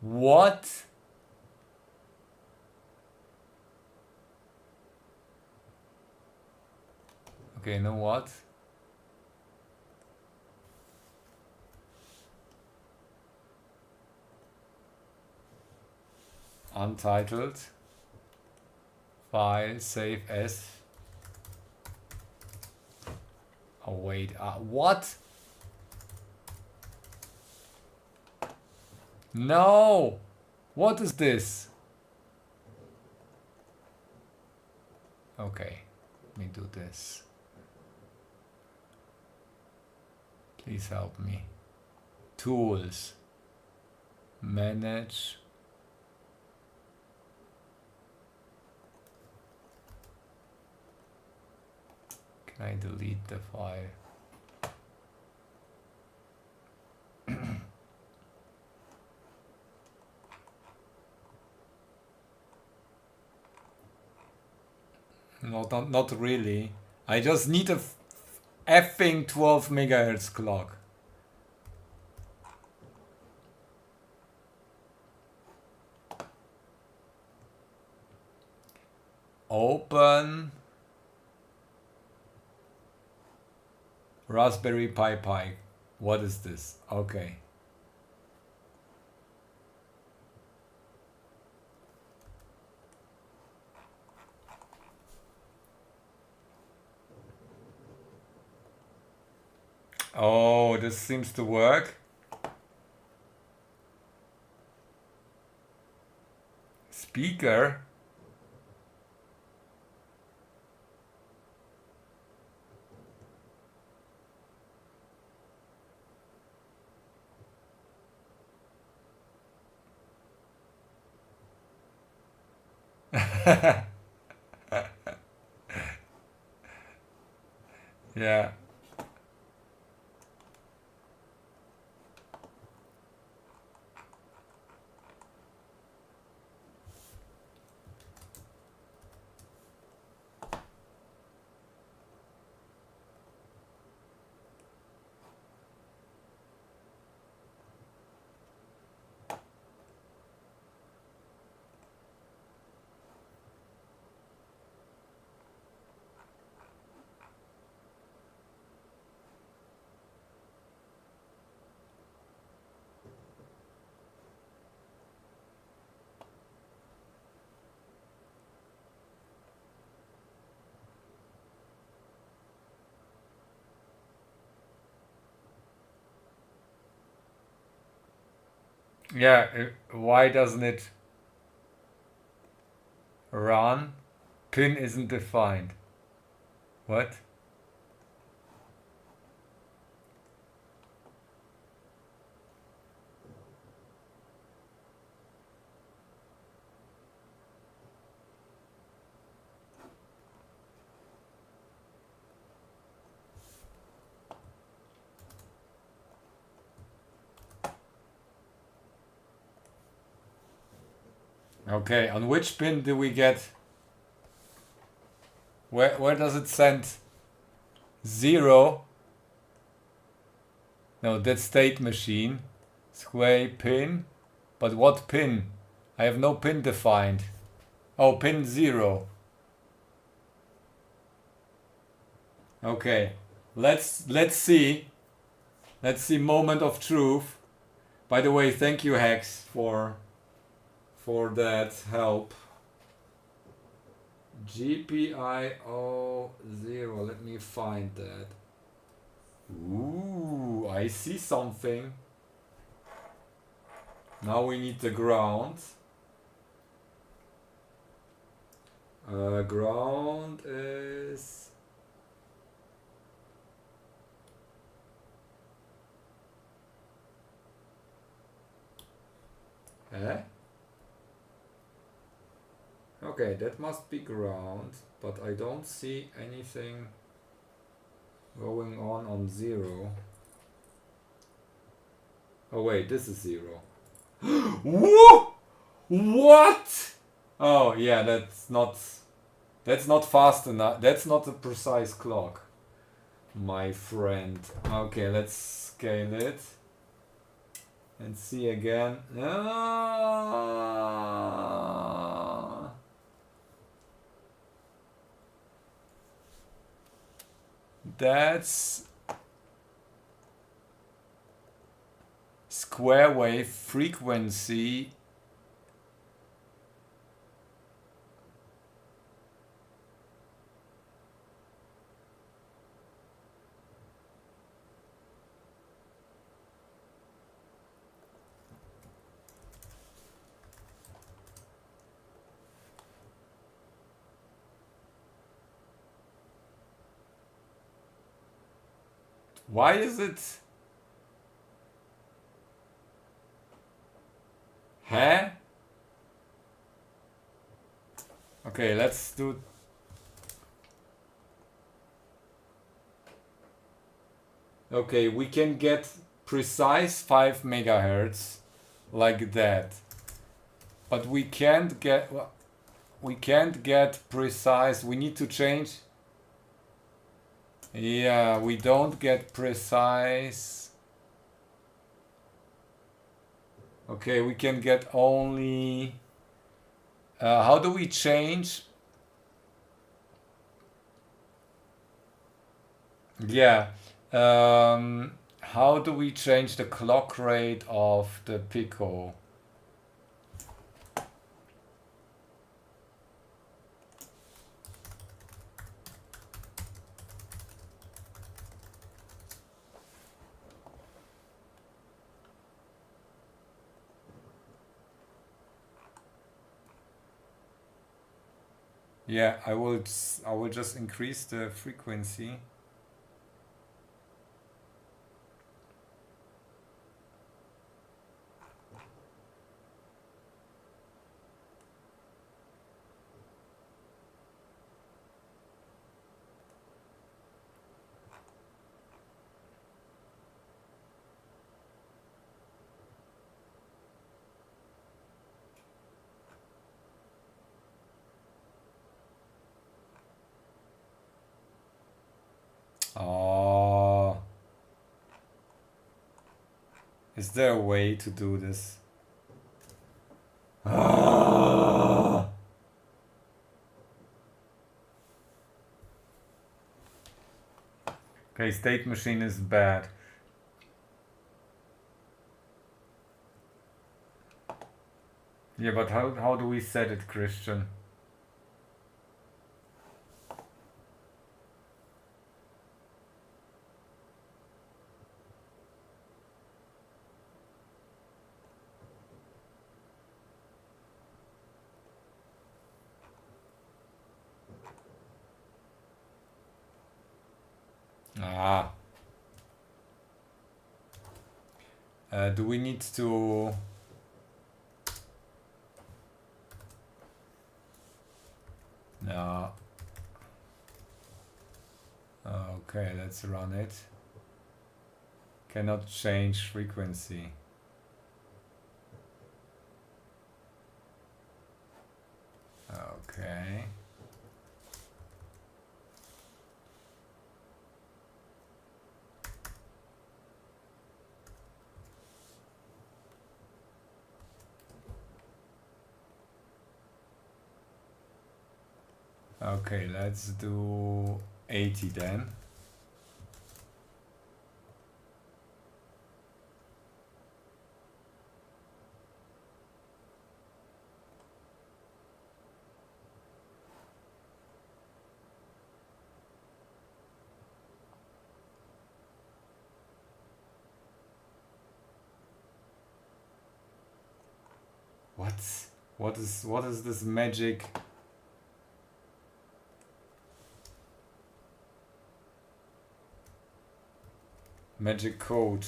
What? Okay, you know what? Untitled file save as. Oh wait, what? No! What is this? Okay, let me do this. Please help me. Tools. Manage. Can I delete the file? Not really. I just need a effing 12 megahertz clock. Open Raspberry Pi. What is this? Okay. Oh, this seems to work. Speaker. Yeah. Yeah, why doesn't it run? Pin isn't defined. What? Okay, on which pin do we get? Where does it send 0? No, that's state machine. Sway pin. But what pin? I have no pin defined. Oh, pin 0. Okay. Let's see. Let's see moment of truth. By the way, thank you Hex for that help. GPIO 0. Let me find that. Ooh, I see something. Now we need the ground. Ground is... Eh? Okay, that must be ground, but I don't see anything going on 0. Oh wait, this is 0. Whoa! What? Oh yeah, that's not fast enough. That's not a precise clock, my friend. Okay, let's scale it and see again. That's square wave frequency. Why is it? Huh? Okay, let's do. Okay, we can get precise 5 megahertz like that, but we can't get precise. We need to change. Yeah, we don't get precise. Okay, we can get only. How do we change? Yeah. How do we change the clock rate of the Pico? Yeah, I will just increase the frequency. Oh. Is there a way to do this? Ah. Okay, state machine is bad. Yeah, but how do we set it, Christian? Ah. Do we need to... No. Okay, let's run it. Cannot change frequency. Okay. Okay, let's do 80 then. What? What is this magic? Magic code.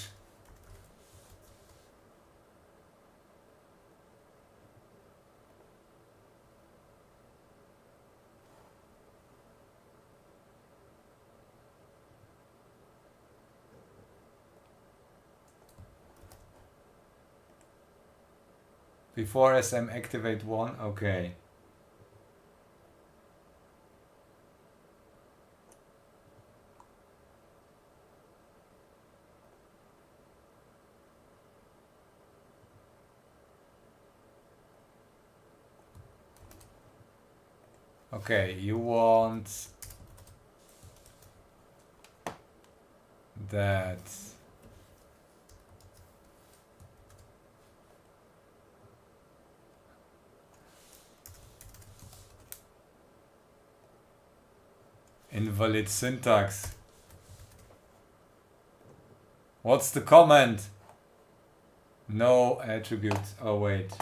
Before SM activate 1, okay. Okay, you want that invalid syntax. What's the comment? No attribute. Oh wait.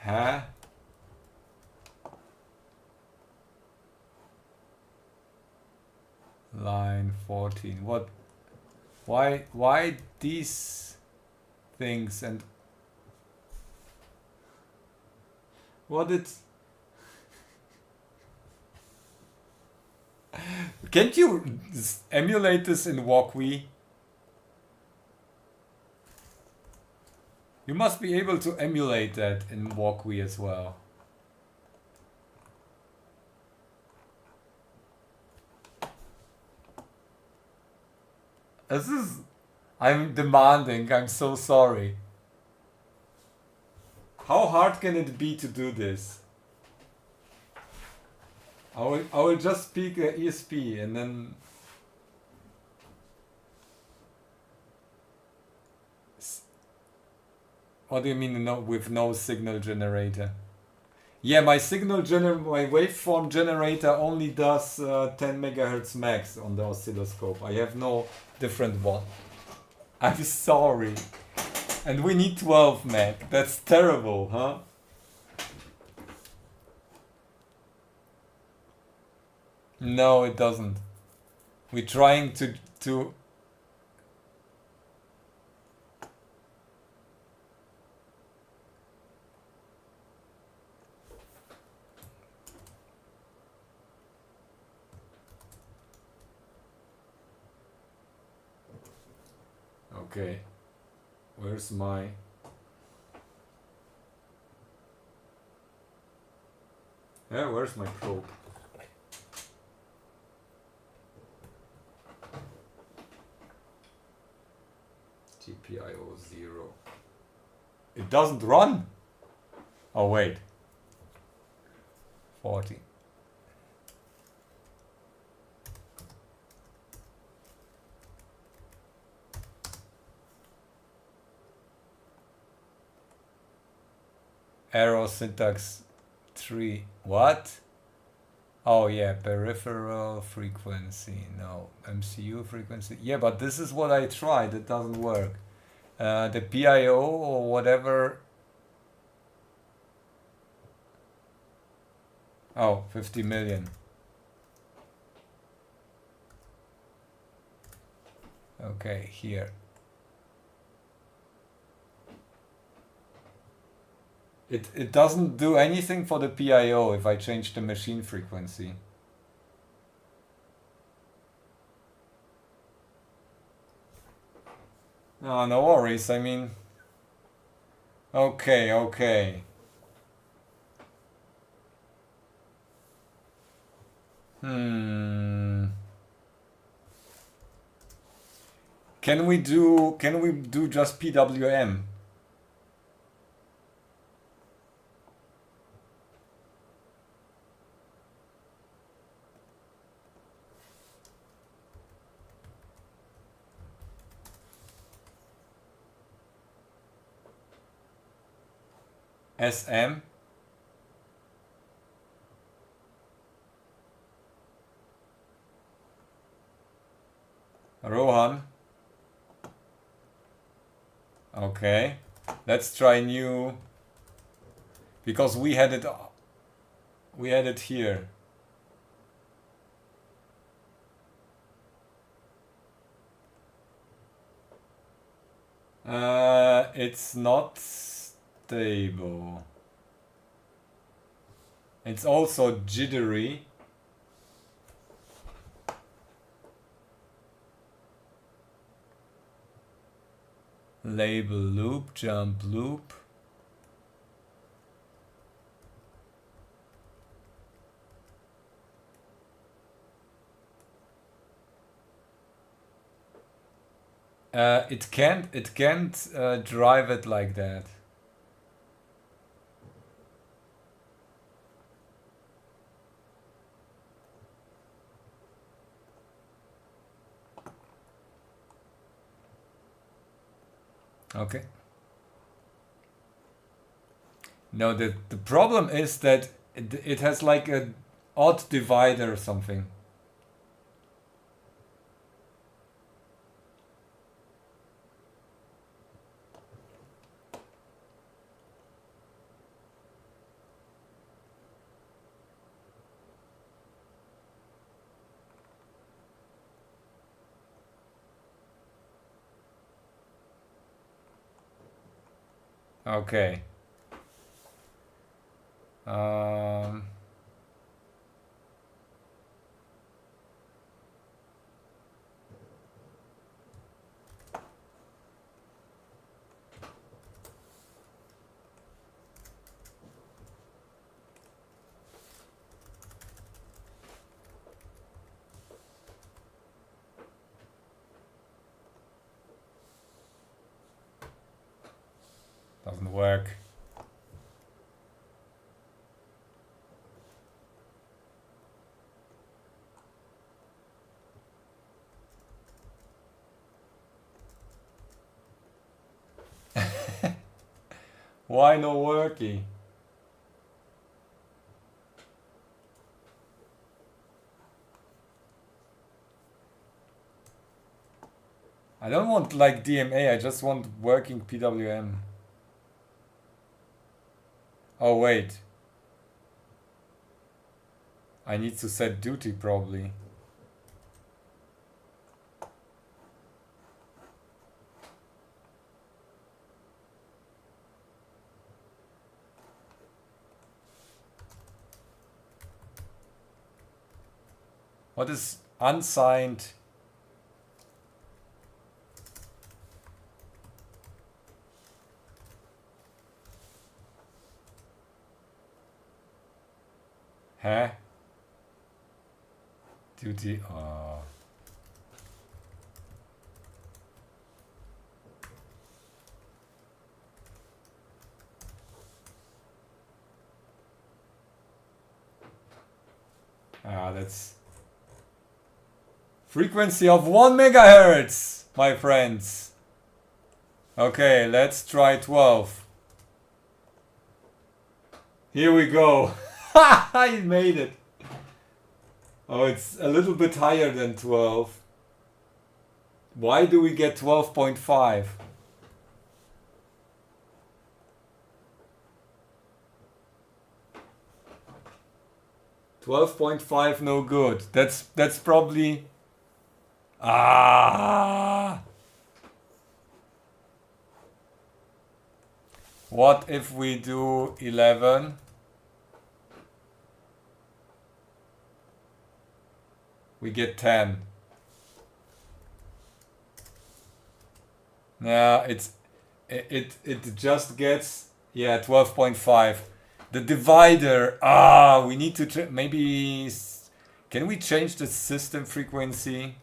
Huh? Line 14. What? Why these things and what it? Can't you emulate this in Walkwe? You must be able to emulate that in Walkwe as well. This is... I'm demanding, I'm so sorry. How hard can it be to do this? I will just speak ESP and then... What do you mean with no signal generator? Yeah, my my waveform generator only does 10 megahertz max on the oscilloscope. I have no different one. I'm sorry. And we need 12 meg. That's terrible, huh? No, it doesn't. We're trying to Okay. Where's my... Yeah, where's my probe? GPIO 0. It doesn't run? Oh wait. 40. Arrow syntax 3. What? Oh yeah, peripheral frequency. No, MCU frequency. Yeah, but this is what I tried. It doesn't work. The PIO or whatever. Oh, 50 million. Okay, here. It doesn't do anything for the PIO if I change the machine frequency. No, no worries. I mean, okay, okay. Can we do just PWM? SM? Rohan? Okay. Let's try new, because we had it here. It's not stable. It's also jittery. Label loop, jump loop. It can't drive it like that. Okay. No, the problem is that it has like a odd divider or something. Okay. Doesn't work. Why no worky? I don't want like DMA, I just want working PWM. Oh wait. I need to set duty probably. What is unsigned? Huh? Duty. Oh. That's frequency of 1 megahertz, my friends. Okay, let's try 12. Here we go. I made it. Oh, it's a little bit higher than 12. Why do we get 12.5? $12.5 no good. That's probably What if we do 11? We get 10. Yeah, it just gets, yeah, 12.5. The divider, we need to maybe can we change the system frequency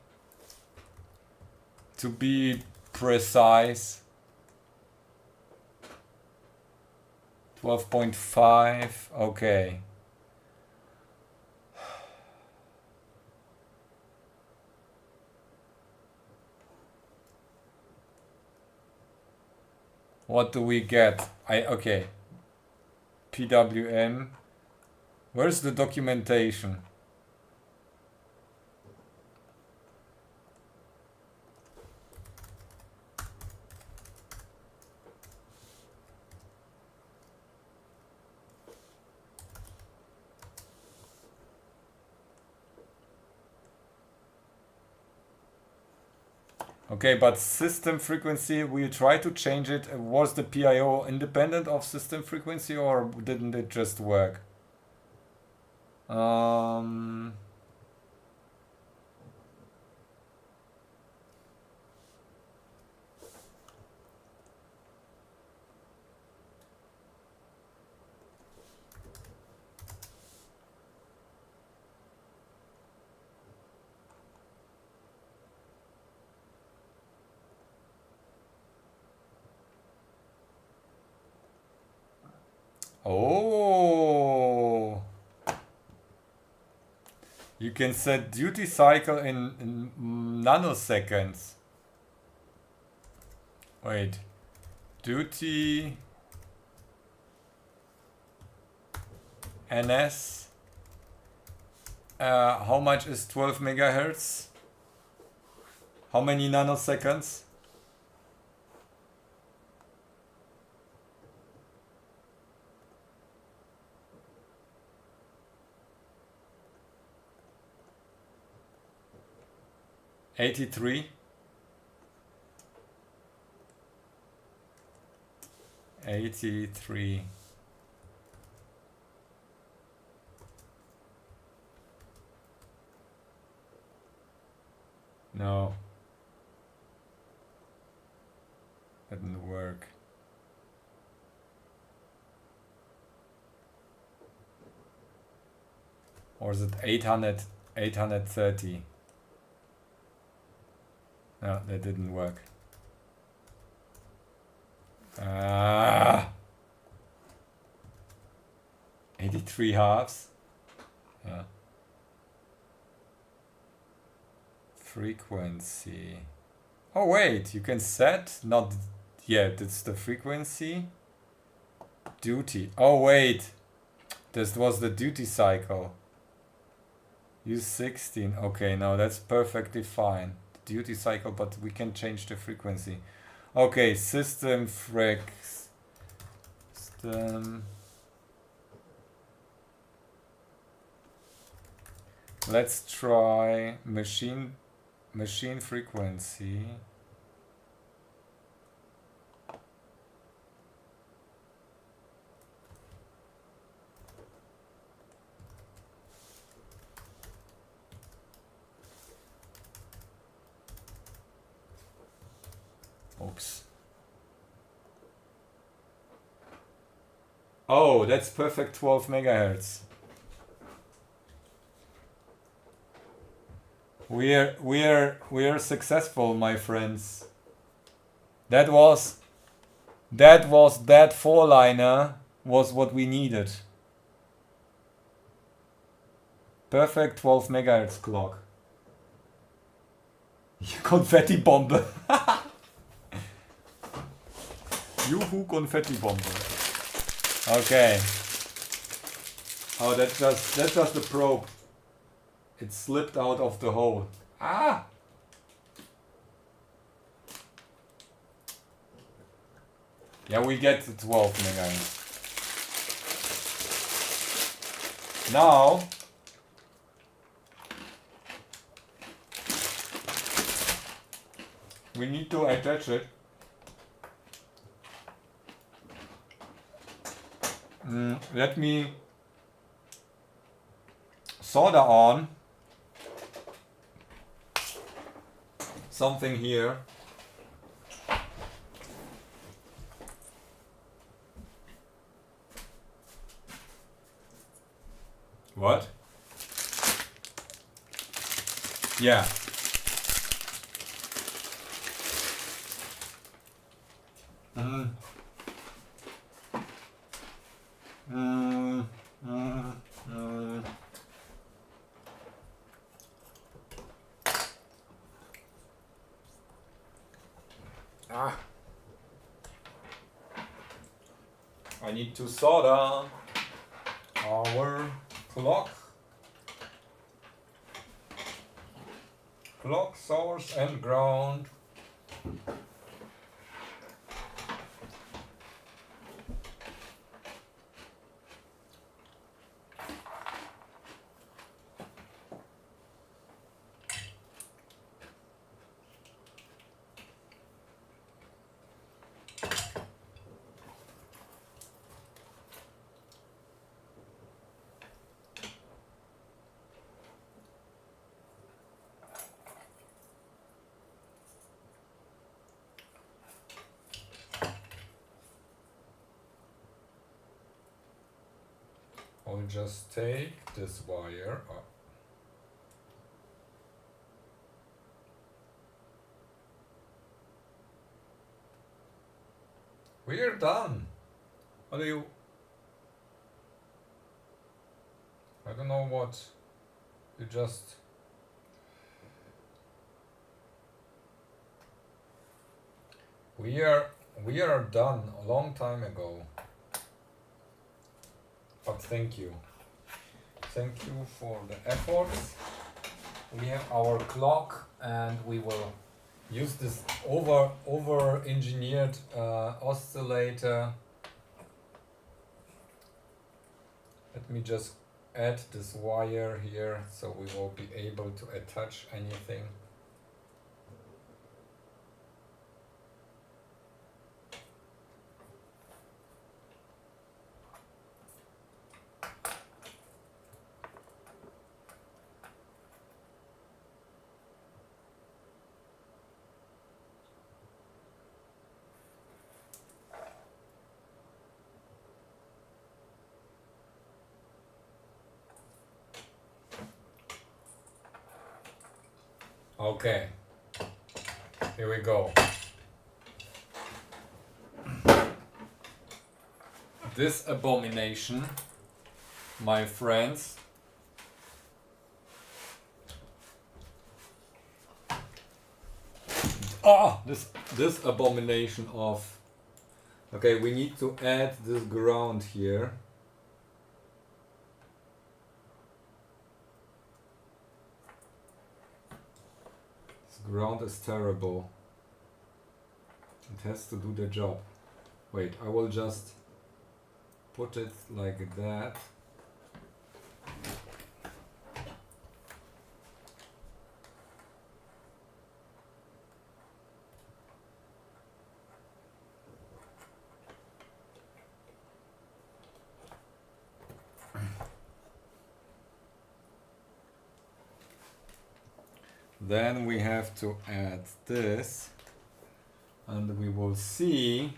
to be precise? 12.5, okay. What do we get? Okay. PWM. Where's the documentation? Okay, but system frequency, we try to change it. Was the PIO independent of system frequency or didn't it just work? Oh, you can set duty cycle in nanoseconds. Wait, duty NS. How much is 12 megahertz? How many nanoseconds? $83. 83. No. That didn't work. Or is it 830? No, that didn't work. 83 halves. Yeah. Frequency. Oh wait, you can set, not yet, it's the frequency. Duty. Oh wait, this was the duty cycle. Use 16. Okay, now that's perfectly fine. Duty cycle, but we can change the frequency. Okay, system freq. System. Let's try machine frequency. Oops. Oh, that's perfect 12 megahertz. We're successful, my friends. That four-liner was what we needed. Perfect 12 megahertz clock. Confetti Bombe. Juhu, Confetti Bombe. Okay. Oh, that's just the probe. It slipped out of the hole. Ah! Yeah, we get to 12 megahertz. Now, we need to attach it Let me solder on something here. What? Yeah. Mm. Mm. Mm. Mm. Ah. I need to solder our clock source and ground. I'll just take this wire up. We're done. What do you... I don't know what you just... We are done a long time ago. But thank you. Thank you for the efforts. We have our clock and we will use this over engineered oscillator. Let me just add this wire here so we will be able to attach anything. Okay, here we go. This abomination, my friends, this abomination of... Okay, we need to add this ground here. Ground is terrible. It has to do the job. Wait, I will just put it like that. Then we have to add this, and we will see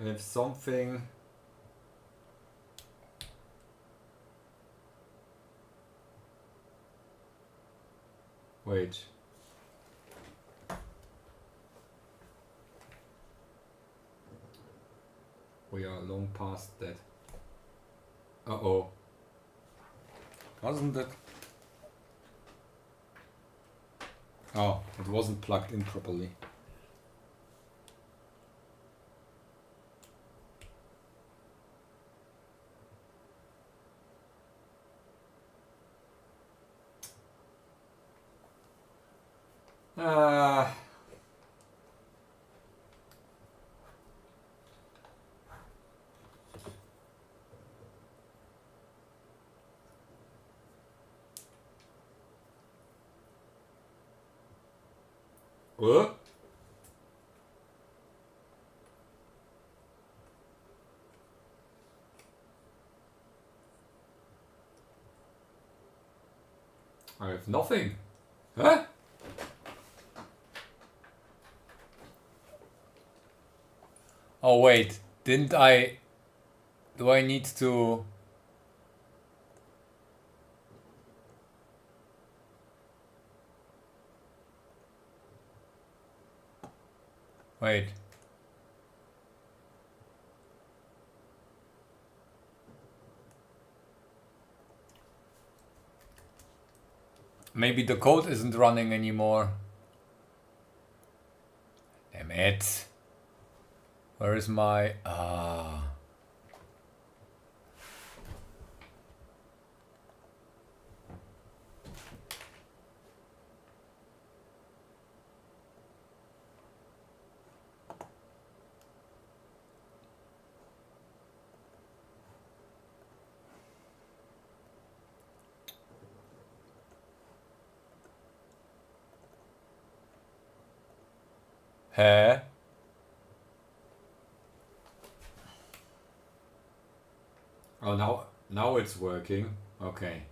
if something wait. We are long past that. Uh-oh. Wasn't it? Oh, it wasn't plugged in properly. What? I have nothing. Huh? Oh wait, didn't I... Do I need to... Wait. Maybe the code isn't running anymore. Damn it. Where is my... Huh? Oh, now it's working. Okay.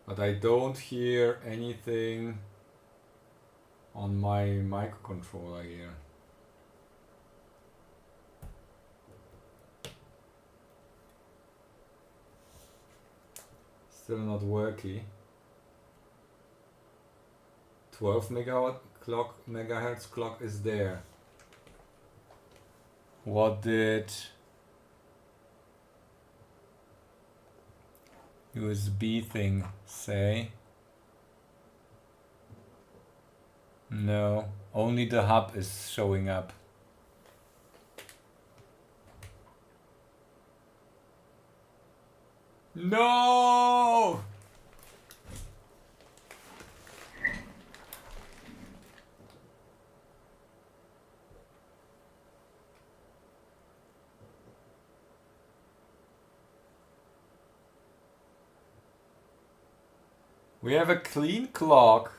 But I don't hear anything on my microcontroller here. Still not working. 12 megahertz clock is there. What did USB thing say? No, only the hub is showing up. No! We have a clean clock.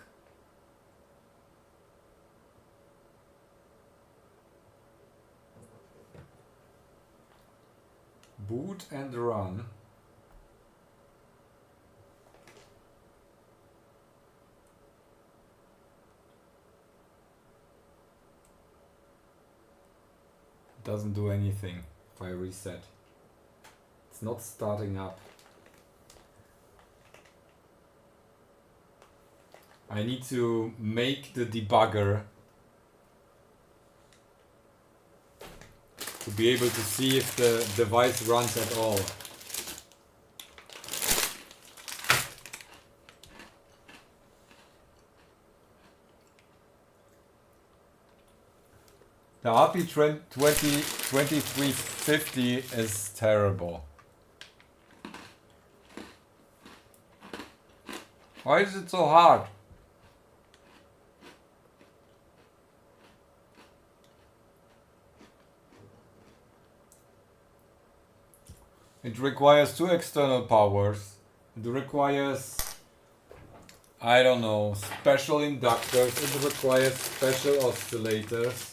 Boot and run. Doesn't do anything if I reset. It's not starting up. I need to make the debugger to be able to see if the device runs at all. The RP2350 is terrible. Why is it so hard? It requires two external powers. It requires, I don't know, special inductors. It requires special oscillators.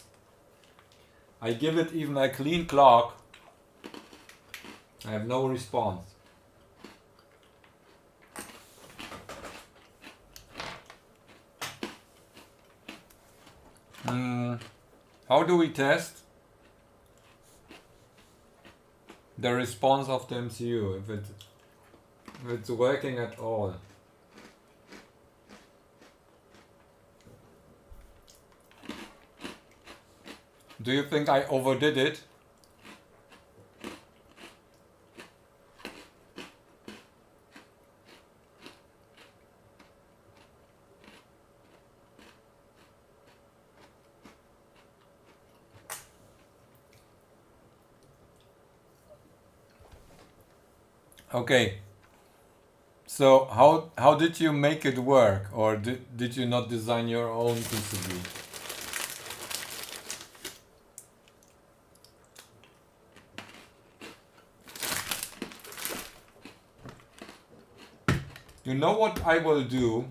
I give it even a clean clock. I have no response. How do we test the response of the MCU, if it's working at all? Do you think I overdid it? Okay. So how did you make it work, or did you not design your own PCB? You know what I will do?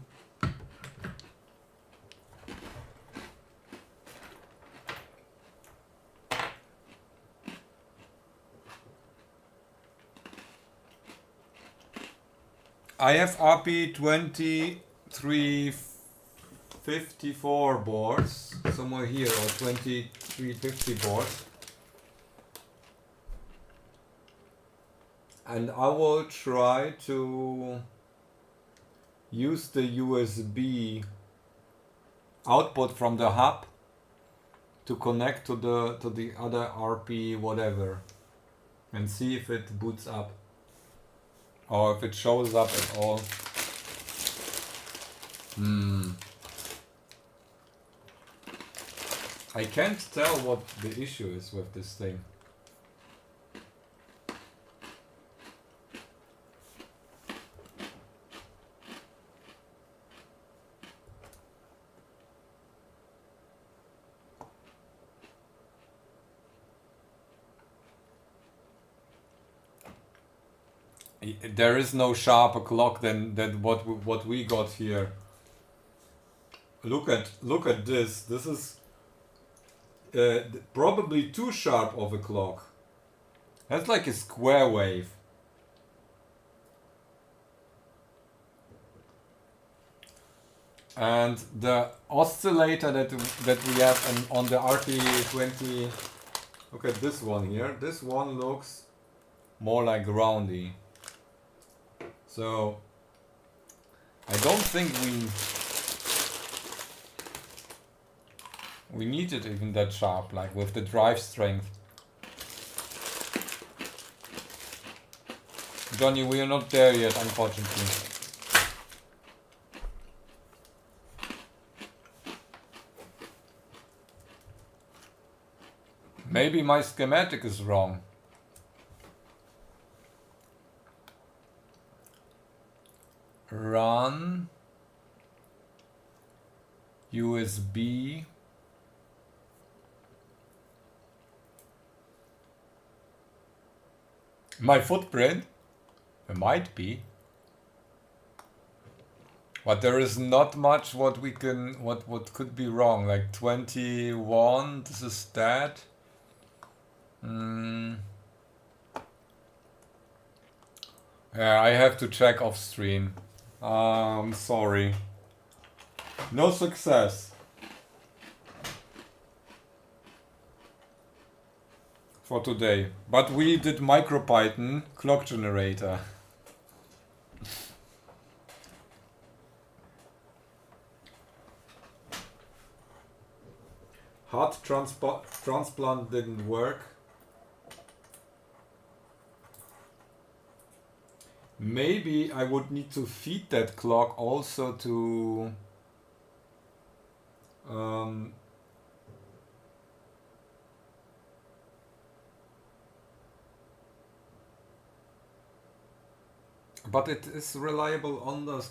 I have RP2354 boards somewhere here, or 2350 boards. And I will try to use the USB output from the hub to connect to the other RP whatever and see if it boots up or if it shows up at all. I can't tell what the issue is with this thing. There is no sharper clock than what we got here. Look at this. This is probably too sharp of a clock. That's like a square wave. And the oscillator that we have on the RT20. Look at this one here. This one looks more like roundy. So I don't think we need it even that sharp, like with the drive strength. Johnny, we are not there yet, unfortunately. Maybe my schematic is wrong. Run USB my footprint. It might be, but there is not much what we can what could be wrong. Like 21. This is that. Yeah, I have to check off stream. Sorry. No success. For today. But we did MicroPython clock generator. Heart transplant didn't work. Maybe I would need to feed that clock also to but it is reliable on the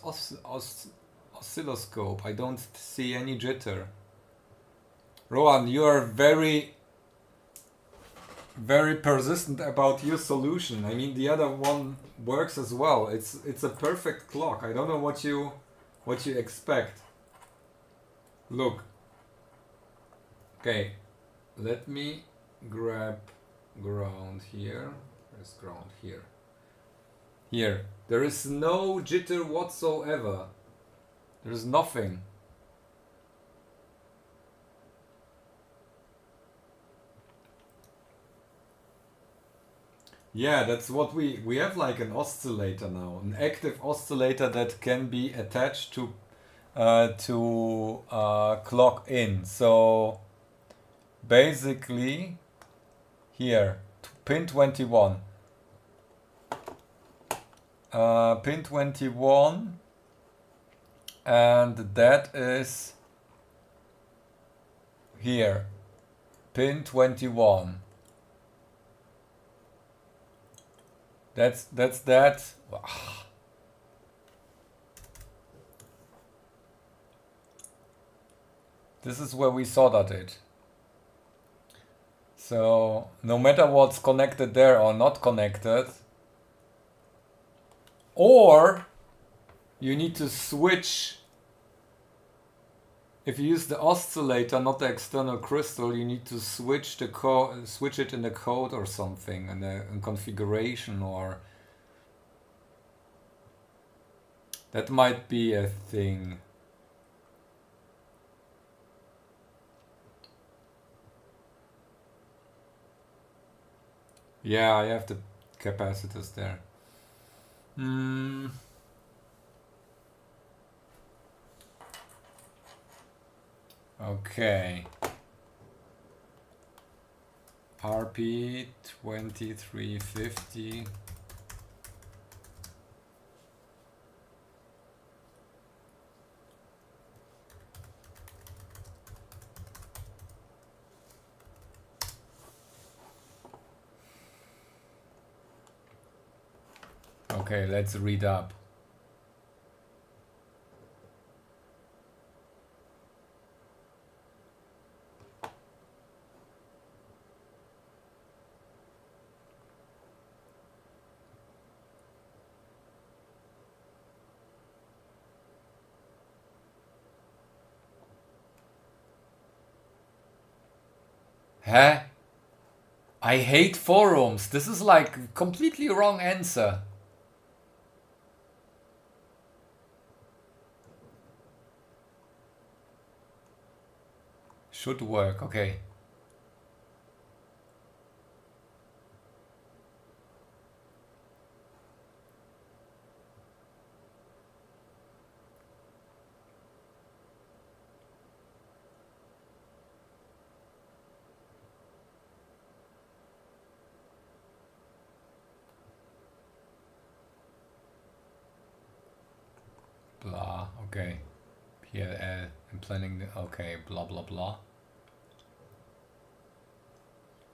oscilloscope. I don't see any jitter. Rohan, you are very persistent about your solution. I mean, the other one works as well. It's a perfect clock. I don't know what you expect. Look. Okay, let me grab ground here. Where's ground here? Here. There is no jitter whatsoever. There is nothing. Yeah, that's what we have, like an oscillator now, an active oscillator that can be attached to clock in. So basically here pin 21. Pin 21, and that is here, pin 21. That's that. This is where we soldered it. So no matter what's connected there or not connected, or you need to switch. If you use the oscillator, not the external crystal, you need to switch the switch it in the code or something, in configuration, or That might be a thing. Yeah, I have the capacitors there. Okay. RP 2350. Okay, let's read up. Huh? I hate forums. This is like completely wrong answer. Should work, okay. Blah, okay. PLL, I'm planning the, okay, blah blah blah.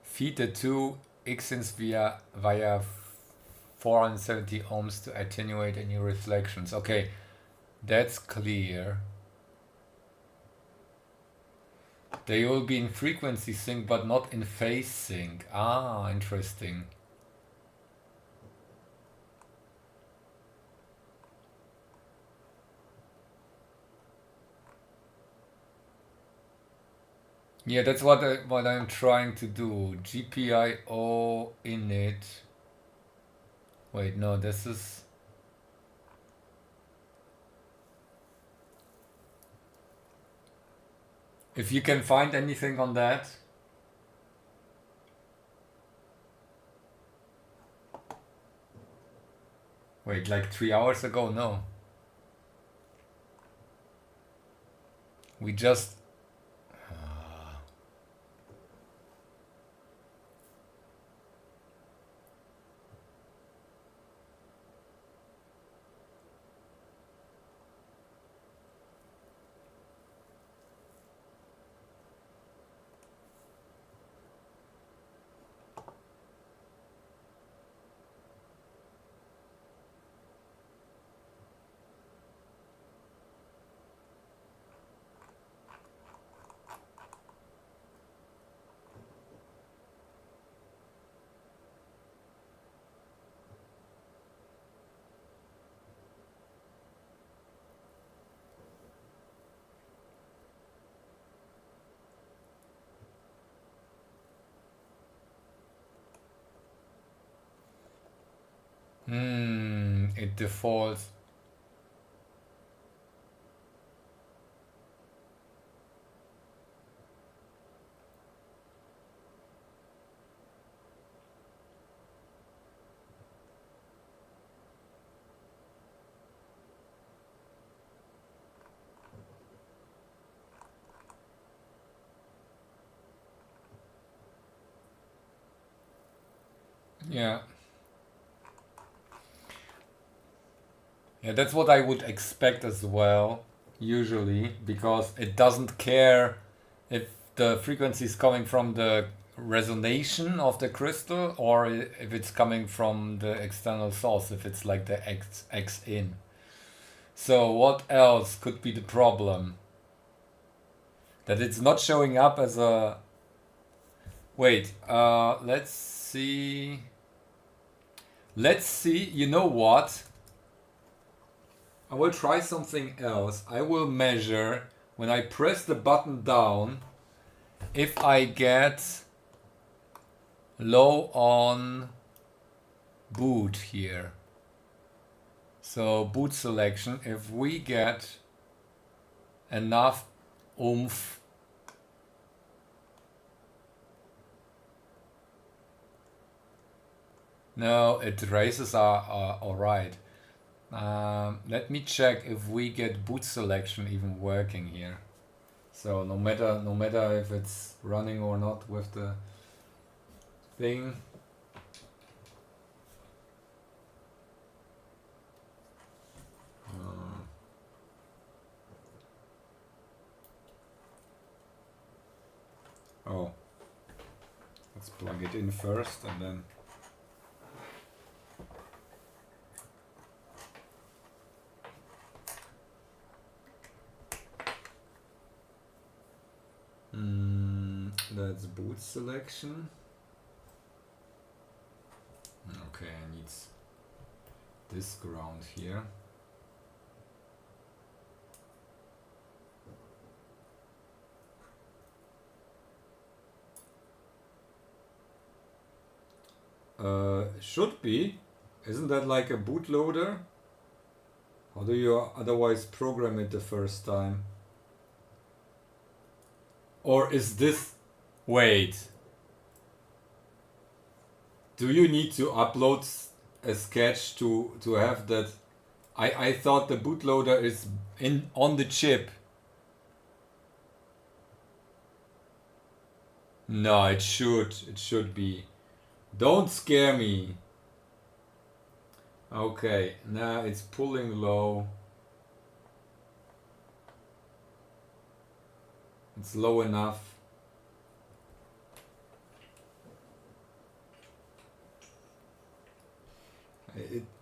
Feed the two Xins via 470 ohms to attenuate any reflections. Okay, that's clear. They will be in frequency sync but not in phase sync. Ah, interesting. Yeah, that's what I'm trying to do. GPIO init. Wait, no, this is. If you can find anything on that. Wait, like 3 hours ago? No. We just. It defaults. Yeah. Yeah, that's what I would expect as well, usually, because it doesn't care if the frequency is coming from the resonation of the crystal or if it's coming from the external source, if it's like the X in. So what else could be the problem? That it's not showing up as a... Wait, let's see. Let's see, you know what? I will try something else. I will measure when I press the button down if I get low on boot here. So boot selection, if we get enough oomph, no, it races are alright. Let me check if we get boot selection even working here. So no matter if it's running or not with the thing. Oh, let's plug it in first and then. That's boot selection. Okay, I need this ground here. Should be. Isn't that like a bootloader? How do you otherwise program it the first time? Or is this... Wait. Do you need to upload a sketch to have that? I thought the bootloader is on the chip. No, it should be. Don't scare me. Okay, now it's pulling low. It's low enough.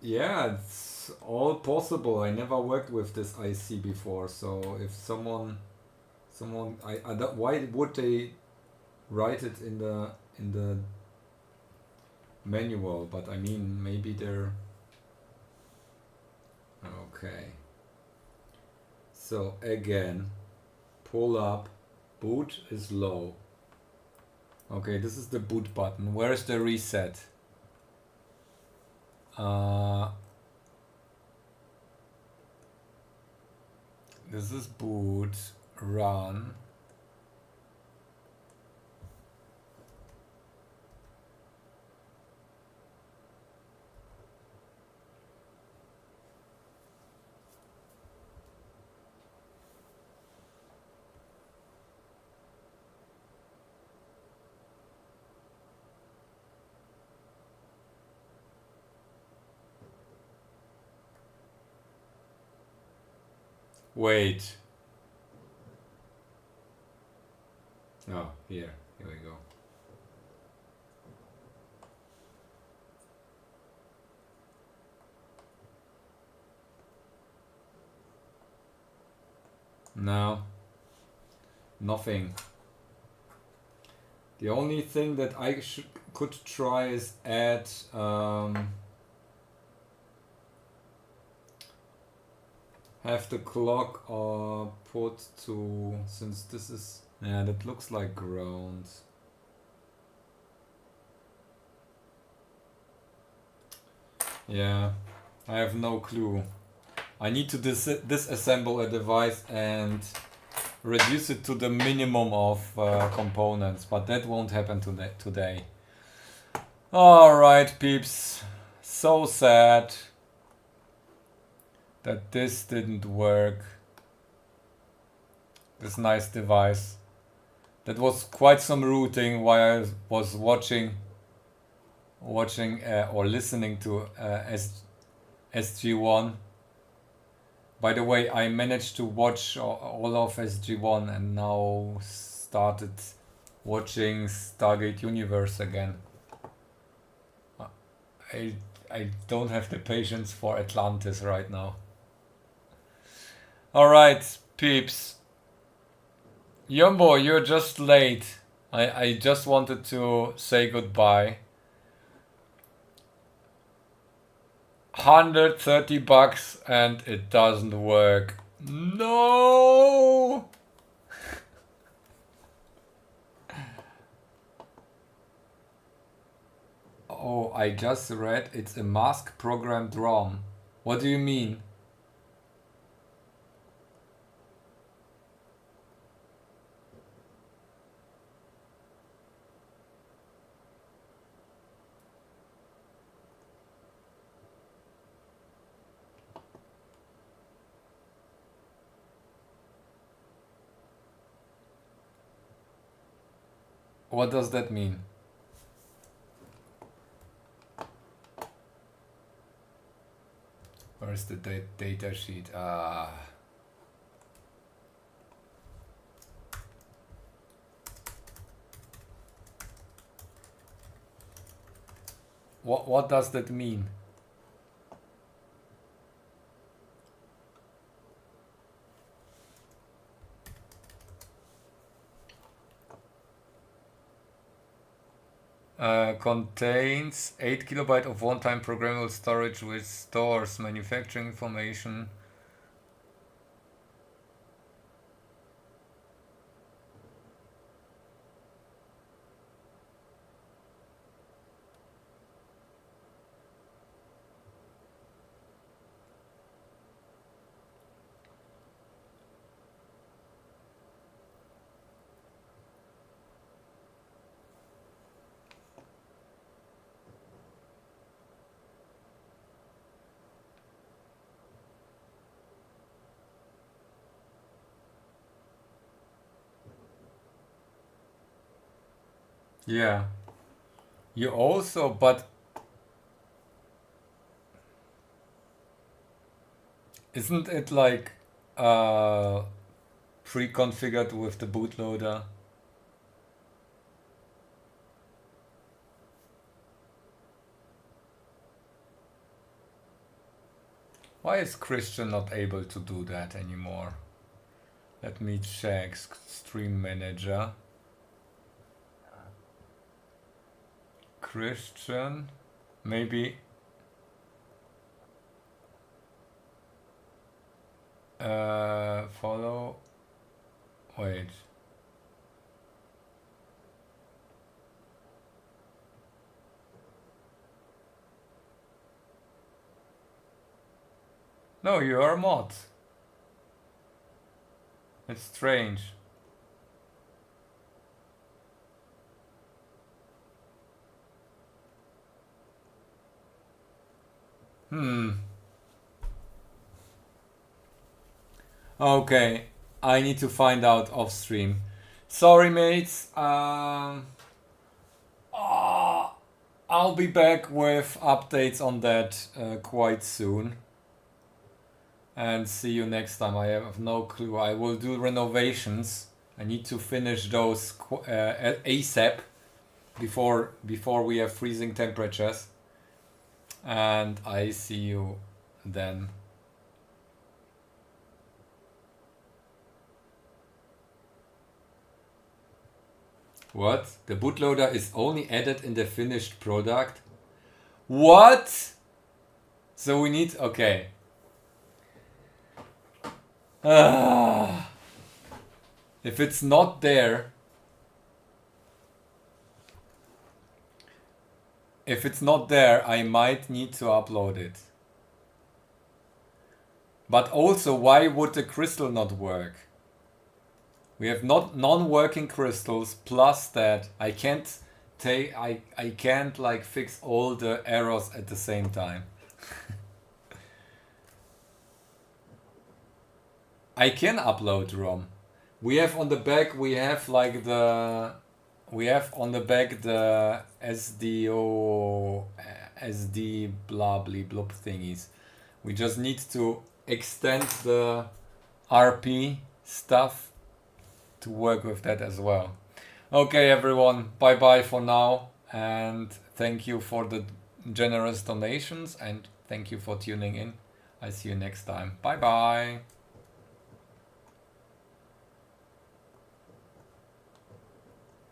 Yeah, it's all possible. I never worked with this IC before, so if someone, I don't, why would they write it in the manual? But I mean, maybe they're okay. So again, pull up, boot is low. Okay, this is the boot button. Where is the reset? This is boot, run. Wait. Oh, here we go. No, nothing. The only thing that I could try is add have the clock put to, since this is, yeah, that looks like ground. Yeah, I have no clue. I need to disassemble a device and reduce it to the minimum of components, but that won't happen today. Alright, peeps. So sad that this didn't work. This nice device. That was quite some routing while I was watching or listening to SG1. By the way, I managed to watch all of SG1 and now started watching Stargate Universe again. I don't have the patience for Atlantis right now. Alright, peeps. Jumbo, you're just late. I just wanted to say goodbye. $130 and it doesn't work. No! Oh, I just read it's a mask programmed ROM. What do you mean? What does that mean? Where's the data sheet? What does that mean? Contains 8 kilobyte of one-time programmable storage which stores manufacturing information. Yeah. You also, but isn't it like pre-configured with the bootloader? Why is Christian not able to do that anymore? Let me check Stream Manager. Christian, maybe follow. Wait. No, you are a mod. It's strange. Okay, I need to find out off stream. Sorry, mates. I'll be back with updates on that quite soon. And see you next time. I have no clue. I will do renovations. I need to finish those ASAP before we have freezing temperatures. And I see you then. What? The bootloader is only added in the finished product? What? So we need... Okay. If it's not there... If it's not there, I might need to upload it. But also, why would the crystal not work? We have not non-working crystals, plus that I can't like fix all the errors at the same time. I can upload ROM. We have on the back, we have like the SDO SD blah blah blah thingies. We just need to extend the RP stuff to work with that as well. Okay, everyone, bye bye for now, and thank you for the generous donations, and thank you for tuning in. I see you next time. Bye bye.